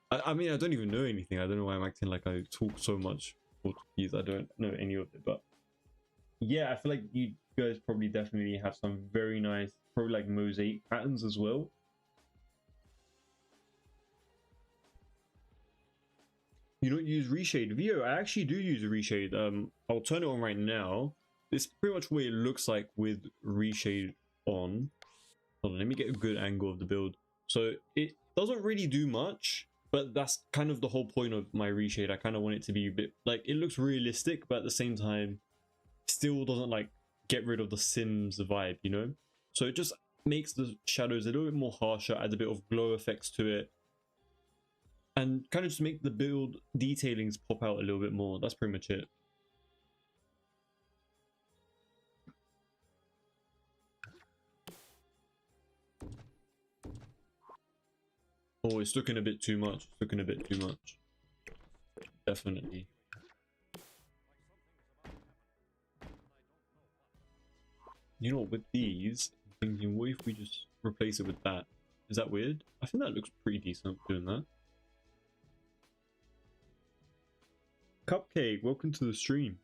I mean, I don't even know anything. I don't know why I'm acting like I talk so much Portuguese. I don't know any of it, but yeah, I feel like you guys probably definitely have some very nice, probably like mosaic patterns as well. You don't use Reshade? Vio, I actually do use Reshade. I'll turn it on right now. It's pretty much what it looks like with Reshade on. Hold on, let me get a good angle of the build. So it doesn't really do much, but that's kind of the whole point of my reshade. I kind of want it to be a bit like, it looks realistic, but at the same time still doesn't like get rid of the Sims vibe, you know? So it just makes the shadows a little bit more harsher, adds a bit of glow effects to it, and kind of just make the build detailings pop out a little bit more. That's pretty much it. Oh, it's looking a bit too much. It's looking a bit too much. Definitely. You know, with these, I'm thinking, what if we just replace it with that? Is that weird? I think that looks pretty decent doing that. Cupcake, welcome to the stream.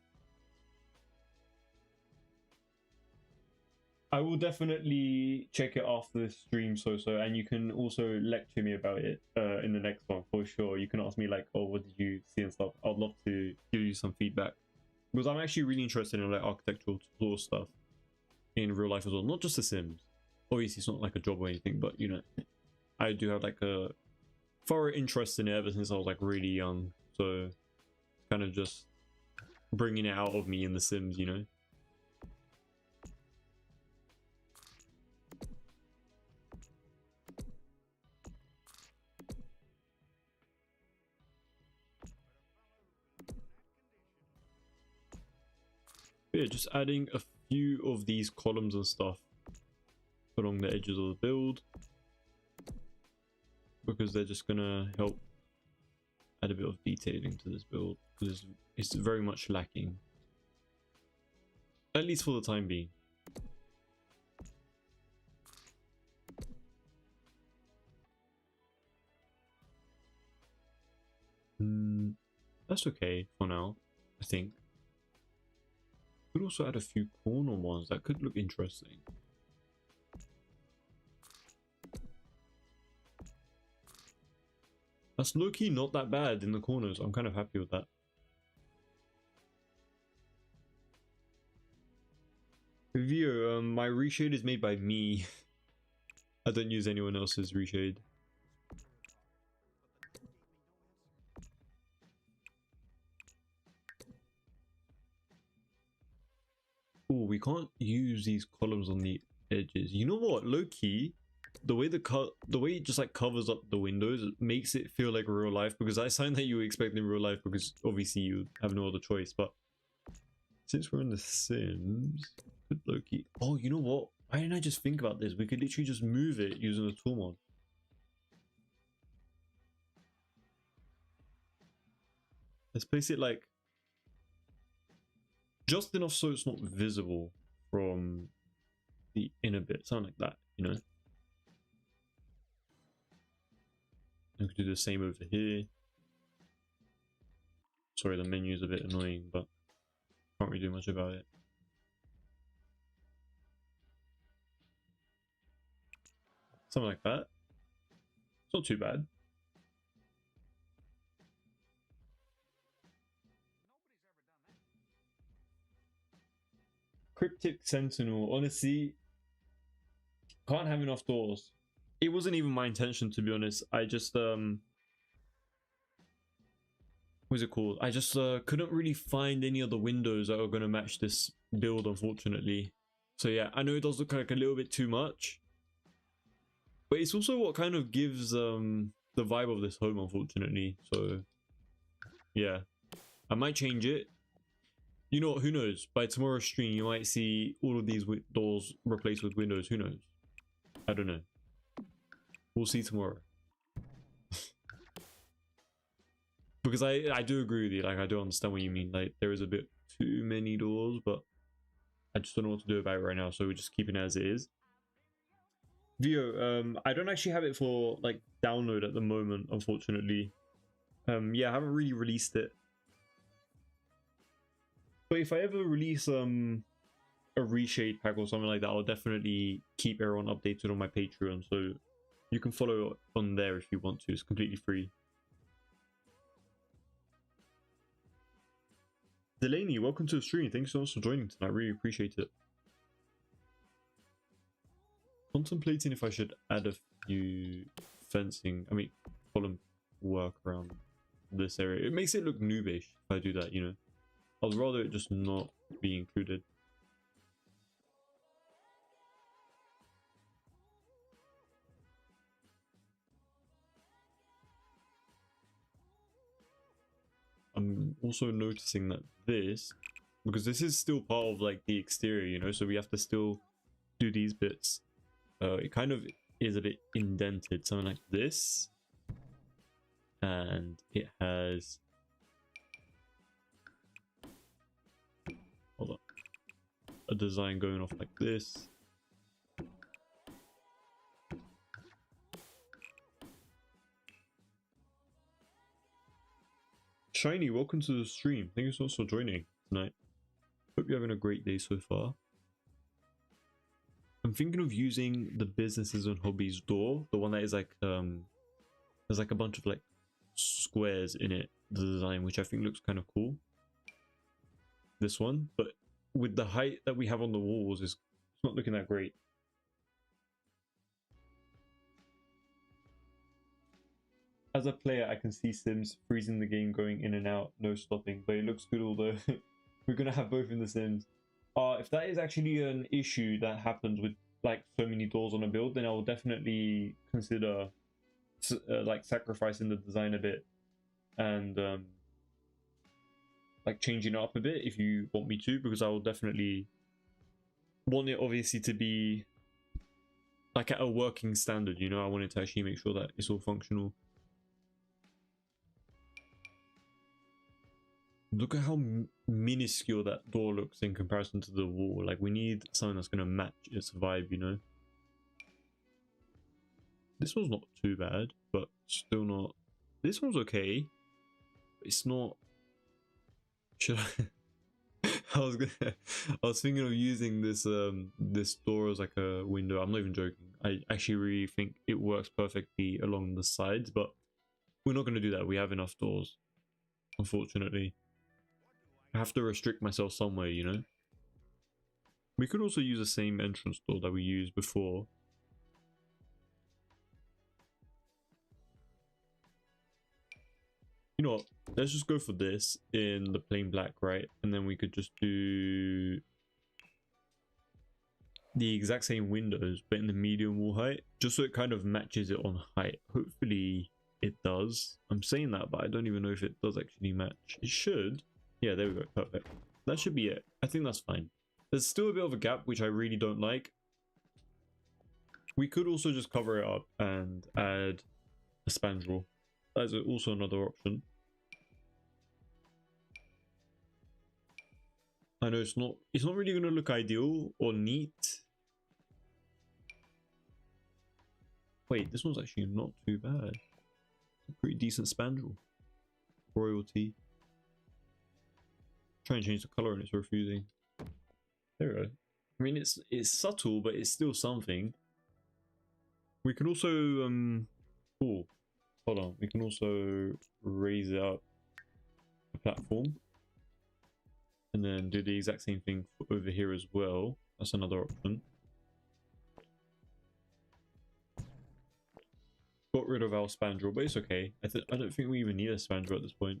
I will definitely check it after this stream, so and you can also lecture me about it in the next one for sure. You can ask me like, oh, what did you see and stuff. I'd love to give you some feedback, because I'm actually really interested in like architectural tutorial stuff in real life as well, not just The Sims. Obviously it's not like a job or anything, but you know, I do have like a thorough interest in it ever since I was like really young, so it's kind of just bringing it out of me in The Sims, you know. Yeah, just adding a few of these columns and stuff along the edges of the build, because they're just gonna help add a bit of detailing to this build, because it's very much lacking, at least for the time being. That's okay for now, I think. Could also add a few corner ones that could look interesting. That's low-key not that bad in the corners. I'm kind of happy with that. Vio, my reshade is made by me. I don't use anyone else's reshade. Oh, we can't use these columns on the edges. You know what? Low-key, the way it just like covers up the windows makes it feel like real life, because that's something that you expect in real life, because obviously you have no other choice. But since we're in The Sims, could low-key, oh, you know what? Why didn't I just think about this? We could literally just move it using the tool mod. Let's place it like just enough so it's not visible from the inner bit, something like that, you know. We could do the same over here. Sorry, the menu's a bit annoying, but can't really do much about it. Something like that. It's not too bad. Cryptic Sentinel, honestly, can't have enough doors. It wasn't even my intention, to be honest. I just what's it called? I just couldn't really find any other windows that are gonna match this build, unfortunately. So yeah, I know it does look like a little bit too much, but it's also what kind of gives the vibe of this home, unfortunately. So yeah, I might change it. You know what, who knows? By tomorrow's stream, you might see all of these doors replaced with windows. Who knows? I don't know. We'll see tomorrow. Because I do agree with you. Like, I do understand what you mean. Like, there is a bit too many doors, but I just don't know what to do about it right now. So we're just keeping it as it is. Vio, I don't actually have it for like download at the moment, unfortunately. Yeah, I haven't really released it. But if I ever release a reshade pack or something like that, I'll definitely keep everyone updated on my Patreon, so you can follow on there if you want to. It's completely free. Delaney, welcome to the stream. Thanks so much for joining tonight. I really appreciate it. Contemplating if I should add a few fencing, I mean column work around this area. It makes it look noobish if I do that, you know. I'd rather it just not be included. I'm also noticing that this, because this is still part of like the exterior, you know, so we have to still do these bits. It kind of is a bit indented, something like this, and it has, hold on, a design going off like this. Shiny, welcome to the stream. Thank you so much for joining tonight. Hope you're having a great day so far. I'm thinking of using the businesses and hobbies door, the one that is like there's like a bunch of like squares in it, the design, which I think looks kind of cool. This one, but with the height that we have on the walls, it's not looking that great. As a player, I can see Sims freezing the game, going in and out, no stopping, but it looks good, although we're gonna have both in the Sims. If that is actually an issue that happens with like so many doors on a build, then I will definitely consider like sacrificing the design a bit and like changing it up a bit if you want me to, because I will definitely want it obviously to be like at a working standard, you know. I want it to actually make sure that it's all functional. Look at how minuscule that door looks in comparison to the wall. Like, we need something that's going to match its vibe, you know? This one's not too bad, but still not... This one's okay. It's not... Should I... I was thinking of using this this door as like a window. I'm not even joking. I actually really think it works perfectly along the sides, but we're not going to do that. We have enough doors, unfortunately. I have to restrict myself somewhere, you know. We could also use the same entrance door that we used before. You know what? Let's just go for this in the plain black, right? And then we could just do the exact same windows, but in the medium wall height, just so it kind of matches it on height. Hopefully it does. I'm saying that, but I don't even know if it does actually match. It should. Yeah, there we go. Perfect. That should be it. I think that's fine. There's still a bit of a gap, which I really don't like. We could also just cover it up and add a spandrel. That's also another option. I know it's not really going to look ideal or neat. Wait, this one's actually not too bad. It's a pretty decent spandrel. Royalty. Try and change the color and it's refusing. There we go. I mean, it's subtle, but it's still something. We can also oh, hold on. We can also raise it up the platform, and then do the exact same thing for over here as well. That's another option. Got rid of our spandrel, but it's okay. I don't think we even need a spandrel at this point.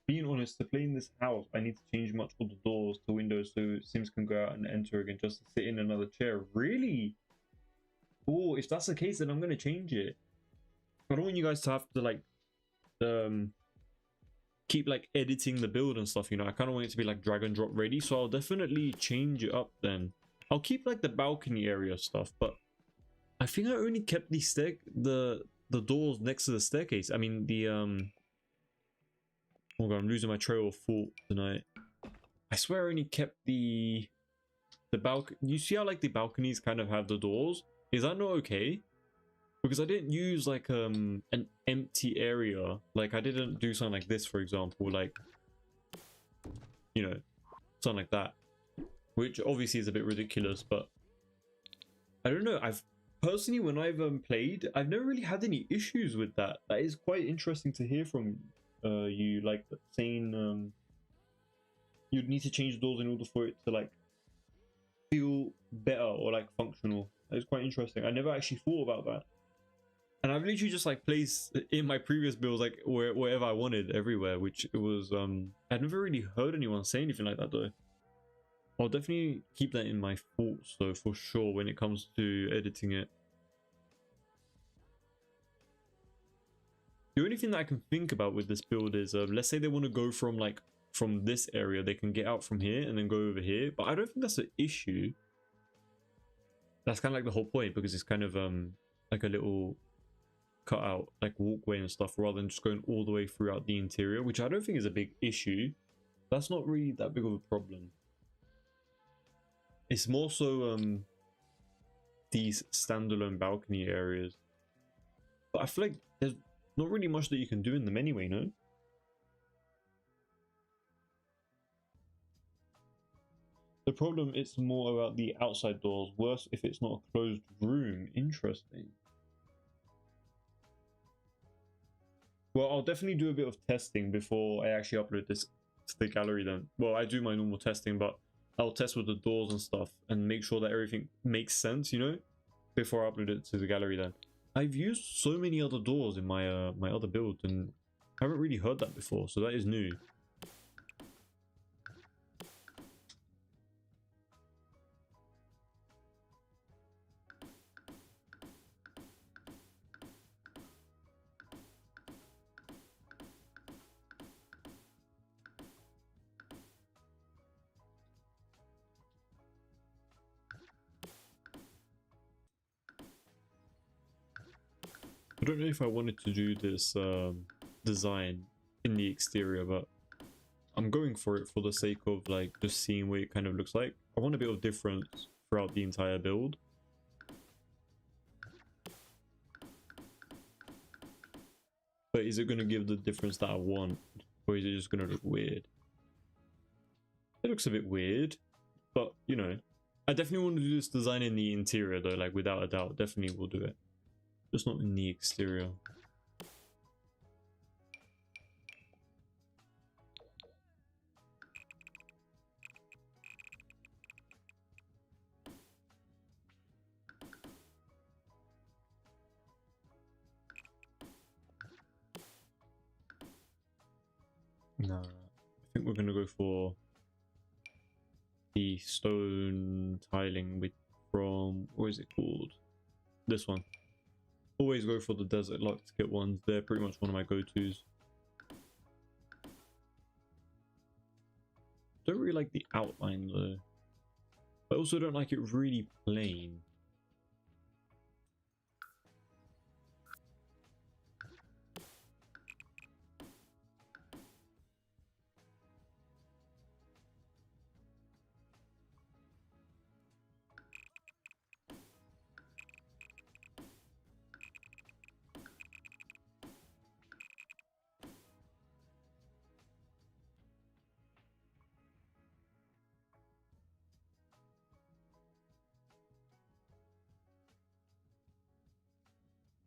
Being honest, to play in this house, I need to change much of the doors to windows so Sims can go out and enter again just to sit in another chair. Really? Oh, if that's the case, then I'm going to change it. I don't want you guys to have to like keep like editing the build and stuff, you know. I kind of want it to be like drag and drop ready, so I'll definitely change it up then. I'll keep like the balcony area stuff, but I think I only kept the doors next to the staircase. I mean the oh god, I'm losing my trail of thought tonight. I swear I only kept the balcony. You see how like the balconies kind of have the doors? Is that not okay? Because I didn't use like an empty area. Like I didn't do something like this, for example, like, you know, something like that, which obviously is a bit ridiculous, but I don't know. personally, when I've played, I've never really had any issues with that. That is quite interesting to hear from you, like saying you'd need to change the doors in order for it to like feel better or like functional. That is quite interesting. I never actually thought about that. And I've literally just like placed in my previous builds like wherever I wanted, everywhere, which it was I'd never really heard anyone say anything like that though. I'll definitely keep that in my thoughts though, for sure, when it comes to editing it. The only thing that I can think about with this build is let's say they want to go from this area, they can get out from here and then go over here, but I don't think that's an issue. That's kind of like the whole point, because it's kind of like a little cut out like walkway and stuff, rather than just going all the way throughout the interior, which I don't think is a big issue. That's not really that big of a problem. It's more so these standalone balcony areas, but I feel like there's not really much that you can do in them anyway, no? The problem is more about the outside doors. Worse if it's not a closed room. Interesting. Well, I'll definitely do a bit of testing before I actually upload this to the gallery then. Well, I do my normal testing, but I'll test with the doors and stuff and make sure that everything makes sense, you know, before I upload it to the gallery then. I've used so many other doors in my my other build, and I haven't really heard that before, so that is new. I don't know if I wanted to do this design in the exterior, but I'm going for it for the sake of like just seeing what it kind of looks like. I want a bit of difference throughout the entire build. But is it going to give the difference that I want, or is it just going to look weird? It looks a bit weird, but you know, I definitely want to do this design in the interior though, like without a doubt, definitely will do it. Just not in the exterior. Nah, I think we're gonna go for the stone tiling with from, what is it called? This one. Always go for the desert locked kit ones. They're pretty much one of my go-tos. Don't really like the outline though. I also don't like it really plain.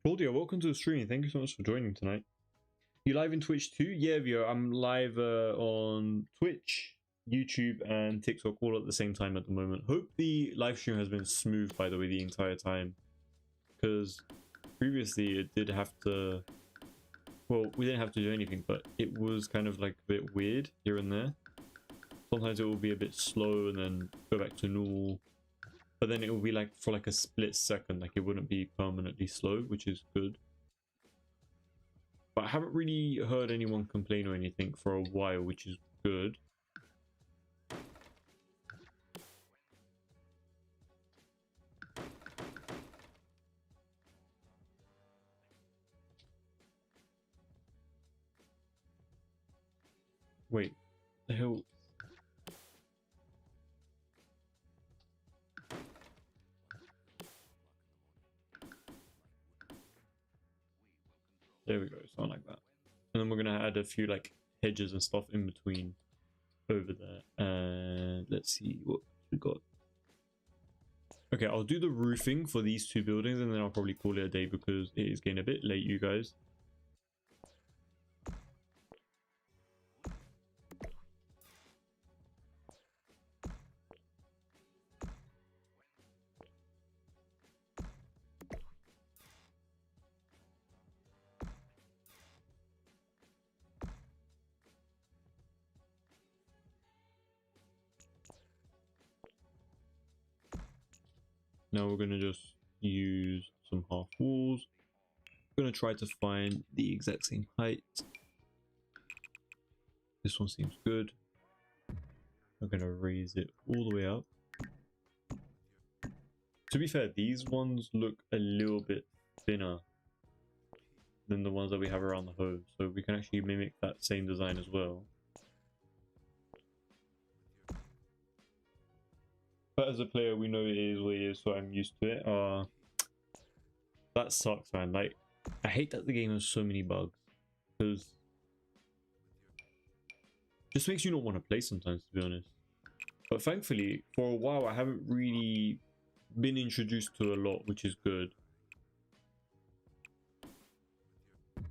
Claudia, welcome to the stream. Thank you so much for joining tonight. You live in Twitch too? Yeah, Vio, I'm live on Twitch, YouTube, and TikTok all at the same time at the moment. Hope the live stream has been smooth, by the way, the entire time. Because previously it did have to... Well, we didn't have to do anything, but it was kind of like a bit weird here and there. Sometimes it will be a bit slow and then go back to normal. But then it will be like for like a split second, like it wouldn't be permanently slow, which is good. But I haven't really heard anyone complain or anything for a while, which is good. Wait, the hell? There we go, something like that. And then we're gonna add a few like hedges and stuff in between over there. And let's see what we got. Okay, I'll do the roofing for these two buildings and then I'll probably call it a day because it is getting a bit late, you guys. Now we're gonna just use some half walls. I'm gonna try to find the exact same height. This one seems good. I'm gonna raise it all the way up. To be fair, these ones look a little bit thinner than the ones that we have around the home, so we can actually mimic that same design as well. But as a player, we know it is what it is, so I'm used to it. That sucks, man. Like, I hate that the game has so many bugs, because it just makes you not want to play sometimes, to be honest. But thankfully, for a while, I haven't really been introduced to a lot, which is good.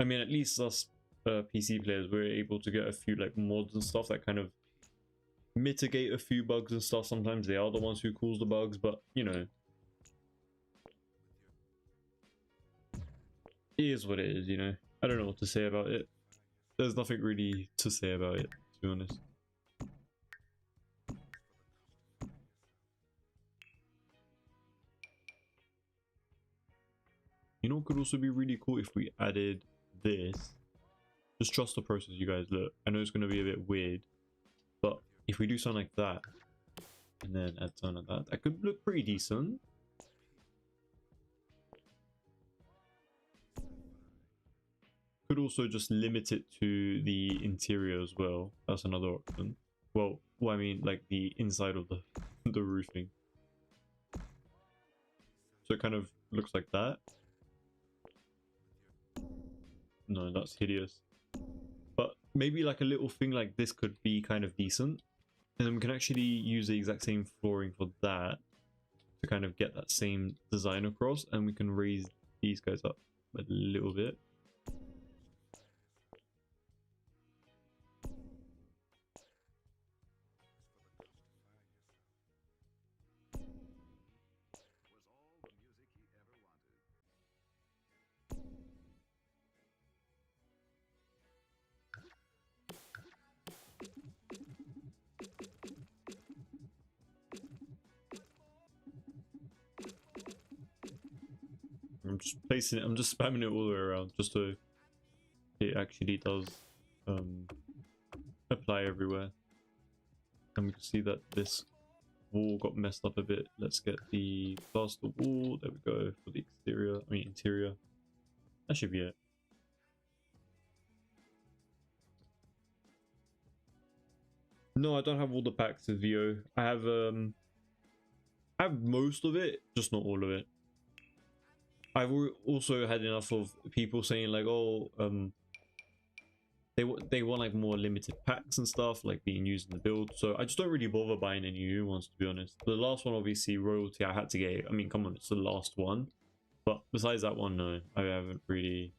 I mean, at least us PC players, we're able to get a few like mods and stuff that kind of mitigate a few bugs and stuff. Sometimes they are the ones who cause the bugs, but you know, it is what it is, you know. I don't know what to say about it. There's nothing really to say about it, to be honest. You know what could also be really cool if we added this? Just trust the process, you guys. Look, I know it's going to be a bit weird, but if we do something like that, and then add something like that, that could look pretty decent. Could also just limit it to the interior as well. That's another option. Well, I mean, like the inside of the the roofing. So it kind of looks like that. No, that's hideous. But maybe like a little thing like this could be kind of decent. And then we can actually use the exact same flooring for that to kind of get that same design across. And we can raise these guys up a little bit. I'm just placing it, I'm just spamming it all the way around just so it actually does apply everywhere. And we can see that this wall got messed up a bit. Let's get the plaster wall. There we go for the exterior. I mean interior. That should be it. No, I don't have all the packs of VO. I have most of it, just not all of it. I've also had enough of people saying like, oh, they want like more limited packs and stuff like being used in the build, so I just don't really bother buying any new ones, to be honest. The last one, obviously royalty, I had to get it. I mean, come on, it's the last one, but besides that one, no, I haven't really.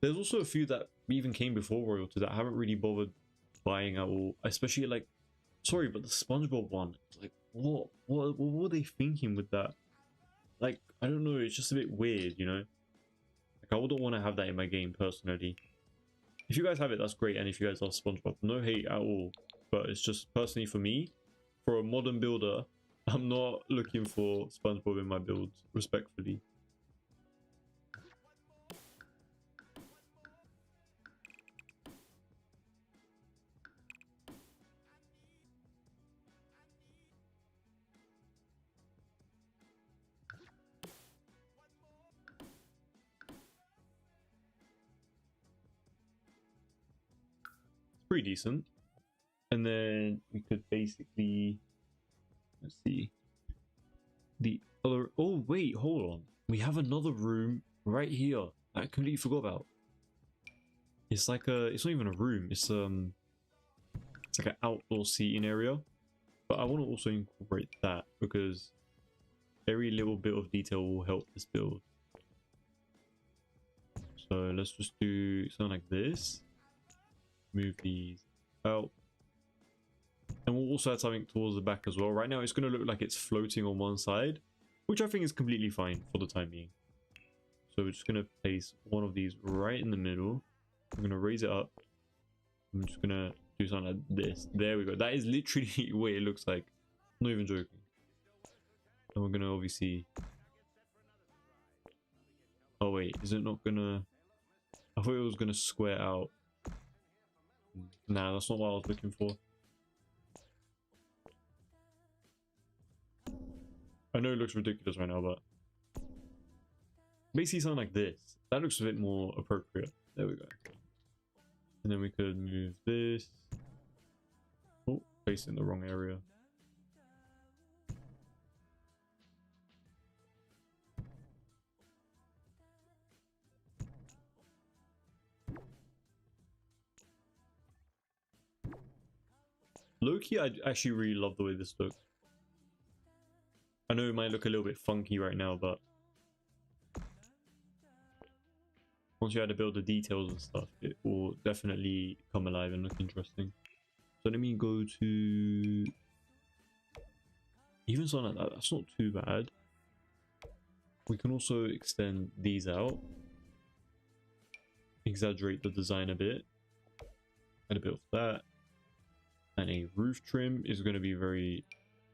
There's also a few that even came before royalty that I haven't really bothered buying at all, especially like, sorry, but the SpongeBob one, like what were they thinking with that? Like, I don't know, it's just a bit weird, you know. Like, I wouldn't want to have that in my game personally. If you guys have it, that's great, and if you guys love SpongeBob, no hate at all. But it's just personally for me, for a modern builder, I'm not looking for SpongeBob in my builds, respectfully. It's pretty decent. And then we could basically, let's see, the other, oh wait, hold on. We have another room right here I completely forgot about. It's like it's not even a room, it's like an outdoor seating area. But I want to also incorporate that because Every little bit of detail will help this build. So let's just do something like this. Move these out. And we'll also add something towards the back as well. Right now it's going to look like it's floating on one side, which I think is completely fine for the time being. So we're just going to place one of these right in the middle. I'm going to raise it up. I'm just going to do something like this. There we go. That is literally what it looks like. I'm not even joking. And we're going to obviously... Oh wait, is it not going to... I thought it was going to square out. Nah, that's not what I was looking for. I know it looks ridiculous right now, but basically something like this. That looks a bit more appropriate. There we go. And then we could move this. Oh, place it in the wrong area. Low-key, I actually really love the way this looks. I know it might look a little bit funky right now, but once you add to build the details and stuff, it will definitely come alive and look interesting. So let me go to even something like that. That's not too bad. We can also extend these out, exaggerate the design a bit, add a bit of that, and a roof trim is going to be very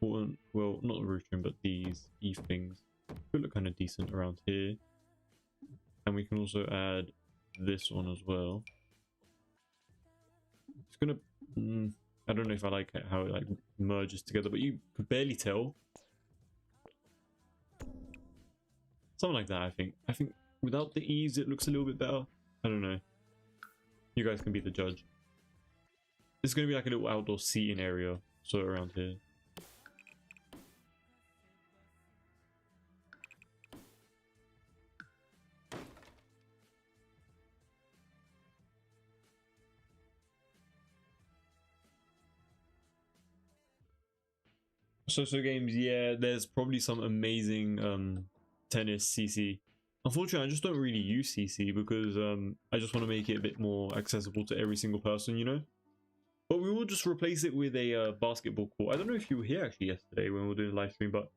important. Well, not the roof trim, but these eave things could look kind of decent around here. And we can also add this one as well. It's gonna I don't know if I like how it like merges together, but you could barely tell. Something like that, I think. I think without the eaves it looks a little bit better. I don't know. You guys can be the judge. It's gonna be like a little outdoor seating area, so around here. So games, yeah, there's probably some amazing tennis CC. Unfortunately, I just don't really use CC because I just want to make it a bit more accessible to every single person, you know? But we will just replace it with a basketball court. I don't know if you were here actually yesterday when we were doing the live stream, but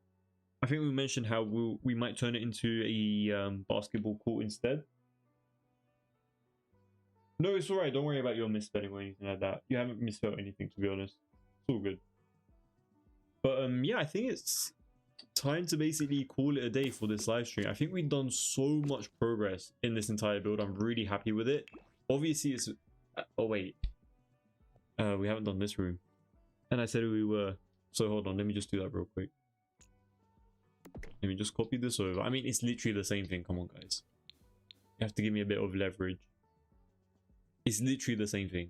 I think we mentioned how we might turn it into a basketball court instead. No, it's alright. Don't worry about your misspelling or anything like that. You haven't misspelled anything, to be honest. It's all good. But yeah, I think it's time to basically call it a day for this live stream. I think we've done so much progress in this entire build. I'm really happy with it. Obviously, it's... oh, wait. We haven't done this room. And I said we were. So hold on, let me just do that real quick. Let me just copy this over. I mean, it's literally the same thing. Come on, guys. You have to give me a bit of leverage. It's literally the same thing.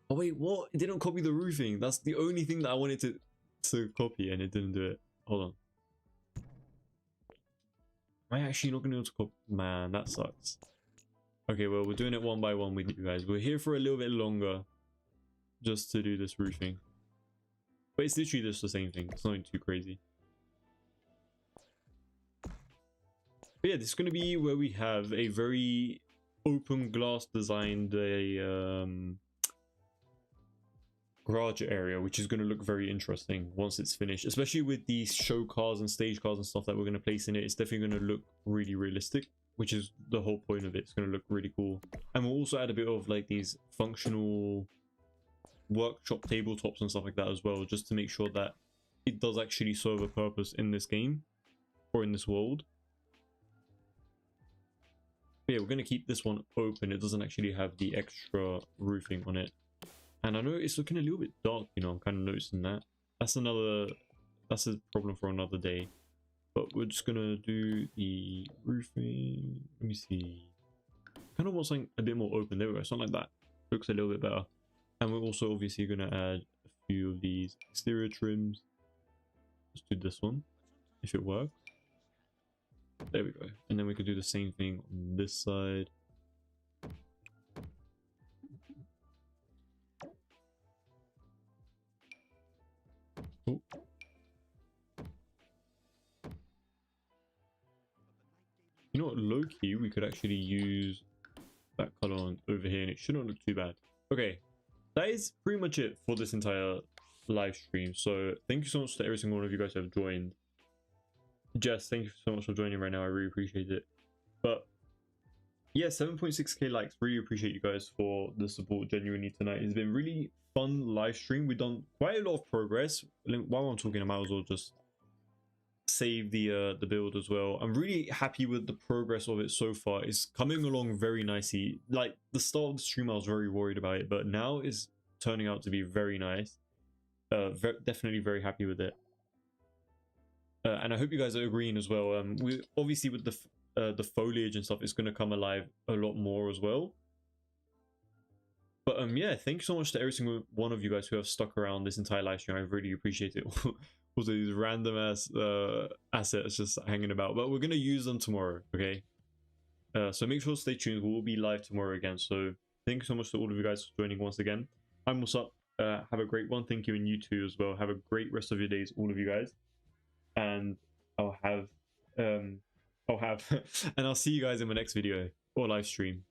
Oh, wait, what? It didn't copy the roofing. That's the only thing that I wanted to copy, and it didn't do it. Hold on. Am I actually not going to be able to copy? Man, that sucks. Okay, well, we're doing it one by one with you guys. We're here for a little bit longer just to do this roofing. But it's literally just the same thing. It's nothing too crazy. But yeah, this is going to be where we have a very open glass designed garage area, which is going to look very interesting once it's finished, especially with these show cars and stage cars and stuff that we're going to place in it. It's definitely going to look really realistic, which is the whole point of it. It's going to look really cool. And we'll also add a bit of like these functional workshop tabletops and stuff like that as well, just to make sure that it does actually serve a purpose in this game or in this world. But yeah, we're going to keep this one open. It doesn't actually have the extra roofing on it. And I know it's looking a little bit dark, you know, I'm kind of noticing that. That's a problem for another day. But we're just gonna do the roofing. Let me see. Kind of want something a bit more open. There we go, something like that. Looks a little bit better. And we're also obviously gonna add a few of these exterior trims. Let's do this one, if it works. There we go. And then we could do the same thing on this side. Oh. low-key, we could actually use that color on over here and it shouldn't look too bad. Okay, that is pretty much it for this entire live stream. So thank you so much to every single one of you guys who have joined. Jess, thank you so much for joining right now. I really appreciate it. But yeah, 7.6k likes. Really appreciate you guys for the support genuinely tonight. It's been really fun live stream. We've done quite a lot of progress. While I'm talking, I might as well just save the build as well. I'm really happy with the progress of it so far. It's coming along very nicely. Like the start of the stream I was very worried about it, but now it's turning out to be very nice. Definitely very happy with it, and I hope you guys are agreeing as well. We obviously with the foliage and stuff, it's going to come alive a lot more as well. But yeah, thank you so much to every single one of you guys who have stuck around this entire live stream. I really appreciate it. Also, these random ass assets just hanging about, but we're gonna use them tomorrow, okay? So make sure to stay tuned. We will be live tomorrow again. So thank you so much to all of you guys for joining once again. I'm what's up. Have a great one. Thank you, and you too as well. Have a great rest of your days, all of you guys. And I'll have and I'll see you guys in my next video or live stream.